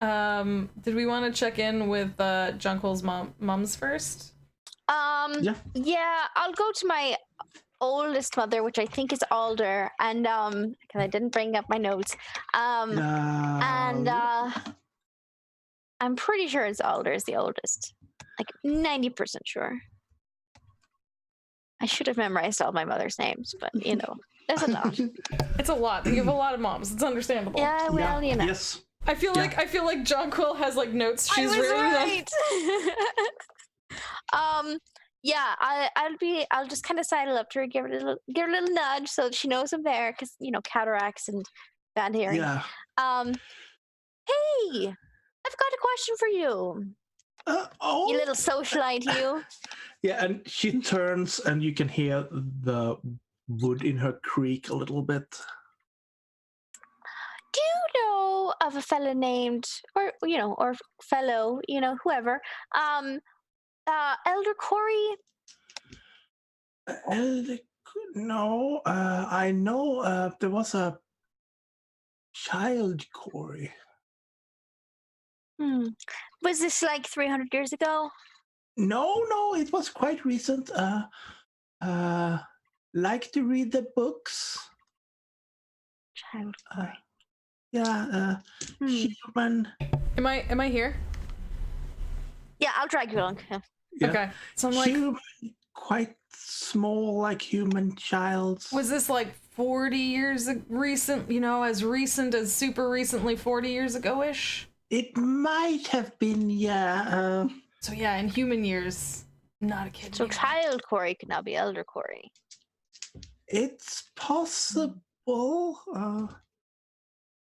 Did we want to check in with Junkel's mums first? Yeah. I'll go to my oldest mother, which I think is Alder, and because I didn't bring up my notes. And I'm pretty sure it's Alder is the oldest. Like 90% sure. I should have memorized all my mother's names, but there's a lot. It's a lot. You have a lot of moms. It's understandable. Yeah, well, Yes. I feel like John Quill has like notes she's I was written. right. I'll just kind of sidle up to her, give her a little nudge so that she knows I'm there, because cataracts and bad hearing. Yeah. Hey, I've got a question for you. Oh. You little socialite, you. Yeah, and she turns, and you can hear the wood in her creak a little bit. Do you know of a fellow named, or fellow, whoever, Elder Corey. No, I know there was a child Corey. Was this like 300 years ago? No, it was quite recent. Like to read the books. Child Corey. Human. Am I here? Yeah, I'll drag you along. Yeah. Yeah. Okay. So I'm like, Human, quite small, like human child. was this like 40 years recent? You know, as recent as super recently 40 years ago-ish? It might have been, yeah. So yeah, in human years, not a kid. So anymore. child Corey could now be Elder Corey. It's possible.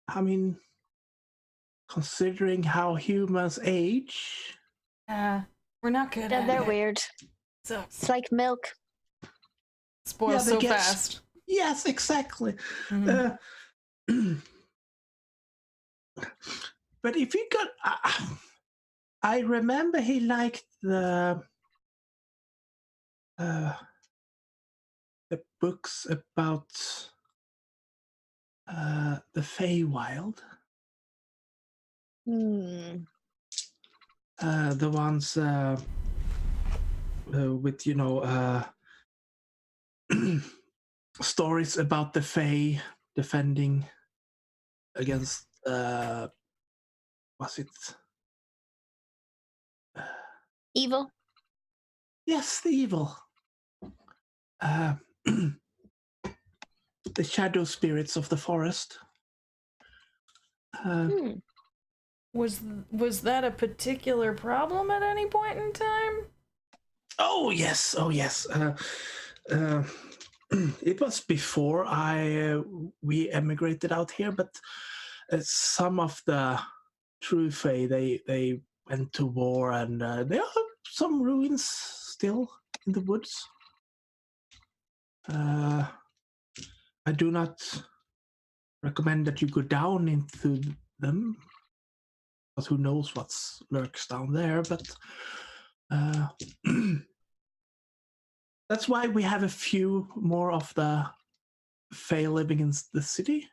I mean, considering how humans age. We're not good Yeah, at they're it. weird. Sucks. It's like milk. Spoils they so get- fast. Yes, exactly. Mhm. But if you got, I remember he liked the books about the Feywild. The ones with stories about the Fey defending against was it Evil. yes, the evil, the shadow spirits of the forest. Was that a particular problem at any point in time? Oh yes. It was before we emigrated out here, but some of the true Fae they went to war, and there are some ruins still in the woods. I do not recommend that you go down into them, because who knows what lurks down there. But that's why we have a few more of the Fae living in the city.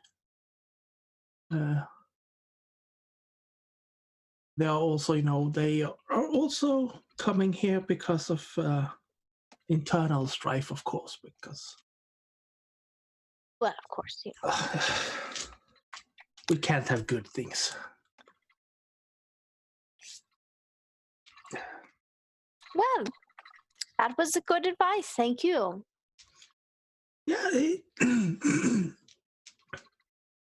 They are also, they are also coming here because of internal strife, of course, because Well, of course, yeah. we can't have good things. Well, that was a good advice. Thank you. Yeah.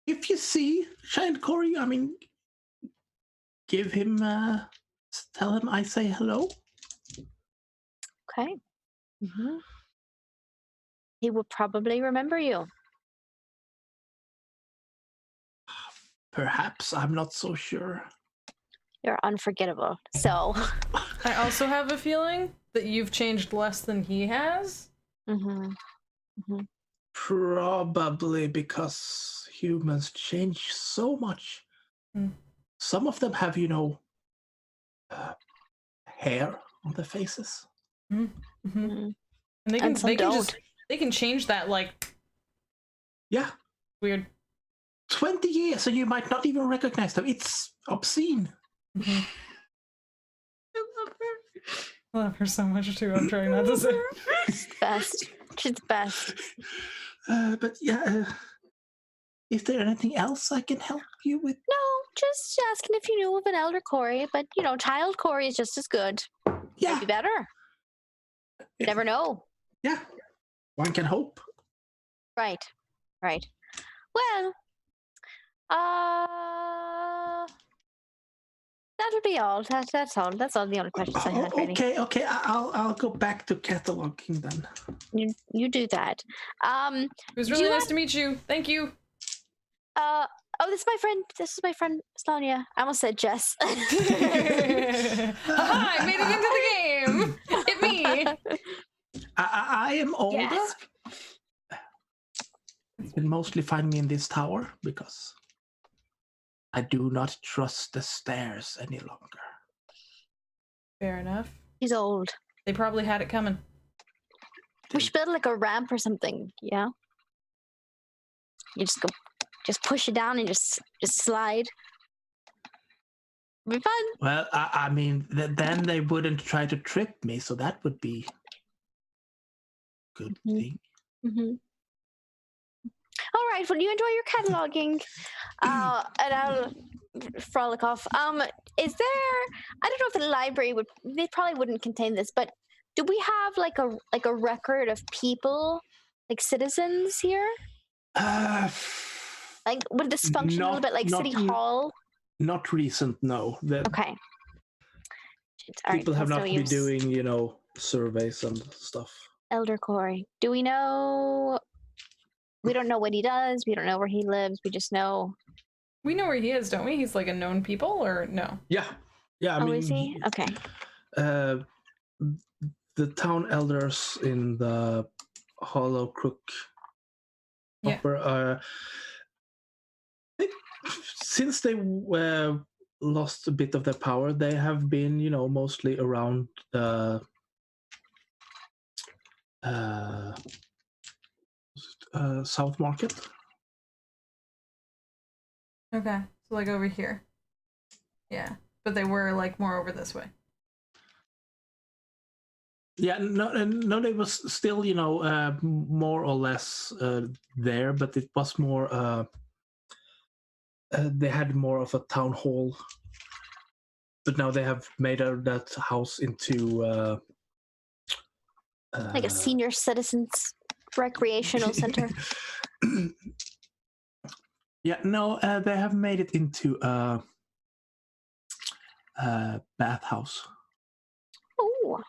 If you see Shine Corey, I mean, give him, tell him I say hello. Okay. He will probably remember you. Perhaps, I'm not so sure. You're unforgettable. So. I also have a feeling that you've changed less than he has. Probably because humans change so much. Some of them have, hair on their faces. And they can change that like. Yeah. Weird. 20 years and you might not even recognize them. It's obscene. I love her so much too. I'm trying not to say. She's the best. She's the best. But yeah, is there anything else I can help you with? No, just asking if you knew of an Elder Corey, but child Corey is just as good. Yeah. Maybe better. You never know. Yeah. One can hope. Right. Well, that'll be all. That's all. That's all the only questions I had. Really. Okay. I'll go back to cataloging then. You do that. It was really nice to meet you. Thank you. Oh, this is my friend. This is my friend Sonia. I almost said Jess. I made it into the game. Hit me. I am older. Yes. You can mostly find me in this tower because I do not trust the stairs any longer. Fair enough. He's old. They probably had it coming. We should build like a ramp or something. Yeah. You just push it down and just slide. It'll be fun. Well, I mean, then they wouldn't try to trip me, so that would be good thing. Mm-hmm. All right. Well, you enjoy your cataloging, and I'll frolic off. Is there? I don't know if the library would. They probably wouldn't contain this, but do we have like a record of people, like citizens here? Like would this function a little bit like City Hall? Not recent, no. Okay. People have not been doing, surveys and stuff. Elder Corey. Do we know? We don't know what he does. We don't know where he lives. We just know. We know where he is, don't we? He's like a known people, or no? Yeah. I mean, is he? Okay. The town elders in the Hollow Crook Upper, since they lost a bit of their power, they have been, mostly around the South Market. Okay, so like over here. Yeah, but they were like more over this way. Yeah, no, they was still, more or less there, but it was more. They had more of a town hall, but now they have made that house into like a senior citizens recreational center. Yeah, no, they have made it into a bathhouse. Oh,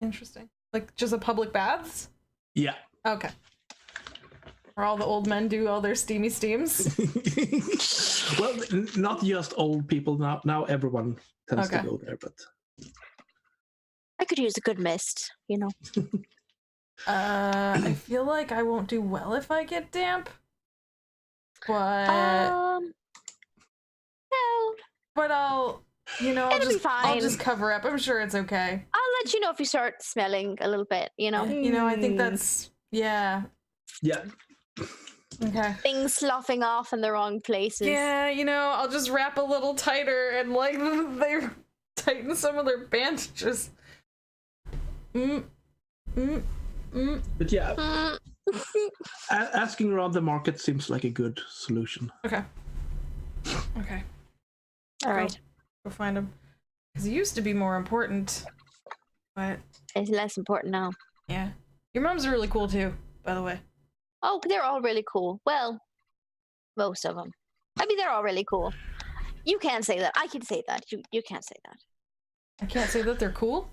interesting. Like just a public baths? Yeah. Okay. Where all the old men do all their steamy steams? Well, not just old people. Now everyone tends to go there, but I could use a good mist, I feel like I won't do well if I get damp. But no. But I'll It'll be fine. I'll just cover up. I'm sure it's okay. I'll let you know if you start smelling a little bit, I think that's Yeah. Okay. Things sloughing off in the wrong places. Yeah, I'll just wrap a little tighter and like they tighten some of their bandages. But yeah, asking around the market seems like a good solution. Okay. All right. Go find him. Because he used to be more important, but it's less important now. Yeah. Your mom's really cool too, by the way. Oh, they're all really cool. Well, most of them. I mean, they're all really cool. You can't say that. I can say that. You can't say that. I can't say that they're cool?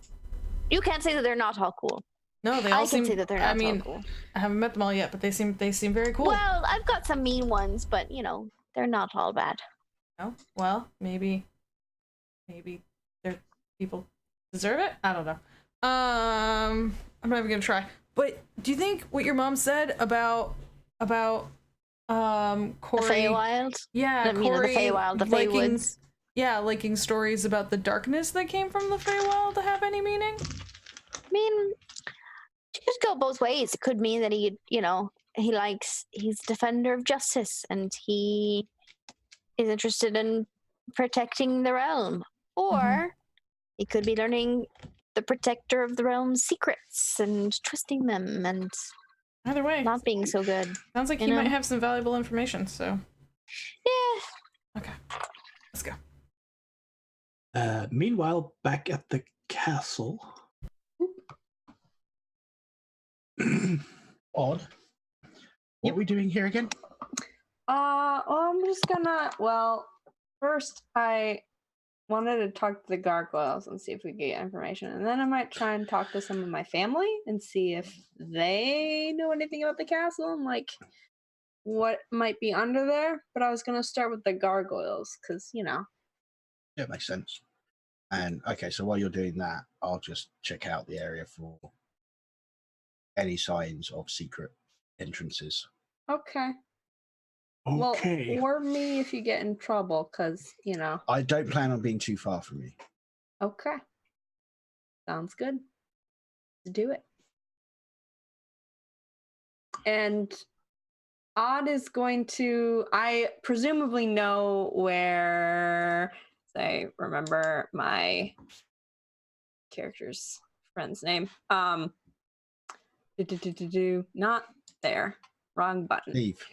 You can't say that they're not all cool. No, they all seem. I can say that they're not all cool. I haven't met them all yet, but they seem very cool. Well, I've got some mean ones, but they're not all bad. Oh, well, maybe their people deserve it. I don't know. I'm not even gonna try. But do you think what your mom said about Corey? The Feywild? Yeah, Corey. The Feywild, the Feywoods. Yeah, liking stories about the darkness that came from the Feywild to have any meaning? I mean, it could go both ways. It could mean that he's a defender of justice and he is interested in protecting the realm. Or he could be learning the protector of the realm's secrets and twisting them and either way, not being so good. Sounds like he might have some valuable information, so. Yeah. Okay. Let's go. Meanwhile, back at the castle. Odd. What are we doing here again? I'm just gonna. Well, first I wanted to talk to the gargoyles and see if we could get information, and then I might try and talk to some of my family and see if they know anything about the castle and like what might be under there. But I was gonna start with the gargoyles because Yeah, it makes sense. And okay, so while you're doing that, I'll just check out the area for any signs of secret entrances. Okay. Okay. Well, or me if you get in trouble, because I don't plan on being too far from you. Okay. Sounds good. Let's do it. And Odd is going to, I presumably know where, I remember my character's friend's name. Not there. Wrong button. Neath.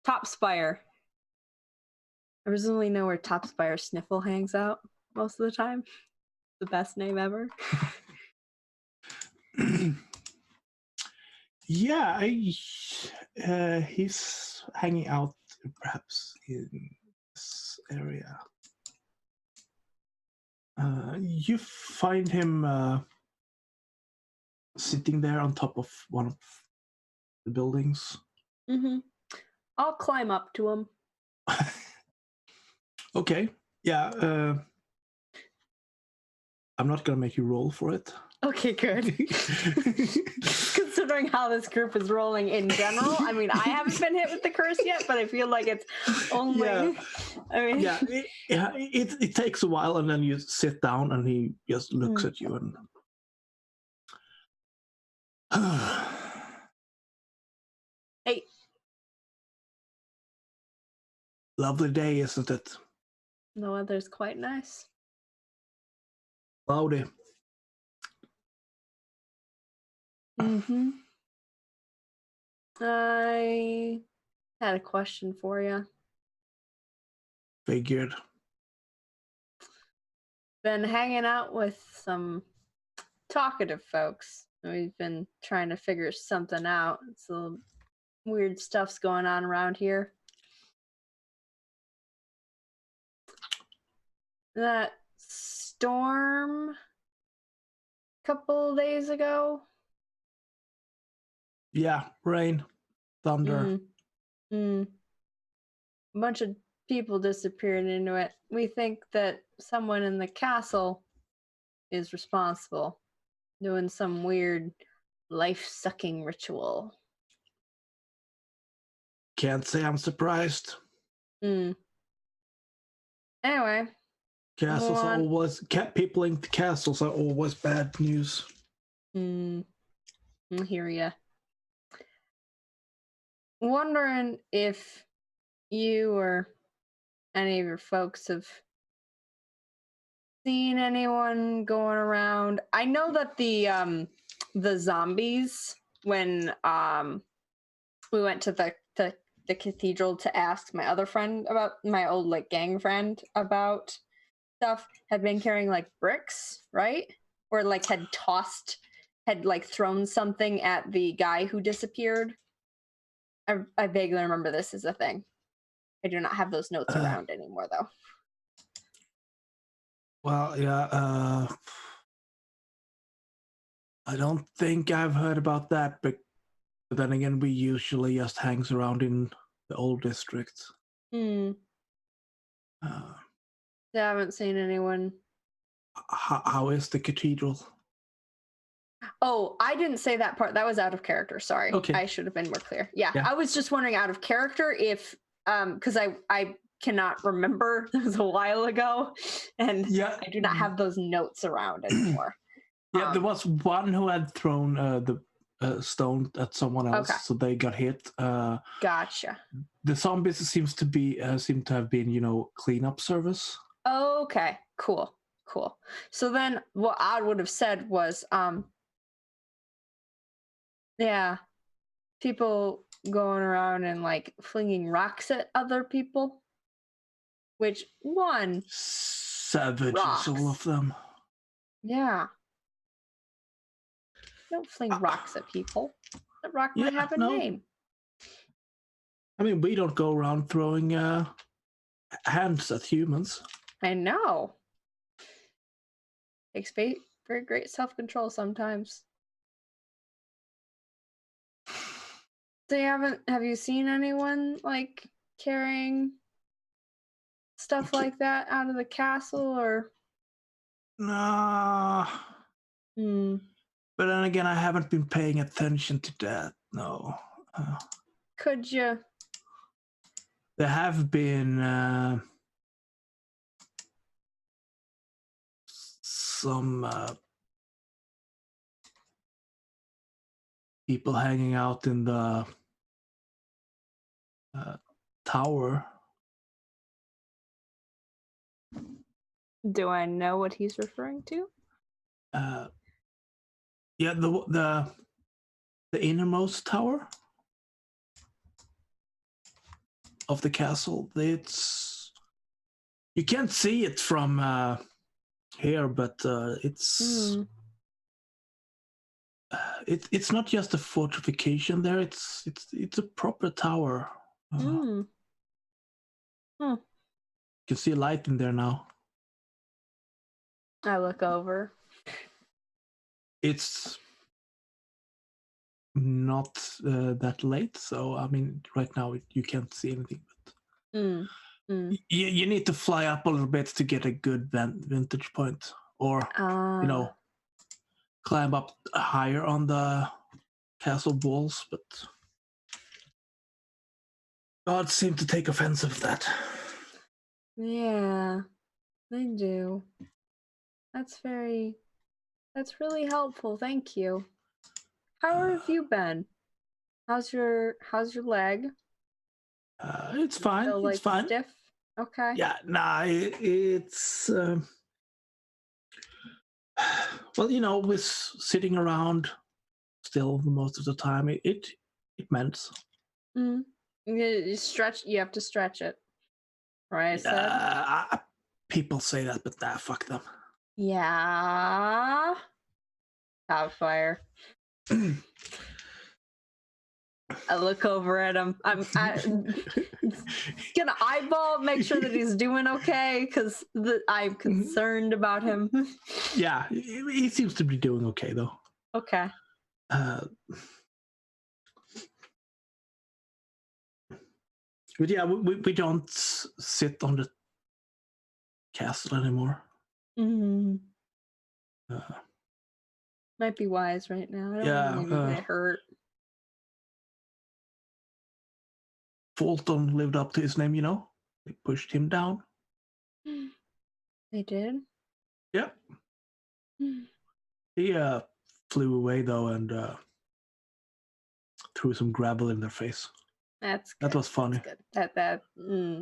Top Spire. I presumably know where Top Spire Sniffle hangs out most of the time. The best name ever. Yeah, he's hanging out perhaps in this area. You find him sitting there on top of one of the buildings. Mm-hmm. I'll climb up to him. Okay, yeah. I'm not gonna make you roll for it. Okay, good. Considering how this group is rolling in general, I mean, I haven't been hit with the curse yet, but I feel like it's only. Yeah. I mean, it takes a while, and then you sit down, and he just looks at you and. Hey. Lovely day, isn't it? The weather's quite nice. Cloudy. Mm-hmm. I had a question for you. Figured. Been hanging out with some talkative folks. We've been trying to figure something out. Some weird stuff's going on around here. That storm a couple days ago. Yeah, rain, thunder. A bunch of people disappeared into it. We think that someone in the castle is responsible, doing some weird life-sucking ritual. Can't say I'm surprised. Anyway. Castles are always people in the castles are always bad news. I hear ya. Wondering if you or any of your folks have seen anyone going around. I know that the zombies, when we went to the cathedral to ask my other friend about, my old like gang friend about stuff, had been carrying like bricks, right? Or like had like thrown something at the guy who disappeared. I vaguely remember this as a thing. I do not have those notes around anymore, though. Well, yeah, I don't think I've heard about that, but then again, we usually just hangs around in the old district. I haven't seen anyone. How is the cathedral? Oh, I didn't say that part. That was out of character. Sorry. Okay. I should have been more clear. Yeah, I was just wondering out of character if, because I cannot remember. It was a while ago, and I do not have those notes around anymore. Yeah, there was one who had thrown the stone at someone else, so they got hit. Gotcha. The zombies seem to have been, cleanup service. Okay, cool. So then, what I would have said was, yeah, people going around and like flinging rocks at other people. Which one? Savages, rocks. all of them. Yeah. Don't fling rocks at people. That rock might have a name. I mean, we don't go around throwing hands at humans. I know. Takes very great self-control sometimes. So have you seen anyone like carrying stuff like that out of the castle, or? Nah. But then again, I haven't been paying attention to that. No. Could you? There have been some people hanging out in the tower. Do I know what he's referring to? Yeah, the innermost tower of the castle. It's you can't see it from here, but it's it's not just a fortification there. It's a proper tower. You can see a light in there now. I look over. It's not that late, so I mean, right now you can't see anything. But you need to fly up a little bit to get a good vantage point, or climb up higher on the castle walls. But gods seem to take offense of that. Yeah, they do. That's really helpful. Thank you. How have you been? How's your leg? It's fine. Still, it's fine. Stiff? Okay. Yeah, nah, it's well, with sitting around still most of the time, it mends. You stretch. You have to stretch it. Right? People say that, but nah, fuck them. Yeah. Top fire. I look over at him. I'm gonna eyeball, make sure that he's doing okay, because I'm concerned about him. Yeah, he seems to be doing okay though. Okay. But yeah, we don't sit on the castle anymore. Might be wise right now. I don't want to get hurt. Fulton lived up to his name, They pushed him down. They did? Yep. He flew away though and threw some gravel in their face. That's good. That was funny. That's good.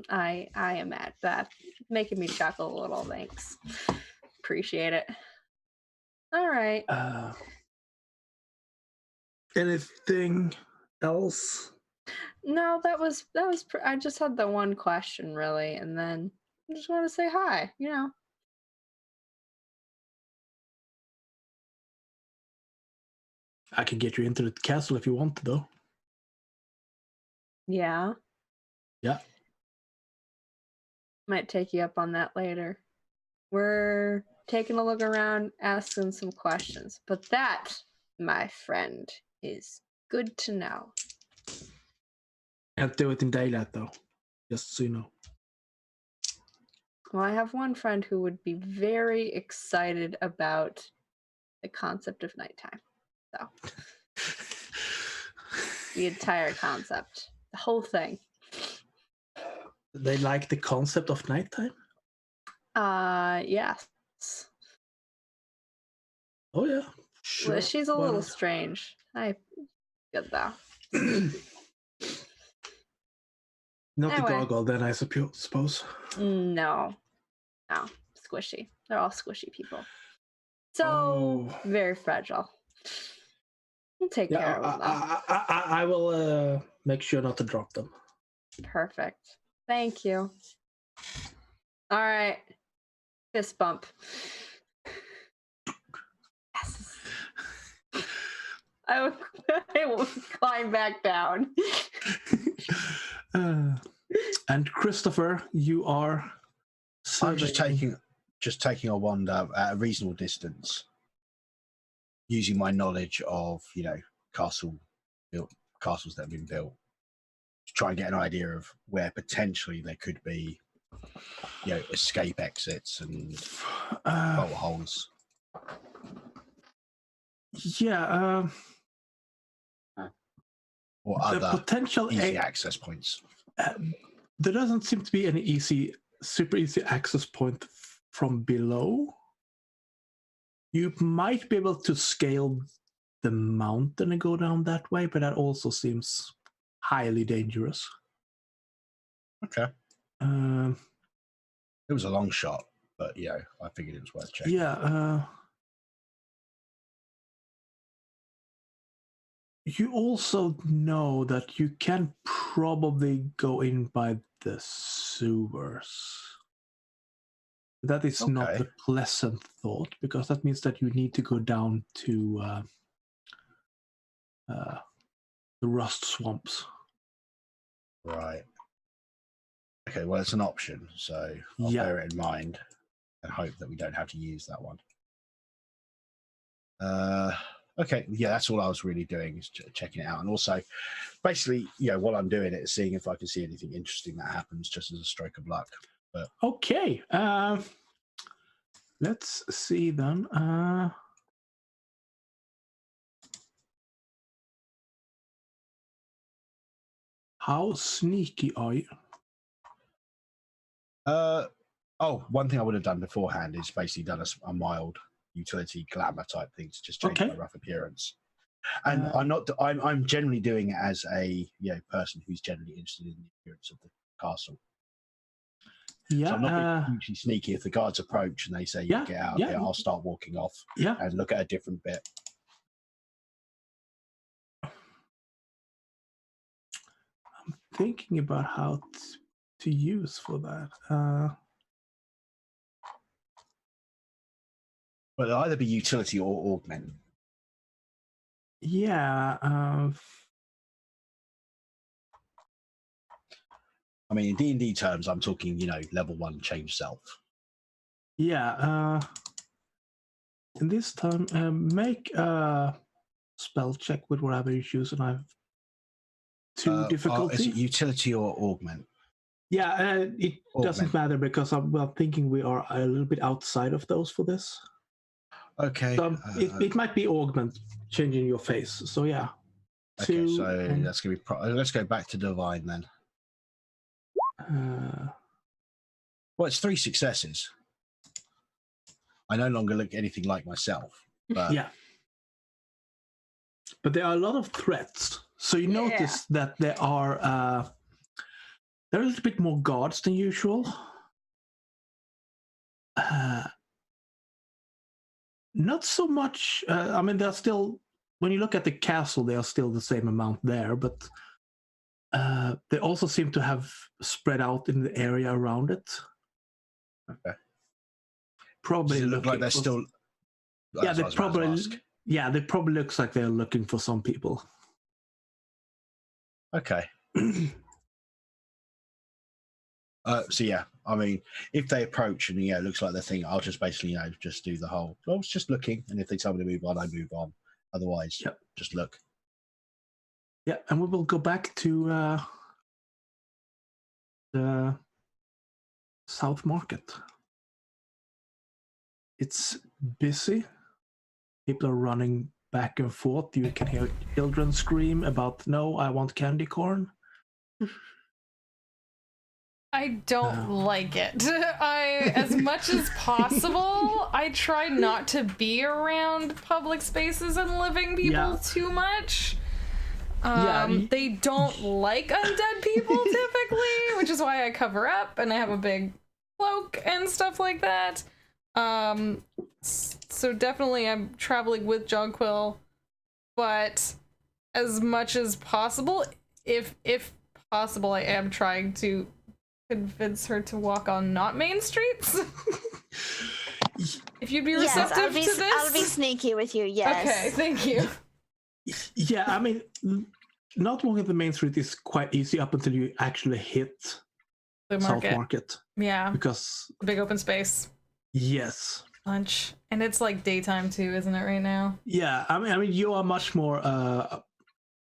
I am at that. Making me chuckle a little. Thanks. Appreciate it. All right. Anything else? No, that was. I just had the one question really, and then I just want to say hi. I can get you into the castle if you want to, though. Yeah. Yeah. Might take you up on that later. We're taking a look around, asking some questions, but that, my friend, is good to know. Can't do it in daylight, though. Just so you know. Well, I have one friend who would be very excited about the concept of nighttime. So, the entire concept, the whole thing. They like the concept of nighttime? Yes. Oh, yeah. Sure. Well, she's a little strange. I get that. Not Anyway. the gargoyle, then, I suppose. No. Squishy. They're all squishy people. So, very fragile. We'll take care of them. I will make sure not to drop them. Perfect. Thank you. All right. Fist bump. Yes. I will climb back down. And Christopher, you are. I'm just taking a wander at a reasonable distance, using my knowledge of castles that have been built to try and get an idea of where potentially there could be escape exits and bolt holes. Yeah. Or The other potential easy access points. There doesn't seem to be any super easy access point from below. You might be able to scale the mountain and go down that way, but that also seems highly dangerous. Okay. Um, It was a long shot, but I figured it was worth checking. yeah. You also know that you can probably go in by the sewers. That is not Okay. a pleasant thought, because that means that you need to go down to the rust swamps. Right. Okay, well, it's an option, so I'll bear it in mind and hope that we don't have to use that one. Okay, yeah, that's all I was really doing, is checking it out. And also, basically, while I'm doing it, is seeing if I can see anything interesting that happens just as a stroke of luck. But okay, let's see then. How sneaky are you? One thing I would have done beforehand is basically done a mild utility glamour type thing to just change my rough appearance. And I'm generally doing it as a person who's generally interested in the appearance of the castle. Yeah, so I'm not being hugely sneaky. If the guards approach and they say, get out of here, I'll start walking off and look at a different bit. I'm thinking about how to use for that. But it'll either be utility or augment. Yeah. I mean, in D&D terms, I'm talking, level 1 change self. Yeah. And this time, make a spell check with whatever you choose, and I have 2 difficulty. Is it utility or augment? Yeah, it doesn't matter, because I'm thinking we are a little bit outside of those for this. Okay. So it might be augment, changing your face. So yeah. Okay, so that's gonna be. Let's go back to divine then. Well, it's 3 successes. I no longer look anything like myself. But... yeah. But there are a lot of threats. So you notice that there are a little bit more guards than usual. Not so much. I mean, they're still. When you look at the castle, they are still the same amount there, but they also seem to have spread out in the area around it. Okay. Probably does it look like they're still. Yeah, they probably. Yeah, they probably looks like they're looking for some people. Okay. So yeah, I mean, if they approach and it looks like they're thinking, I'll just basically just do the whole. I was just looking, and if they tell me to move on, I move on. Otherwise, just look. Yeah, and we will go back to the South Market. It's busy. People are running back and forth. You can hear children scream about, "No, I want candy corn." I don't like it. As much as possible, I try not to be around public spaces and living people too much. They don't like undead people typically, which is why I cover up and I have a big cloak and stuff like that. So definitely I'm traveling with Jonquil, but as much as possible, if possible, I am trying to convince her to walk on not main streets. If you'd be receptive to this. I'll be sneaky with you, yes. Okay, thank you. Yeah, I mean, not walking the main street is quite easy up until you actually hit the South Market. Yeah. Because big open space. Yes. Lunch. And it's like daytime too, isn't it, right now? Yeah, I mean you are much more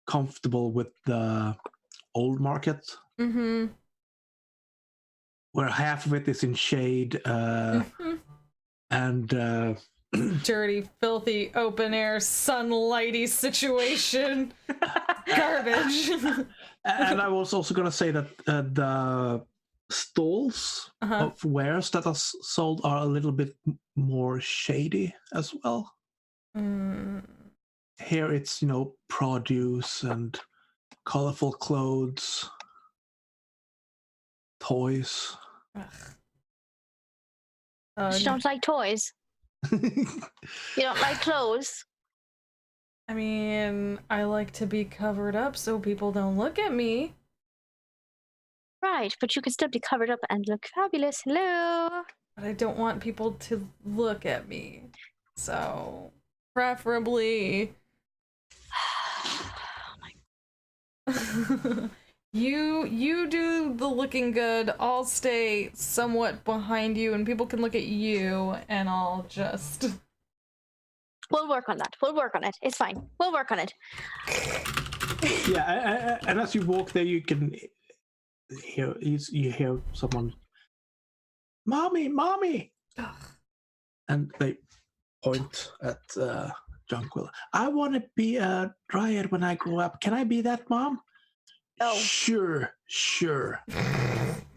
comfortable with the old market. Mm-hmm. Where half of it is in shade and dirty, filthy, open air, sunlighty situation. Garbage. And I was also going to say that the stalls of wares that are sold are a little bit more shady as well. Here it's, produce and colorful clothes, toys. You don't like toys? You don't like clothes? I mean, I like to be covered up so people don't look at me. Right, but you can still be covered up and look fabulous. Hello. But I don't want people to look at me. So, preferably... You do the looking good. I'll stay somewhat behind you and people can look at you and I'll just... We'll work on that. We'll work on it. It's fine. We'll work on it. Yeah, and as you walk there, you can hear someone, "Mommy!" And they point at Jonquil. "I want to be a dryad when I grow up. Can I be that, Mom?" Oh. Sure.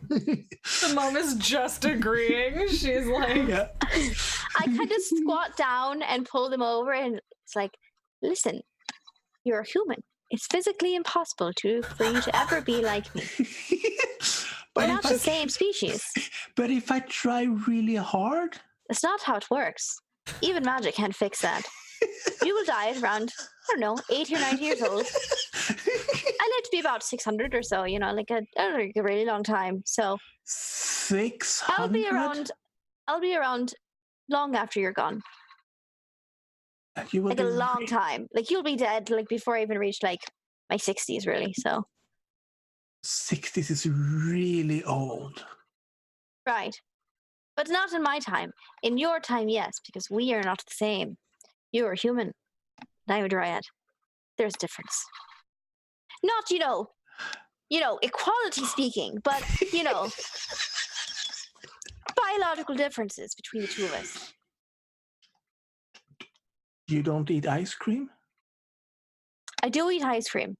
The mom is just agreeing. She's like... Yeah. I kind of squat down and pull them over, and it's like, listen, you're a human. It's physically impossible for you to ever be like me. We're not the same species. But if I try really hard... That's not how it works. Even magic can't fix that. You will die at around, 80 or 90 years old. I live to be about 600 or so, like a really long time. So 600? I'll be around long after you're gone. You will like a long time. Like you'll be dead before I even reach my 60s, really. So 60s is really old. Right. But not in my time. In your time, yes, because we are not the same. You're a human. And I'm a dryad. There's a difference. Not, equality speaking, but, biological differences between the two of us. You don't eat ice cream? I do eat ice cream.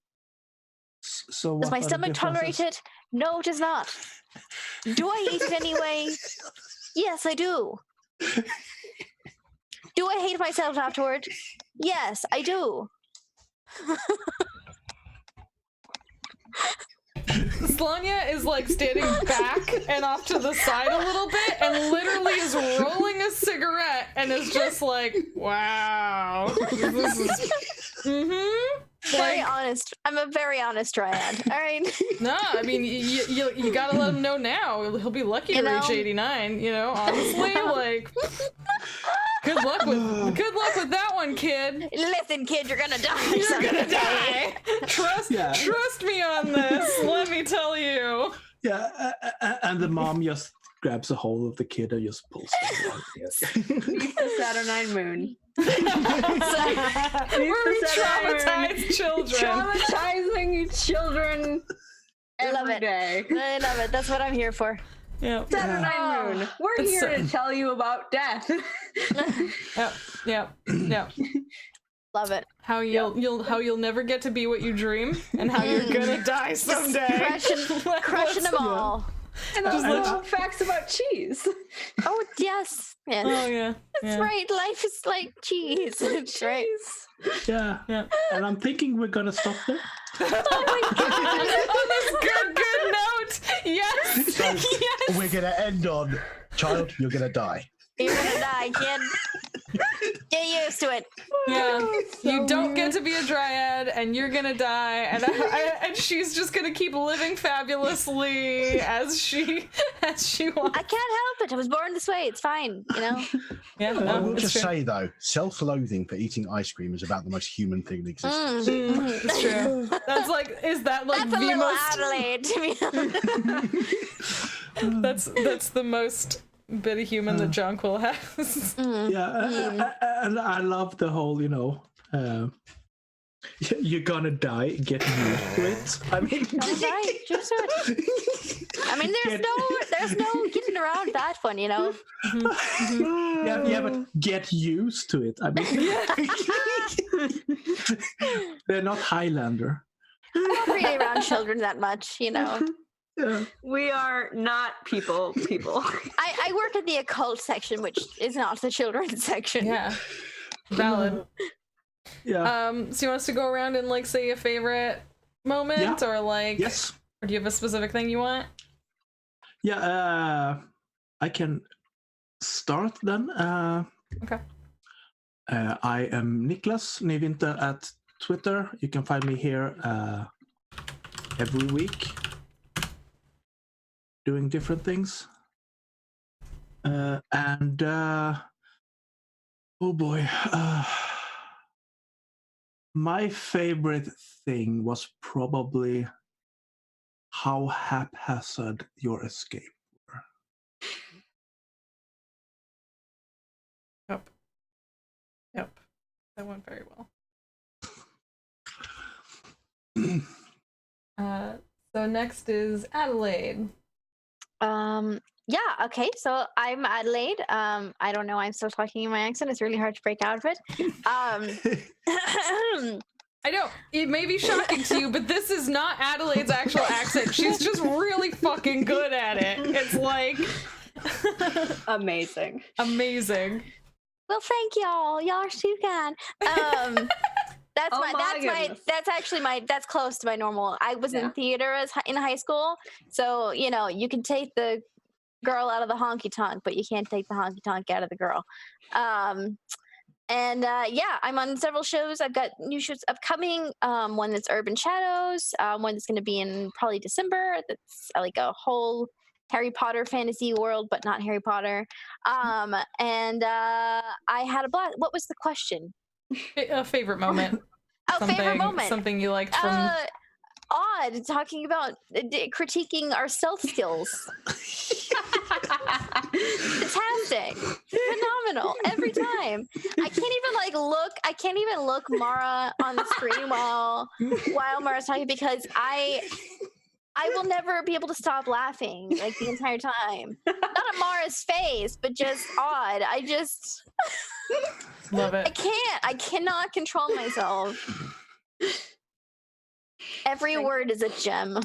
So does my stomach tolerate it? No, it does not. Do I eat it anyway? Yes, I do. Do I hate myself afterward? Yes, I do. Slanya is standing back and off to the side a little bit and literally is rolling a cigarette and is just like, wow. This is... Very honest. I'm a very honest dryad. All right. No, I mean, you gotta let him know now. He'll be lucky to reach 89, honestly, good luck with that one, kid. Listen, kid, you're gonna die. You're gonna die. Trust me on this. Let me tell you. Yeah, and the mom just grabs a hold of the kid and just pulls them down. Meet the Saturnine moon. Where we traumatize children. Traumatizing children every day. I love it. That's what I'm here for. Yeah. Saturnine moon. We're here to tell you about death. Yep. Love it. How you'll never get to be what you dream, and how you're gonna die someday. Crushing them all. And those little facts about cheese. Oh yes. Yeah. Oh yeah. That's right. Life is like cheese. That's right. Yeah. And I'm thinking we're gonna stop there. Oh my god. On this good note. Yes. So yes. we're gonna end on, child, you're gonna die. You're gonna die, kid. Get used to it. Yeah, you don't get to be a dryad, and you're gonna die, and and she's just gonna keep living fabulously as she wants. I can't help it. I was born this way. It's fine, Yeah, I will just true. say though, self-loathing for eating ice cream is about the most human thing in existence. It's true. That's is that That's a the little most? Adelaide to me. That's the most bit of human that Jonquil has. Yeah, and I love the whole, you're gonna die, get used to it. I mean, Right, just do it. I mean, there's no getting around that one, yeah, but get used to it. I mean, they're not Highlander. I'm not really around children that much, Yeah. We are not people. I work at the occult section, which is not the children's section. Yeah. Valid. Yeah. So you want us to go around and like say a favorite moment or like Yes. or do you have a specific thing you want? Yeah. I can start then. Okay. I am Niklas Nyvinter at Twitter. You can find me here every week doing different things. And oh boy, my favorite thing was probably how haphazard your escape were. Yep. That went very well. So next is Adelaide. Yeah, okay, so I'm Adelaide. I don't know, I'm still talking in my accent. It's really hard to break out of it. I know, it may be shocking to you, but this is not Adelaide's actual accent. She's just really fucking good at it. It's like... Amazing. Amazing. Well, thank y'all. Y'all are too kind. That's close to my normal. I was in theater in high school, so you can take the girl out of the honky tonk, but you can't take the honky tonk out of the girl. I'm on several shows. I've got new shows upcoming. One that's Urban Shadows. One that's going to be in probably December. That's like a whole Harry Potter fantasy world, but not Harry Potter. I had a blast. What was the question? A favorite moment. Favorite moment. Something you liked from... Odd, talking about critiquing our stealth skills. Fantastic. Phenomenal. Every time. I can't even look Mara on the screen while Mara's talking, because I will never be able to stop laughing like the entire time. Not at Mara's face, but just Odd. I just love it. I cannot control myself. Every word is a gem.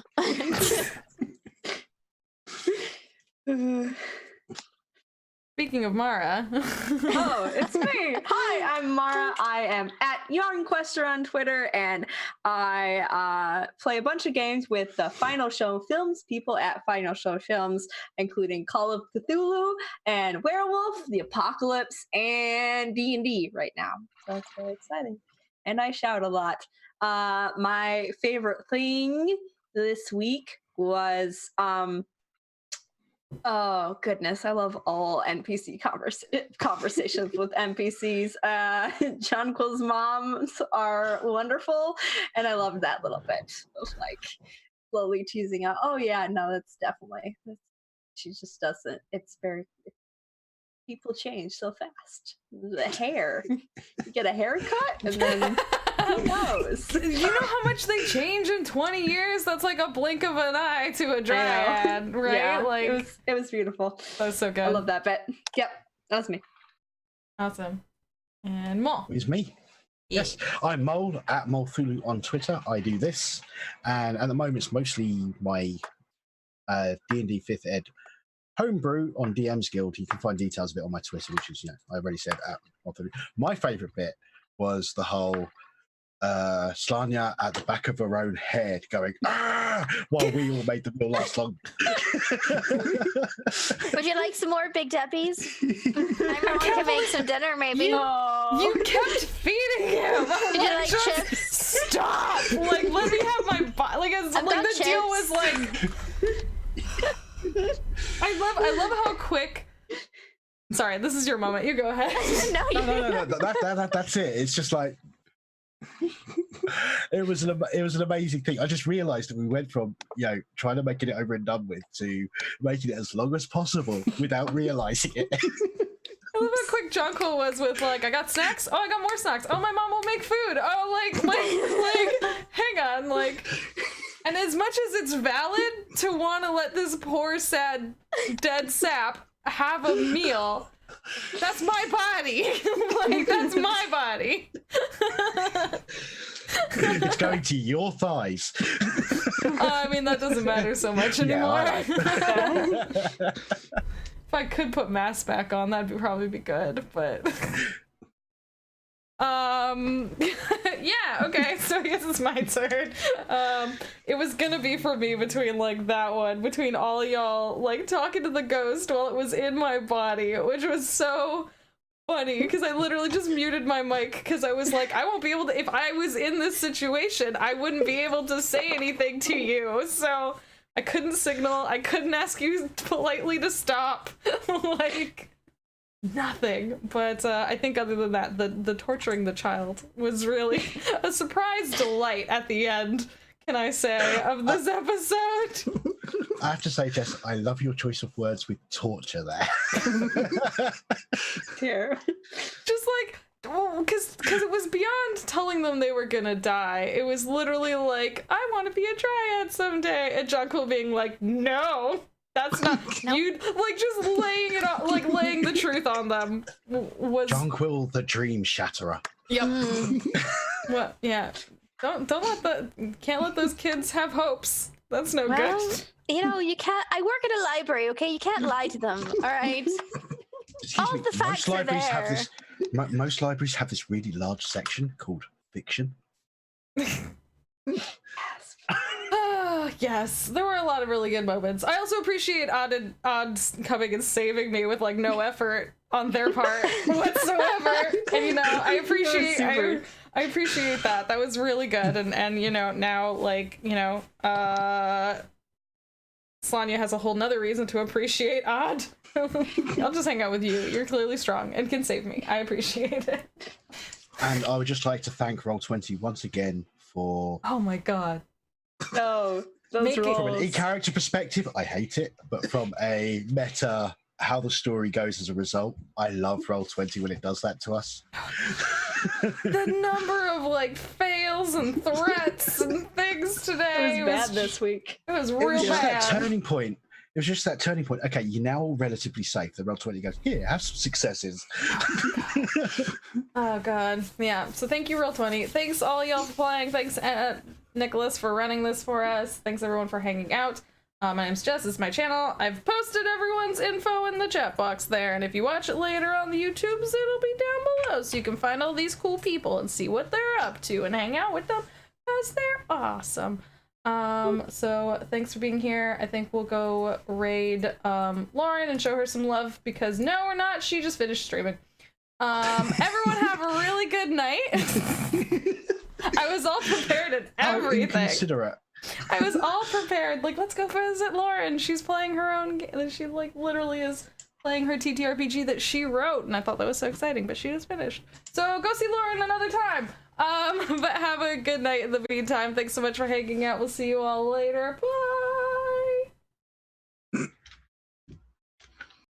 Speaking of Mara. Oh, it's me. Hi, I'm Mara. I am at YarnQuester on Twitter, and I play a bunch of games with the Final Show Films people at Final Show Films, including Call of Cthulhu and Werewolf, The Apocalypse, and D&D right now. So it's very exciting. And I shout a lot. My favorite thing this week was oh goodness, I love all NPC conversations with NPCs. Jonquil's moms are wonderful, and I love that little bit of like slowly teasing out, oh yeah, no, that's definitely, she just doesn't, it's very, people change so fast. The hair, you get a haircut and then who knows? You know how much they change in 20 years? That's like a blink of an eye to a dryad, right? Yeah, like it was beautiful. That was so good. I love that bit. Yep, that was me. Awesome. And Mole. It's me. Yes, I'm Mole at Molefulu on Twitter. I do this, and at the moment it's mostly my D&D 5th Ed homebrew on DM's Guild. You can find details of it on my Twitter, which is, I already said at Molefulu. My favourite bit was the whole Slanya at the back of her own head going, while we all made the meal last long. Would you like some more Big Deppies? I can make some dinner, maybe. You kept feeding him. Did you like chips? Stop! Like, let me have my like the chips. deal was like. I love how quick. Sorry, this is your moment. You go ahead. No. That's it. It's just like. It was an amazing thing. I just realized that we went from trying to make it over and done with to making it as long as possible without realizing it. I love how quick Jonquil was with like, I got snacks. Oh, I got more snacks. Oh, my mom will make food. Oh, like hang on, like. And as much as it's valid to want to let this poor sad dead sap have a meal, that's my body. Like, that's my body. It's going to your thighs. I mean, that doesn't matter so much anymore. Yeah, If I could put masks back on, that'd probably be good, but yeah, okay, so I guess it's my turn. It was gonna be for me between like that one, between all y'all like talking to the ghost while it was in my body, which was so funny because I literally just muted my mic because I was like, I won't be able to, if I was in this situation, I wouldn't be able to say anything to you, so I couldn't signal, I couldn't ask you politely to stop, like nothing. But I think other than that, the torturing the child was really a surprise delight at the end, can I say, of this episode. I have to say, Jess, I love your choice of words with torture there. Here. Just like, because it was beyond telling them they were gonna die. It was literally like, I want to be a dryad someday, and Jonquil being like, no, that's not you. Like just laying it on, like laying the truth on them was Jonquil, the dream shatterer. Yep. What? Yeah. Don't can't let those kids have hopes. That's no Well, good. you know, you can't. I work at a library, okay? You can't lie to them, all right? Excuse All me, the facts are there. Most libraries have this really large section called fiction. Yes, there were a lot of really good moments. I also appreciate Odd coming and saving me with like no effort on their part whatsoever. And you know, I appreciate that. That was really good. And you know, now like, you know, Slanya has a whole nother reason to appreciate Odd. I'll just hang out with you. You're clearly strong and can save me. I appreciate it. And I would just like to thank Roll20 once again for... Oh my god. No, those From an rolls. in-character perspective, I hate it. But from a meta, how the story goes as a result, I love Roll20 when it does that to us. The number of like fails and threats and things today It was bad this week. It was It real was just bad. that turning point. It was just that turning point. Okay, you're now all relatively safe. The Roll20 goes, here, have some successes. Oh god, yeah. So thank you, Roll20. Thanks all y'all for playing. Thanks Nicholas for running this for us. Thanks everyone for hanging out. My name's Jess. This is my channel. I've posted everyone's info in the chat box there, and if you watch it later on the YouTubes, it'll be down below, so you can find all these cool people and see what they're up to and hang out with them because they're awesome. So thanks for being here. I think we'll go raid Lauren and show her some love because no, we're not. She just finished streaming. Everyone have a really good night. I was all prepared and everything. How inconsiderate. I was all prepared. Like, let's go visit Lauren. She's playing her own game. She like literally is playing her TTRPG that she wrote, and I thought that was so exciting. But she just finished. So go see Lauren another time. But have a good night in the meantime. Thanks so much for hanging out. We'll see you all later. Bye.